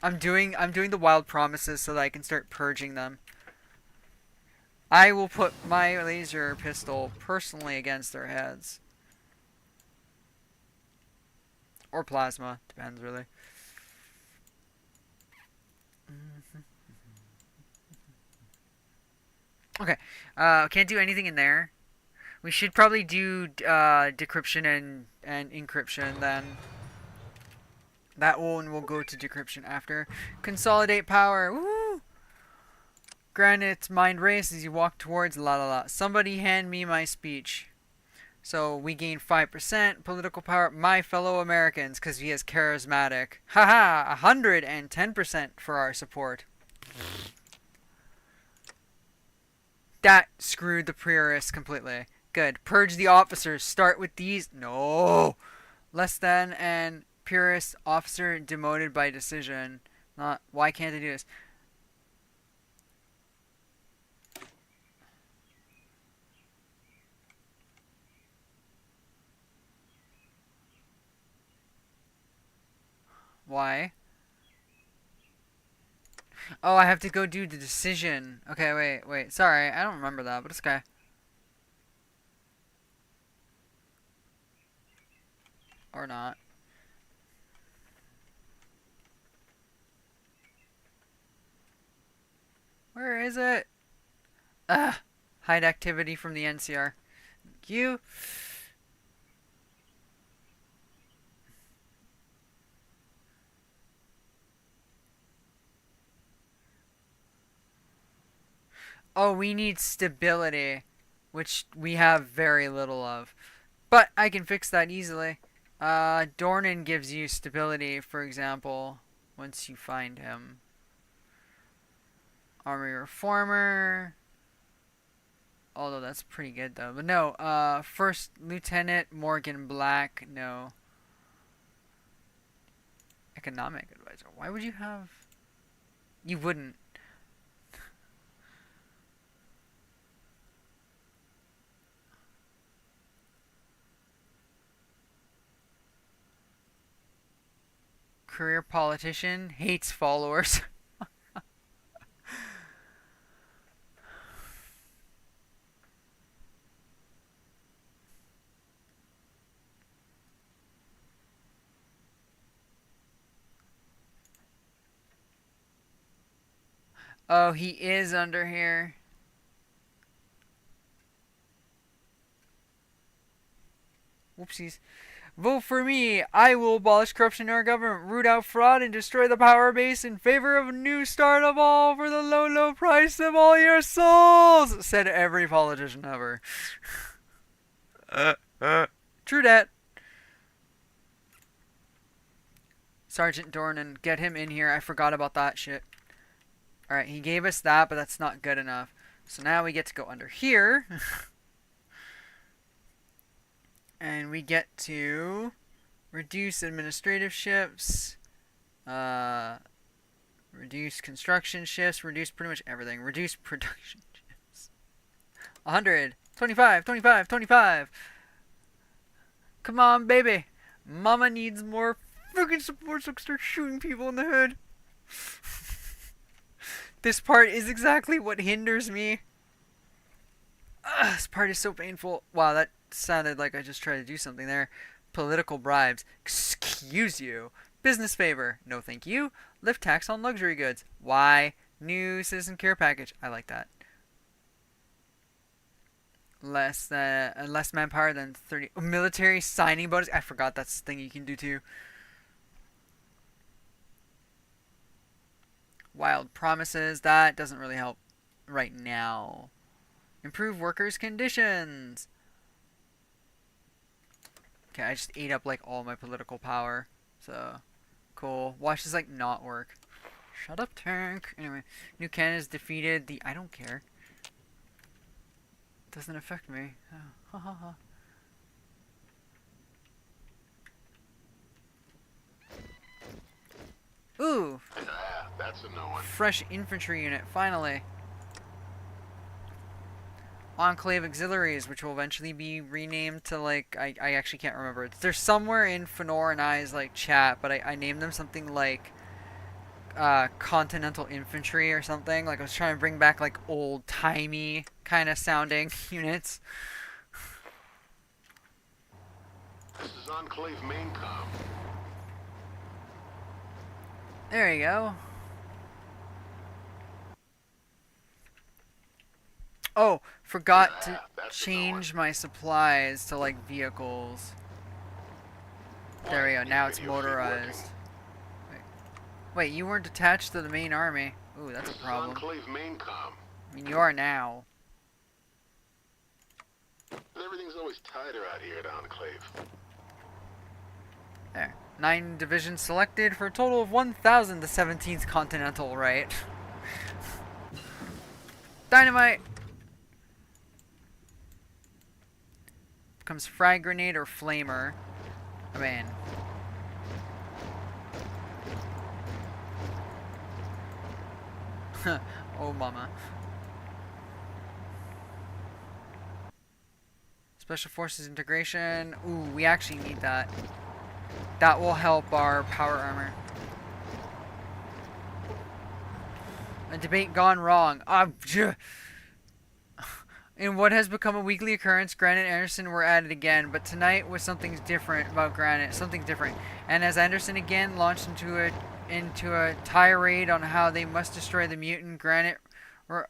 I'm doing the wild promises so that I can start purging them. I will put my laser pistol personally against their heads. Or plasma. Depends, really. Okay. Can't do anything in there. We should probably do decryption and encryption then. That one will go to decryption after. Consolidate power. Woo! Granite's mind race as you walk towards la la la. Somebody hand me my speech. So we gain 5% political power. My fellow Americans, because he is charismatic. Haha, 110% for our support. That screwed the purists completely. Good. Purge the officers. Start with these. No. Less than and purist officer demoted by decision. Not. Why can't I do this? Why? Oh, I have to go do the decision. Okay, wait. Sorry, I don't remember that, but it's okay. Or not. Where is it? Ugh. Hide activity from the NCR. Thank you. Oh, we need stability, which we have very little of. But I can fix that easily. Dornan gives you stability, for example, once you find him. Army Reformer. Although that's pretty good, though. But no, First Lieutenant Morgan Black, no. economic advisor. Why would you have... You wouldn't. Career politician, hates followers. Oh, he is under here. Whoopsies. Vote for me. I will abolish corruption in our government, root out fraud, and destroy the power base in favor of a new start of all for the low, low price of all your souls, said every politician ever. True dat. Sergeant Dornan, get him in here. I forgot about that shit. Alright, he gave us that, but that's not good enough. So now we get to go under here. And we get to reduce administrative shifts, reduce construction shifts, reduce pretty much everything. Reduce production shifts. 100, 25, 25, 25. Come on, baby. Mama needs more fucking support so I can start shooting people in the head. This part is exactly what hinders me. This part is so painful. Wow, that sounded like I just tried to do something there. Political bribes. Excuse you. Business favor. No thank you. Lift tax on luxury goods. Why? New citizen care package. I like that. Less manpower than 30. Military signing bonus. I forgot that's the thing you can do too. Wild promises. That doesn't really help right now. Improve workers' conditions. Okay, I just ate up like all my political power. So, cool. Watch this like not work. Shut up, tank. Anyway, New Canada's defeated the... I don't care. Doesn't affect me. Oh, ha ha ha. Ooh! That's a no one. Fresh infantry unit, finally. Enclave Auxiliaries, which will eventually be renamed to, like, I actually can't remember. They're somewhere in Fenor and I's, like, chat, but I named them something like, Continental Infantry or something. Like, I was trying to bring back, like, old-timey kind of sounding units. This is Enclave Maincom. There you go. Oh, forgot to change my supplies to, like, vehicles. There we go, now it's motorized. Wait, you weren't attached to the main army. Ooh, that's a problem. Enclave Maincom. I mean, you are now. Everything's always tighter out here at Enclave. There. 9 divisions selected for a total of 1,000. The 17th Continental, right? Dynamite! Becomes frag grenade or flamer. I mean... oh, mama. Special Forces integration. Ooh, we actually need that. That will help our power armor. A debate gone wrong. In what has become a weekly occurrence, Granite and Anderson were at it again, but tonight was something different about Granite. Something different. And as Anderson again launched into a tirade on how they must destroy the mutant, Granite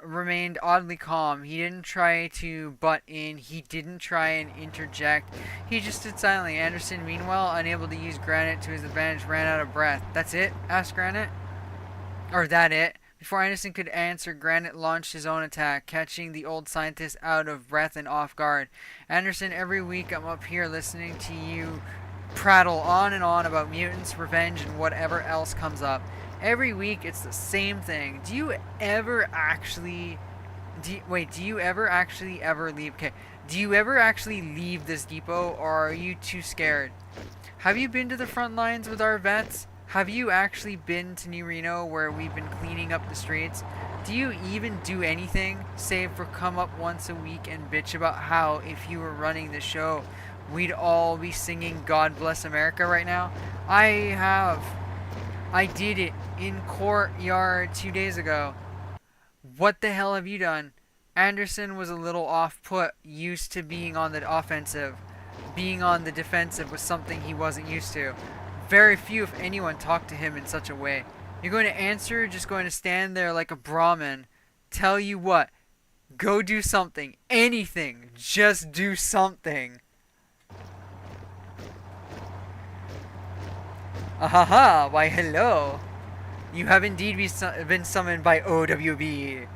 remained oddly calm. He didn't try to butt in. He didn't try and interject. He just stood silently. Anderson, meanwhile, unable to use Granite to his advantage, ran out of breath. That's it? Asked Granite. Or that it? Before Anderson could answer, Granite launched his own attack, catching the old scientist out of breath and off guard. Anderson, every week I'm up here listening to you prattle on and on about mutants, revenge, and whatever else comes up. Every week it's the same thing. Do you ever actually... do you ever actually ever leave... Okay. Do you ever actually leave this depot, or are you too scared? Have you been to the front lines with our vets? Have you actually been to New Reno where we've been cleaning up the streets? Do you even do anything save for come up once a week and bitch about how if you were running the show, we'd all be singing God Bless America right now? I have. I did it in Courtyard 2 days ago. What the hell have you done? Anderson was a little off-put, used to being on the offensive. Being on the defensive was something he wasn't used to. Very few, if anyone, talked to him in such a way. You're going to answer, or just going to stand there like a Brahmin? Tell you what, go do something. Anything. Just do something. Ahaha, why hello. You have indeed been summoned by OWB.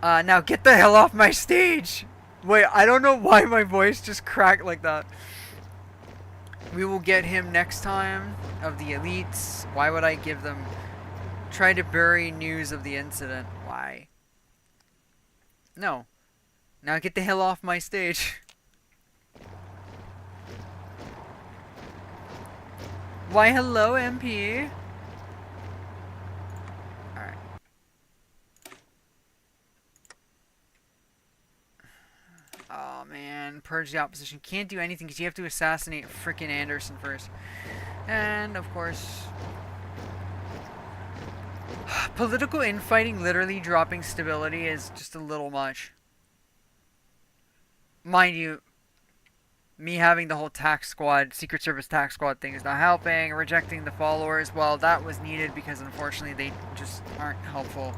Now get the hell off my stage! Wait, I don't know why my voice just cracked like that. We will get him next time of the elites. Why would I give them... Try to bury news of the incident. Why? No. Now get the hell off my stage. Why hello, MP. Alright. Oh man, purge the opposition. Can't do anything because you have to assassinate frickin' Anderson first. And of course, political infighting literally dropping stability is just a little much. Mind you, me having the whole tax squad, Secret Service tax squad thing is not helping. Rejecting the followers, well, that was needed because unfortunately they just aren't helpful.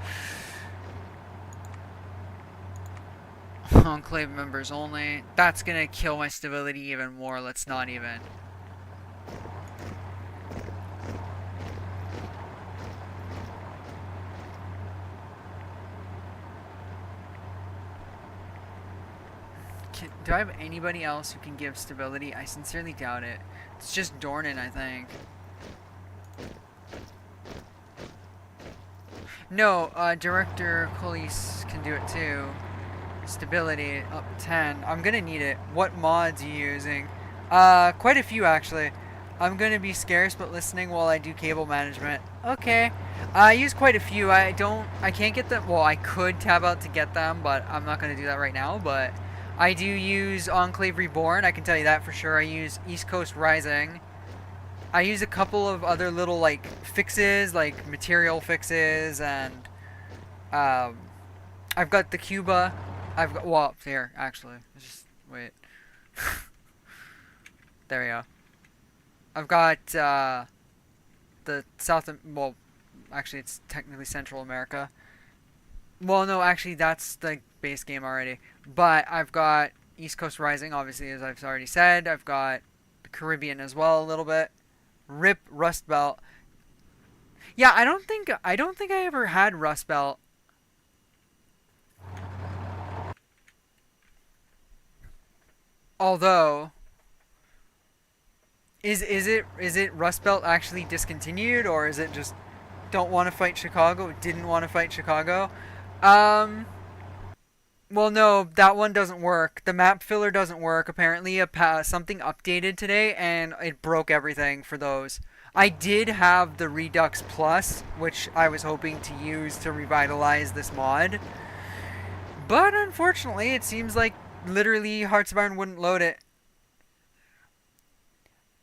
Enclave members only. That's gonna kill my stability even more. Let's not even. Do I have anybody else who can give stability? I sincerely doubt it. It's just Dornan, I think. No, Director Colis can do it too. Stability up 10. I'm gonna need it. What mods are you using? Quite a few actually. I'm gonna be scarce but listening while I do cable management. Okay. I use quite a few. I can't get them. Well, I could tab out to get them, but I'm not gonna do that right now. But I do use Enclave Reborn. I can tell you that for sure. I use East Coast Rising. I use a couple of other little like fixes, like material fixes, and I've got the Cuba. I've got, well, here, actually. Just, wait. There we go. I've got, the South, well, actually, it's technically Central America. Well, no, actually, that's the base game already. But I've got East Coast Rising, obviously, as I've already said. I've got the Caribbean as well, a little bit. RIP Rust Belt. Yeah, I don't think I ever had Rust Belt. Although, is it Rust Belt actually discontinued, or is it just don't want to fight Chicago? Didn't want to fight Chicago? Well, no, that one doesn't work. The map filler doesn't work. Apparently, something updated today, and it broke everything for those. I did have the Redux Plus, which I was hoping to use to revitalize this mod. But unfortunately, it seems like literally Hearts of Iron wouldn't load it.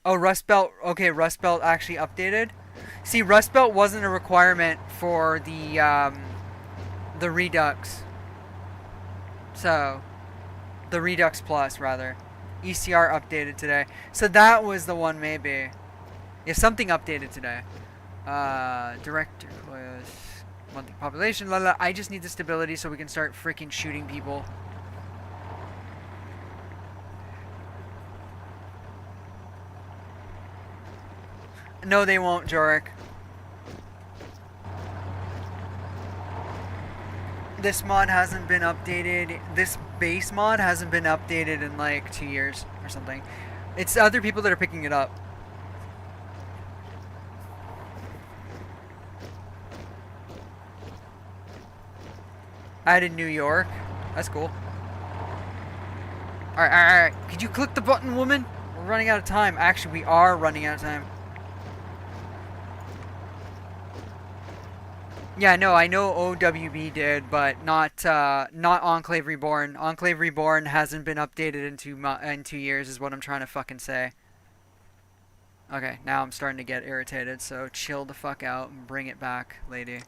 Oh, Rust Belt. Okay, Rust Belt actually updated. See, Rust Belt wasn't a requirement for the Redux. So, the Redux Plus, rather. ECR updated today. So that was the one, maybe. Yeah, something updated today. Director was monthly population. La la. I just need the stability so we can start freaking shooting people. No, they won't, Jorik. This mod hasn't been updated. This base mod hasn't been updated in like 2 years or something. It's other people that are picking it up. Added New York. That's cool. Alright. Could you click the button, woman? We're running out of time. Actually, we are running out of time. Yeah, no, I know OWB did, but not Enclave Reborn. Enclave Reborn hasn't been updated in 2 years, is what I'm trying to fucking say. Okay, now I'm starting to get irritated, so chill the fuck out and bring it back, lady.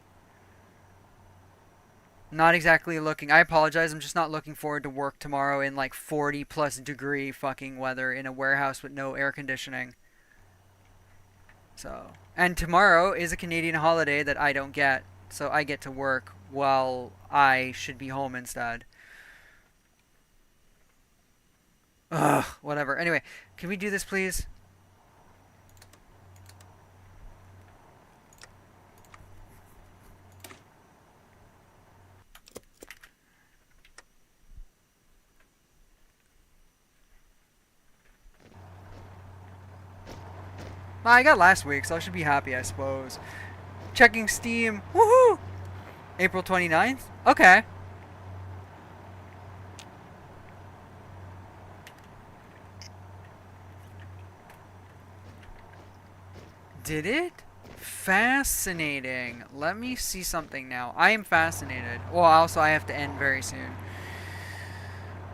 Not exactly looking. I apologize. I'm just not looking forward to work tomorrow in like 40 plus degree fucking weather in a warehouse with no air conditioning. So, and tomorrow is a Canadian holiday that I don't get, so I get to work while I should be home instead. Ugh, whatever. Anyway, can we do this, please? Well, I got last week, so I should be happy, I suppose. Checking Steam. Woohoo! April 29th? Okay. Did it? Fascinating. Let me see something now. I am fascinated. Well, also, I have to end very soon.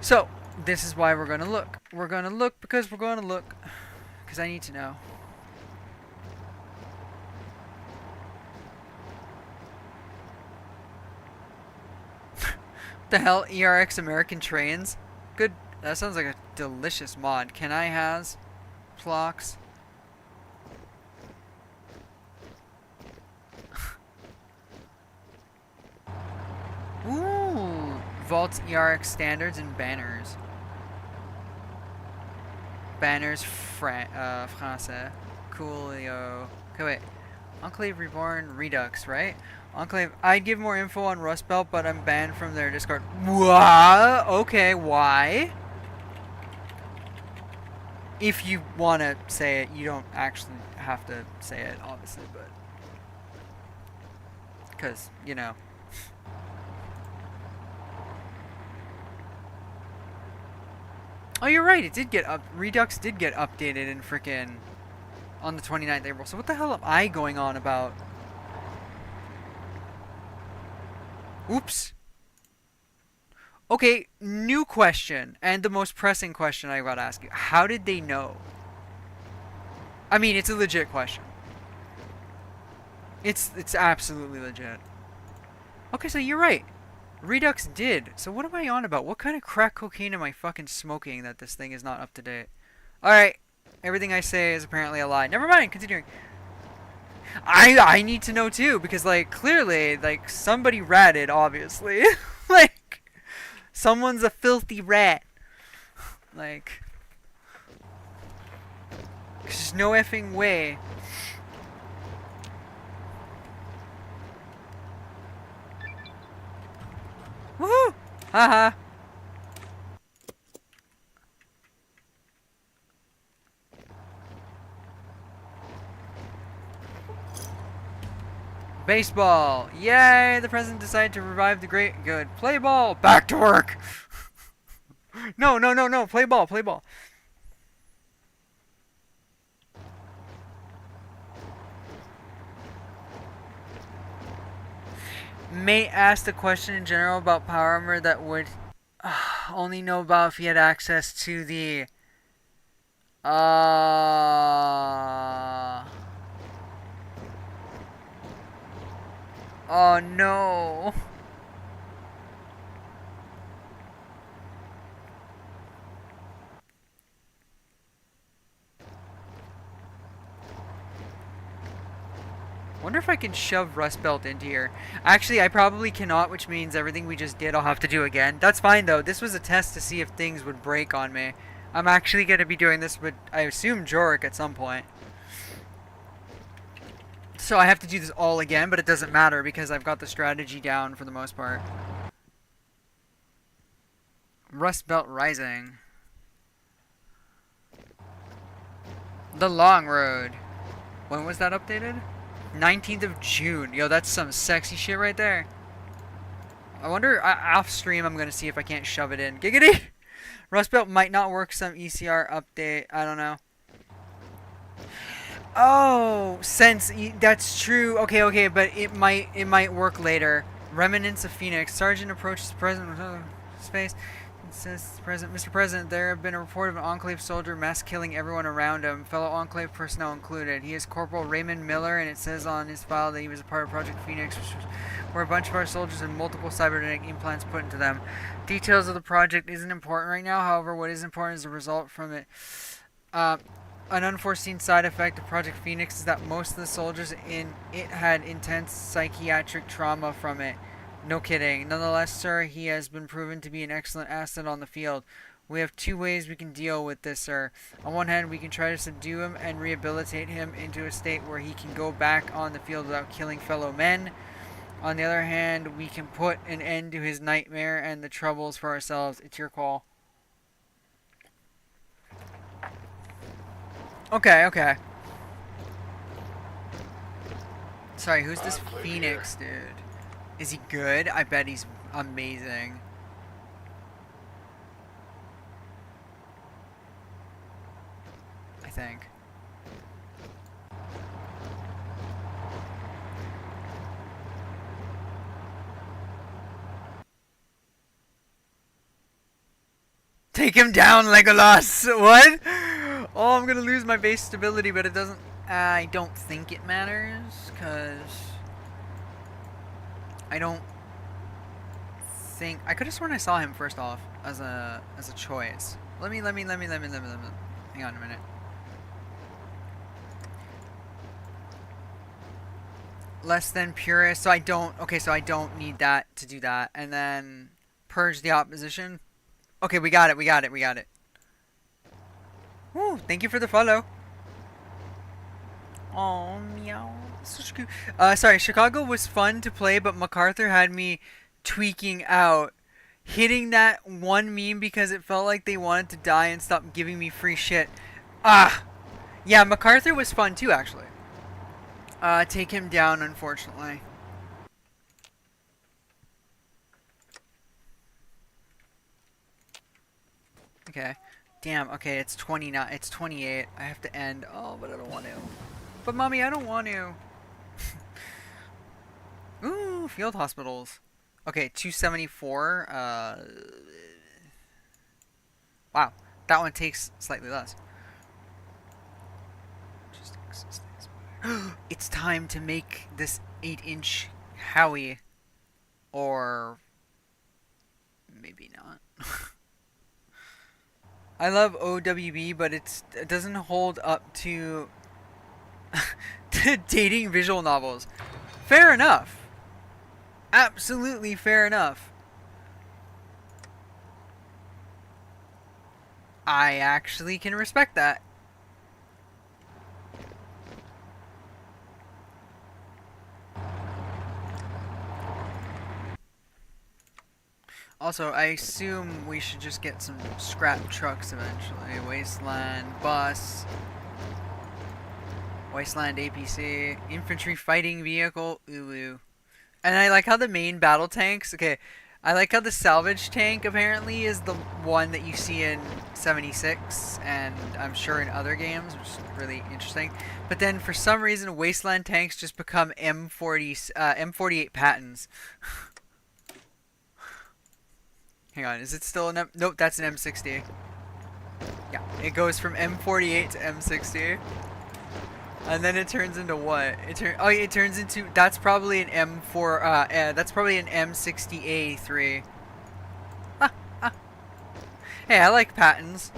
So, this is why we're going to look. We're going to look because we're going to look. Because I need to know. The hell? ERX American Trains? Good. That sounds like a delicious mod. Can I has Plox? Ooh. Vaults ERX standards and banners. Banners français. Coolio. Okay, wait. Enclave Reborn Redux, right? Enclave. I'd give more info on Rust Belt, but I'm banned from their Discord. What? Okay, why? If you want to say it, you don't actually have to say it, obviously, but. Because, you know. Oh, you're right. It did get up. Redux did get updated in frickin' on the 29th of April. So what the hell am I going on about? Oops. Okay, new question, and the most pressing question I gotta ask you. How did they know? I mean, it's a legit question. It's absolutely legit. Okay, so you're right. Redux did. So what am I on about? What kind of crack cocaine am I fucking smoking that this thing is not up to date? Alright. Everything I say is apparently a lie. Never mind, continuing. I need to know too, because like clearly, like somebody ratted, obviously. Like someone's a filthy rat. Like there's no effing way. Woohoo! Haha. Baseball! Yay! The president decided to revive the great. Good. Play ball! Back to work! No, no, no, no! Play ball, play ball. Mate asked a question in general about power armor that would only know about if he had access to the. Oh no. Wonder if I can shove Rust Belt into here. Actually, I probably cannot, which means everything we just did I'll have to do again. That's fine though. This was a test to see if things would break on me. I'm actually going to be doing this with, I assume, Jorik at some point. So I have to do this all again, but it doesn't matter because I've got the strategy down for the most part. Rust Belt Rising. The Long Road. When was that updated? 19th of June. Yo, that's some sexy shit right there. I wonder, off stream, I'm going to see if I can't shove it in. Giggity! Rust Belt might not work, some ECR update. I don't know. Oh, that's true. Okay, okay, but it might work later. Remnants of Phoenix. Sergeant approaches the president with space. It says, Mr. President, there have been a report of an Enclave soldier mass killing everyone around him, fellow Enclave personnel included. He is Corporal Raymond Miller, and it says on his file that he was a part of Project Phoenix, where a bunch of our soldiers had multiple cybernetic implants put into them. Details of the project isn't important right now. However, what is important is the result from it. An unforeseen side effect of Project Phoenix is that most of the soldiers in it had intense psychiatric trauma from it. No kidding. Nonetheless, sir, he has been proven to be an excellent asset on the field. We have two ways we can deal with this, sir. On one hand, we can try to subdue him and rehabilitate him into a state where he can go back on the field without killing fellow men. On the other hand, we can put an end to his nightmare and the troubles for ourselves. It's your call. Okay, okay. Sorry, who's this Phoenix dude? Is he good? I bet he's amazing. I think. Take him down, Legolas! What? Oh, I'm gonna lose my base stability, but it doesn't... I don't think it matters, because... I don't think... I could have sworn I saw him first off, as a choice. Let me... Hang on a minute. Less than purist, so I don't... Okay, so I don't need that to do that. And then... Purge the opposition. Okay, we got it. Woo, thank you for the follow. Oh, meow. Such cute. Sorry, Chicago was fun to play, but MacArthur had me tweaking out. Hitting that one meme because it felt like they wanted to die and stop giving me free shit. Ah! Yeah, MacArthur was fun too, actually. Take him down, unfortunately. Okay. Damn, okay, it's 29. It's 28. I have to end. Oh, but I don't want to. But, Mommy, I don't want to. Ooh, field hospitals. Okay, 274. Wow. That one takes slightly less. It's time to make this 8-inch Howie. Or... maybe not. I love OWB, but it doesn't hold up to to dating visual novels. Fair enough. Absolutely fair enough. I actually can respect that. Also, I assume we should just get some scrap trucks eventually. Wasteland bus. Wasteland APC. Infantry fighting vehicle. Ulu. And I like how the main battle tanks... Okay, I like how the salvage tank apparently is the one that you see in 76. And I'm sure in other games, which is really interesting. But then for some reason, Wasteland tanks just become M48 Pattons. Hang on, is it still an M? Nope, that's an M60. Yeah, it goes from M48 to M60. And then it turns into what? It turns into... That's probably an M4... that's probably an M60A3. Hey, I like patents.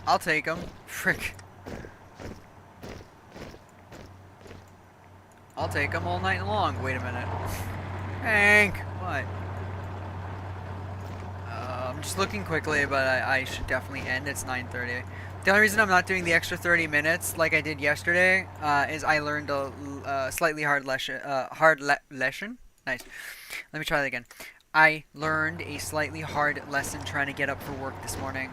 I'll take them. Frick. I'll take them all night long. Wait a minute. Hank! What? I'm just looking quickly, but I should definitely end. It's 9:30. The only reason I'm not doing the extra 30 minutes like I did yesterday is I learned a slightly hard lesson. Nice. Let me try that again. I learned a slightly hard lesson trying to get up for work this morning.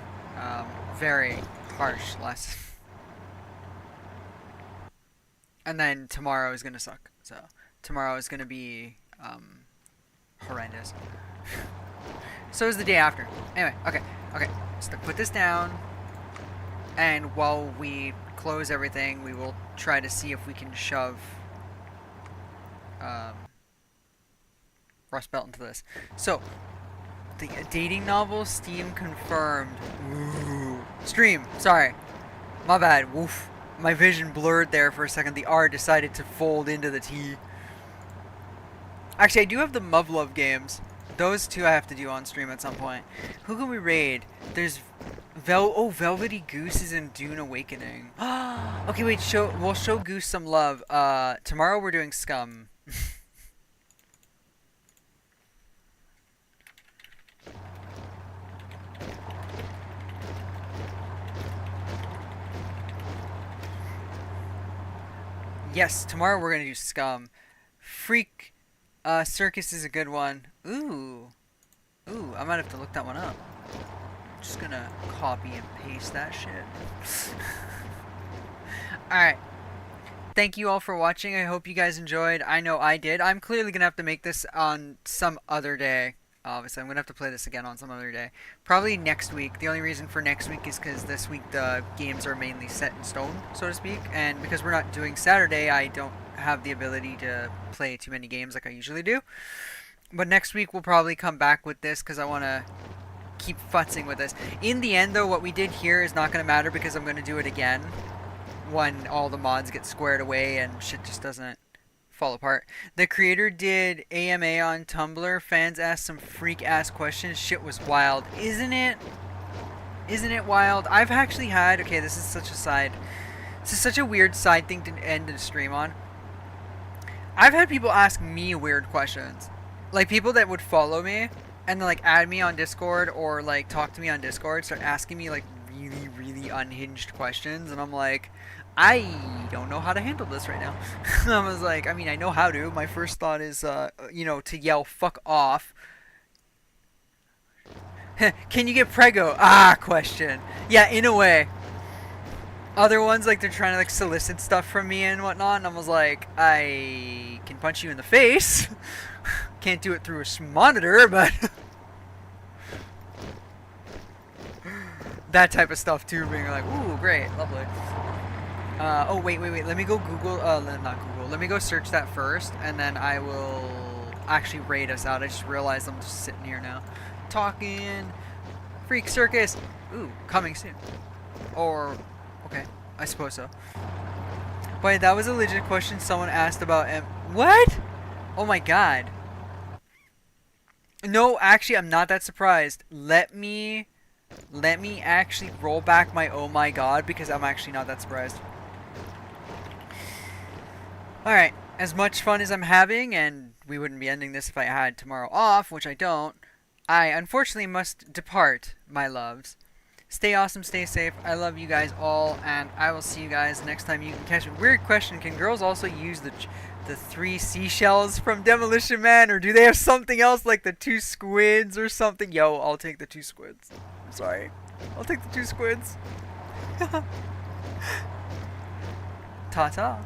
Very harsh lesson. And then tomorrow is gonna suck. So tomorrow is gonna be horrendous. So is the day after. Anyway, okay. Just to put this down. And while we close everything, we will try to see if we can shove Rust Belt into this. So, the dating novel, Steam confirmed. Ooh. Stream, sorry. My bad. Woof. My vision blurred there for a second. The R decided to fold into the T. Actually, I do have the Muv-Love games. Those two I have to do on stream at some point. Who can we raid? There's Velvety Goose is in Dune Awakening. Okay, wait, we'll show Goose some love. Tomorrow we're doing Scum. Yes, tomorrow we're gonna do Scum. Freak Circus is a good one. Ooh, I might have to look that one up. Just gonna copy and paste that shit. Alright. Thank you all for watching. I hope you guys enjoyed. I know I did. I'm clearly gonna have to make this on some other day. Obviously, I'm gonna have to play this again on some other day. Probably next week. The only reason for next week is because this week the games are mainly set in stone, so to speak. And because we're not doing Saturday, I don't have the ability to play too many games like I usually do. But next week we'll probably come back with this because I want to keep futzing with this. In the end, though, what we did here is not going to matter because I'm going to do it again when all the mods get squared away and shit just doesn't fall apart. The creator did AMA on Tumblr. Fans asked some freak-ass questions. Shit was wild. Isn't it? Isn't it wild? I've actually had... Okay, this is such a side... This is such a weird side thing to end a stream on. I've had people ask me weird questions. Like, people that would follow me and then, like, add me on Discord or, like, talk to me on Discord start asking me, like, really, really unhinged questions. And I'm like... I don't know how to handle this right now. I was like, I mean, I know how to. My first thought is, you know, to yell, fuck off. Can you get prego? Question. Yeah, in a way. Other ones, like, they're trying to, like, solicit stuff from me and whatnot. And I was like, I can punch you in the face. Can't do it through a monitor, but... that type of stuff, too. Being like, ooh, great, lovely. Oh, wait. Let me go Google, not Google. Let me go search that first, and then I will actually raid us out. I just realized I'm just sitting here now. Talking. Freak Circus. Ooh, coming soon. Or, okay, I suppose so. But that was a legit question someone asked about what? Oh my god. No, actually, I'm not that surprised. Let me actually roll back my oh my god, because I'm actually not that surprised. Alright, as much fun as I'm having, and we wouldn't be ending this if I had tomorrow off, which I don't, I unfortunately must depart, my loves. Stay awesome, stay safe, I love you guys all, and I will see you guys next time you can catch me. Weird question, can girls also use the 3 seashells from Demolition Man, or do they have something else like the 2 squids or something? Yo, I'll take the 2 squids. I'm sorry. I'll take the 2 squids. Ta-ta.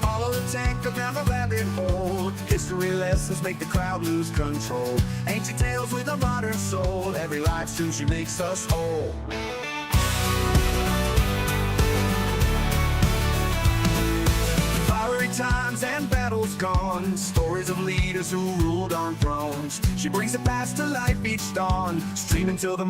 Follow the tank around the rabbit hole. History lessons make the crowd lose control. Ancient tales with a modern soul. Every life soon she makes us whole. Fiery times and battles gone. Stories of leaders who ruled on thrones. She brings the past to life each dawn. Streaming till the